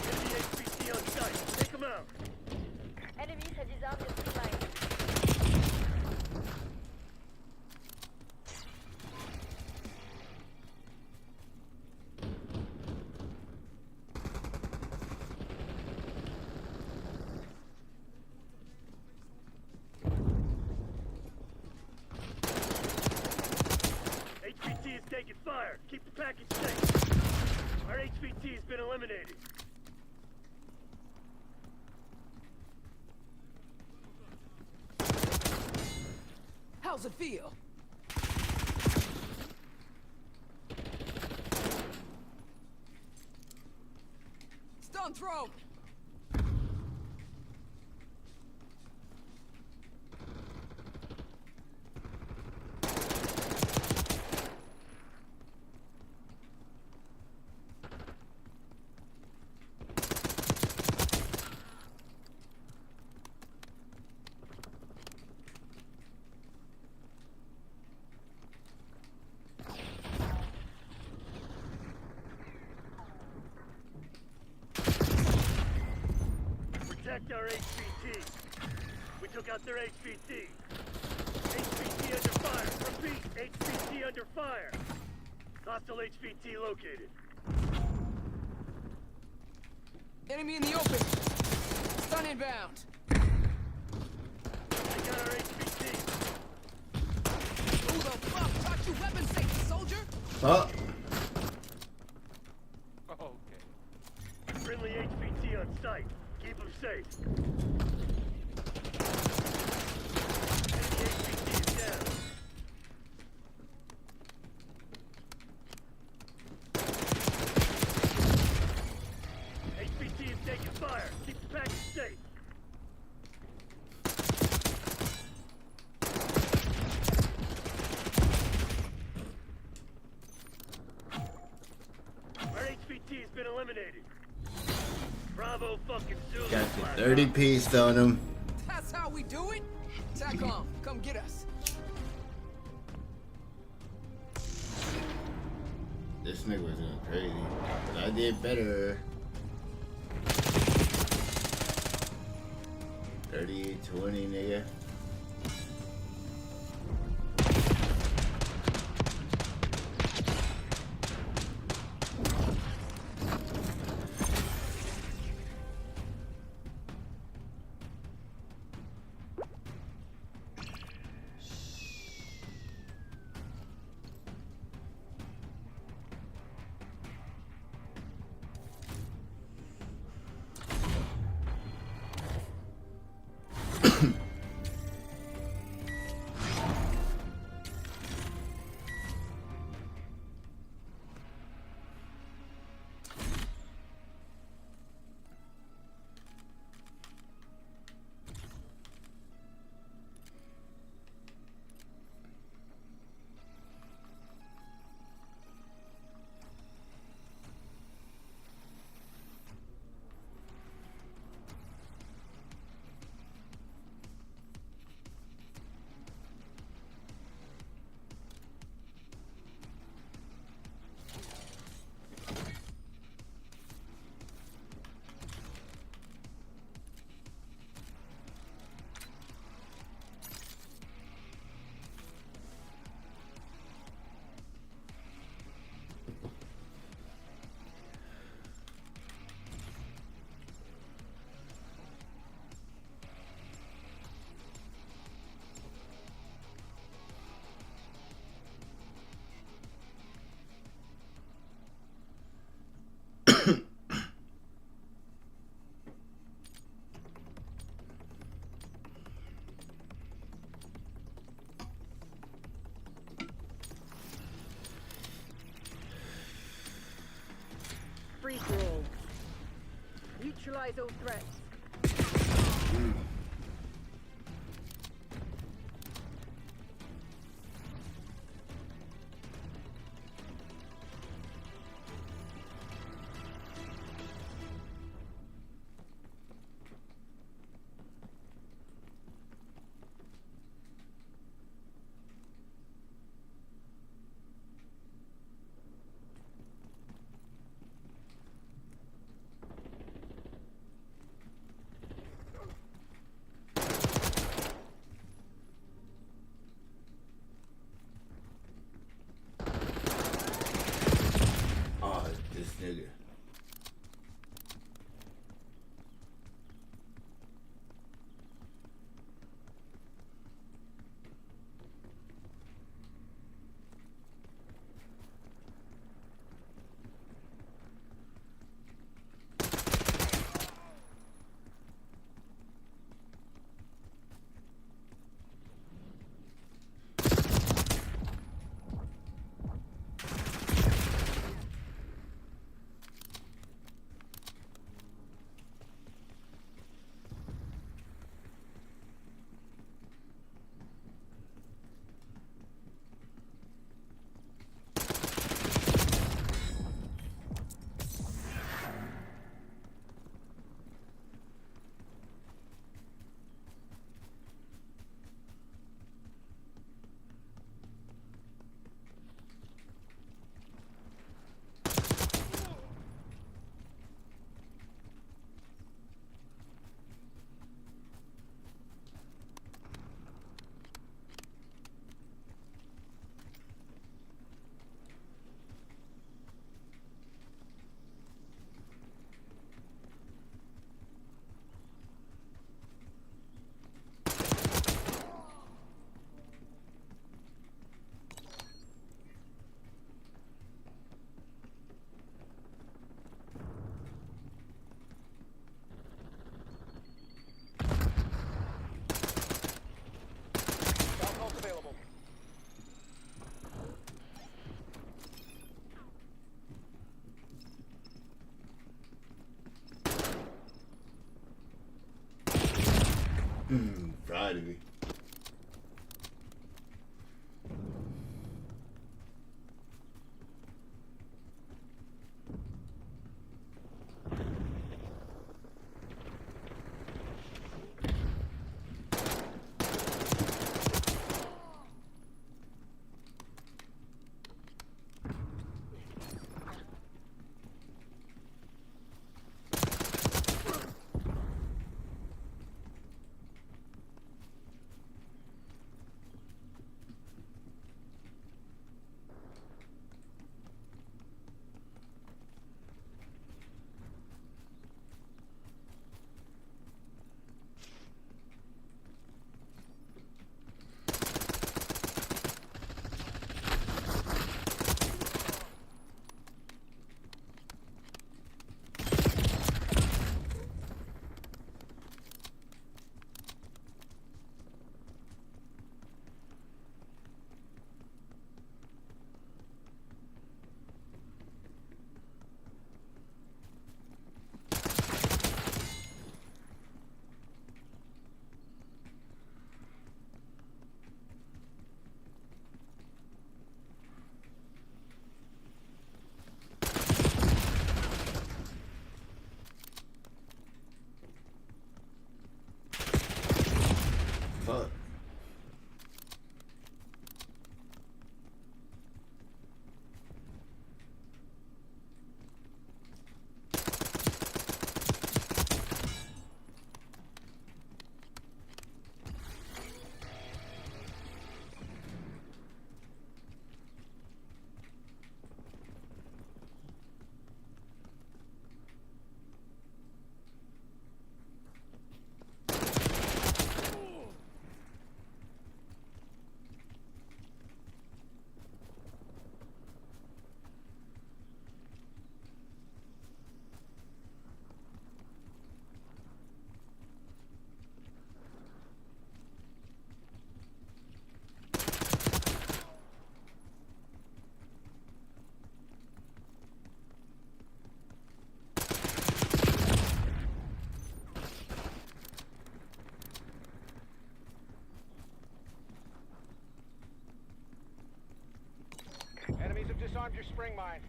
Enemy HVT on site. Take them out. Enemies have disarmed the three mines. HVT is taking fire. Keep the package safe. Our HVT has been eliminated. How's it feel? Stun throw. Protect our HVT. We took out their HVT. HVT under fire. Repeat, HVT under fire. Hostile HVT located. Enemy in the open. Stun inbound. They got our HVT. Who the fuck taught you weapon safety, soldier? Oh. Okay. Friendly HVT on site. Keep them safe. Enemy HVT is down. HVT is taking fire. Keep the package safe. Our HVT has been eliminated. Bravo fucking Zulu. Got the 30 piece on him. That's how we do it? TACOM, come get us. This nigga was going crazy. But I did better. 38-20, nigga. Free for all. Neutralize all threats. Proud of me. Fuck. Enemies have disarmed your spring mine.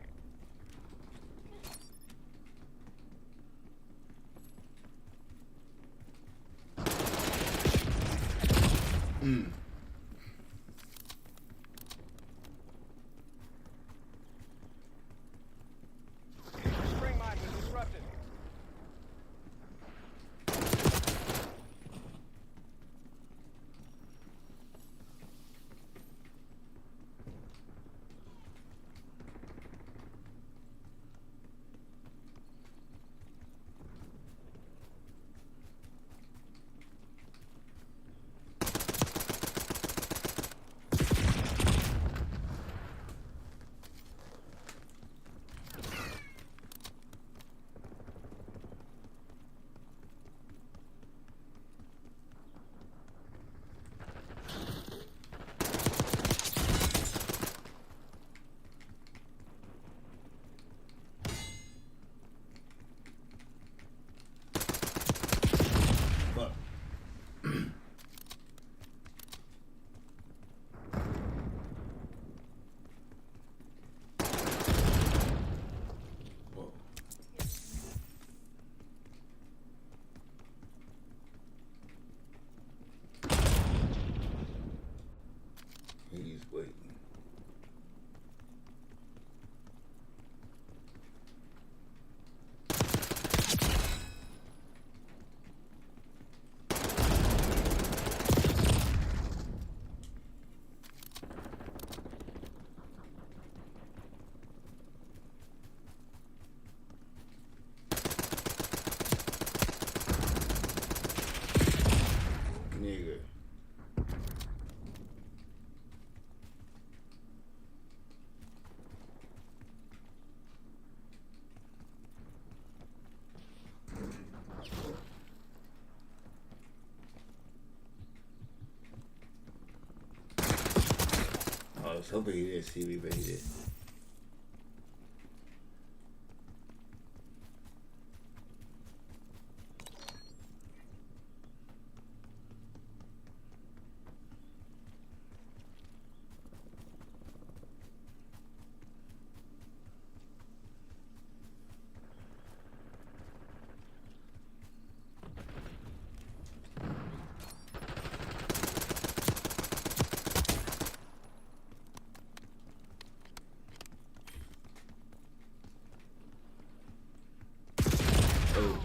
Spring mine was disrupted. He's waiting. Nigga. I was hoping he didn't see me, but he did. Oh.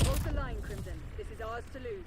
Hold the line, Crimson. This is ours to lose.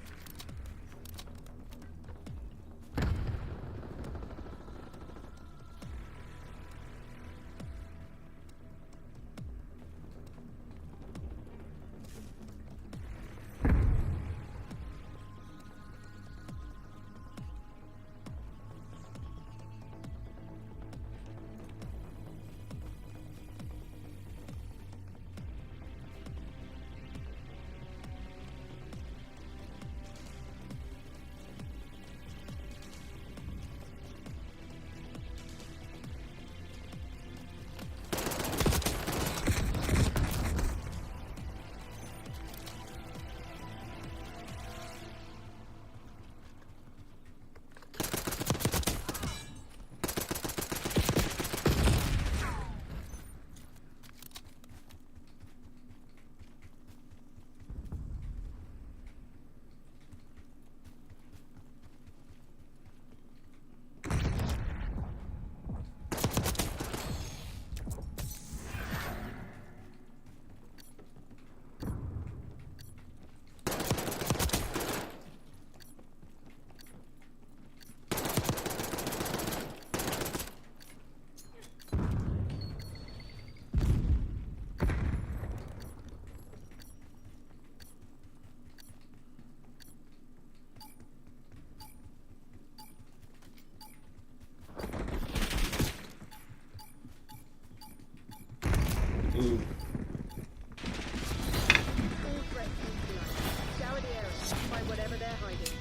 Ooh. All threats neutralized. Scour the area. Find whatever they're hiding.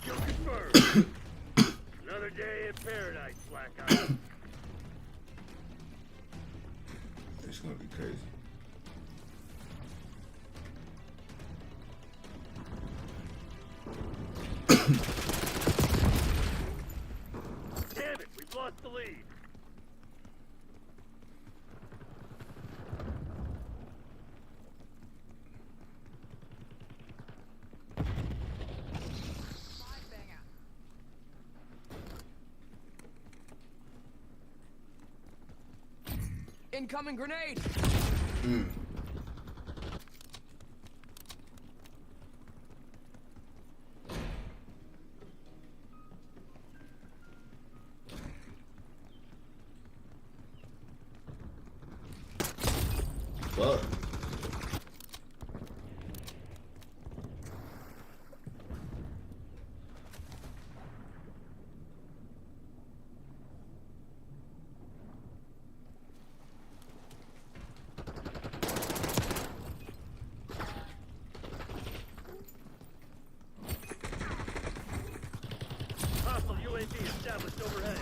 Kill confirmed. Another day in paradise, Black Eye. It's gonna be crazy. Damn it, we've lost the lead. Incoming grenade. Fuck. Hostile UAV established overhead.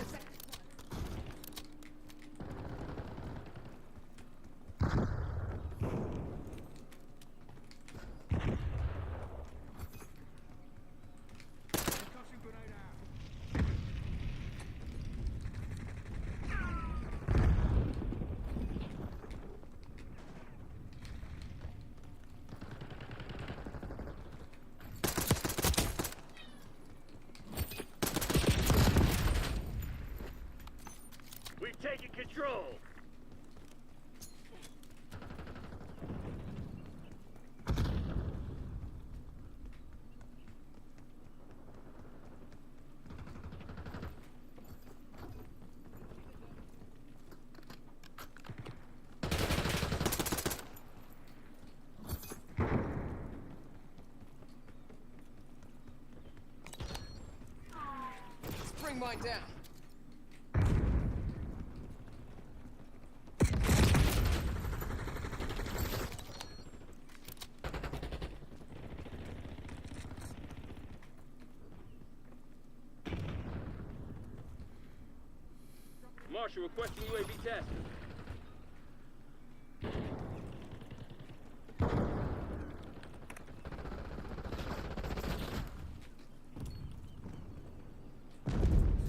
We've taken control. Spring mine down. Marshal requesting UAV test.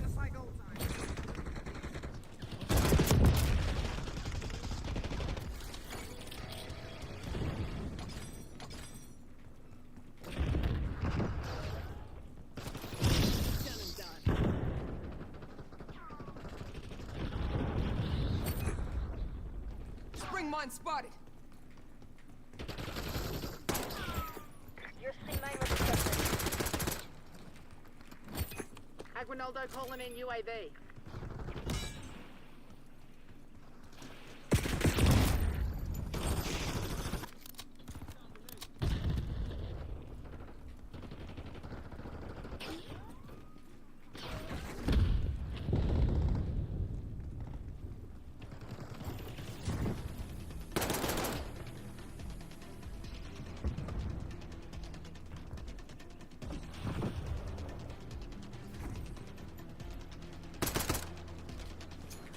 Just like old times. Spring mine spotted. Your C9 was detected. Aguinaldo calling in UAV.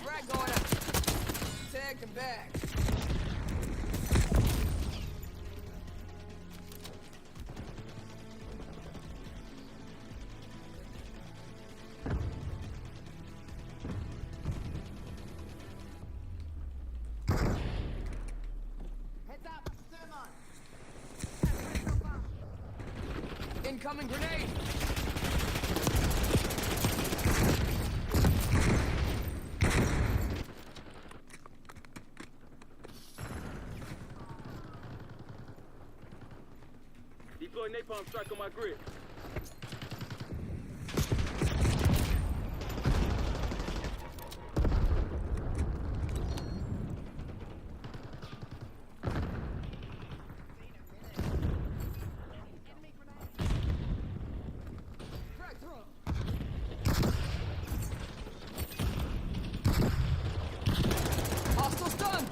Frag going up. Tagged and bagged. Heads up, Incoming grenade. Deploy napalm strike on my grid. Frag throw. Hostiles done.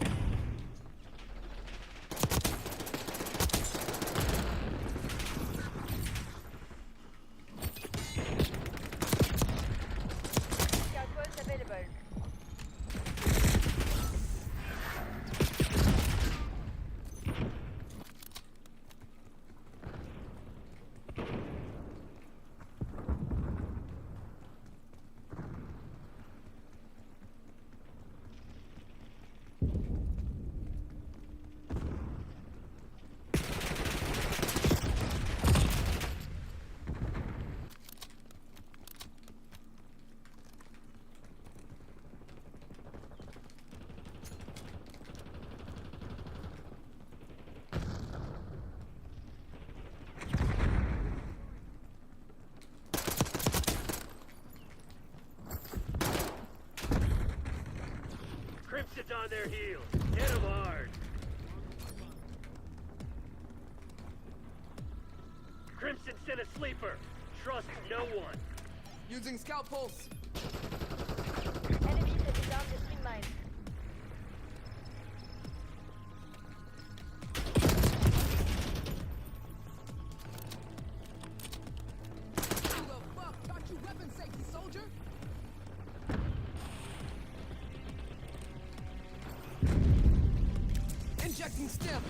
on their heels. Hit them hard. Crimson sent a sleeper. Trust no one. Using scout pulse. Enemies have disarmed the swing mine. Who the fuck taught you weapon safety, soldier? Injecting stim.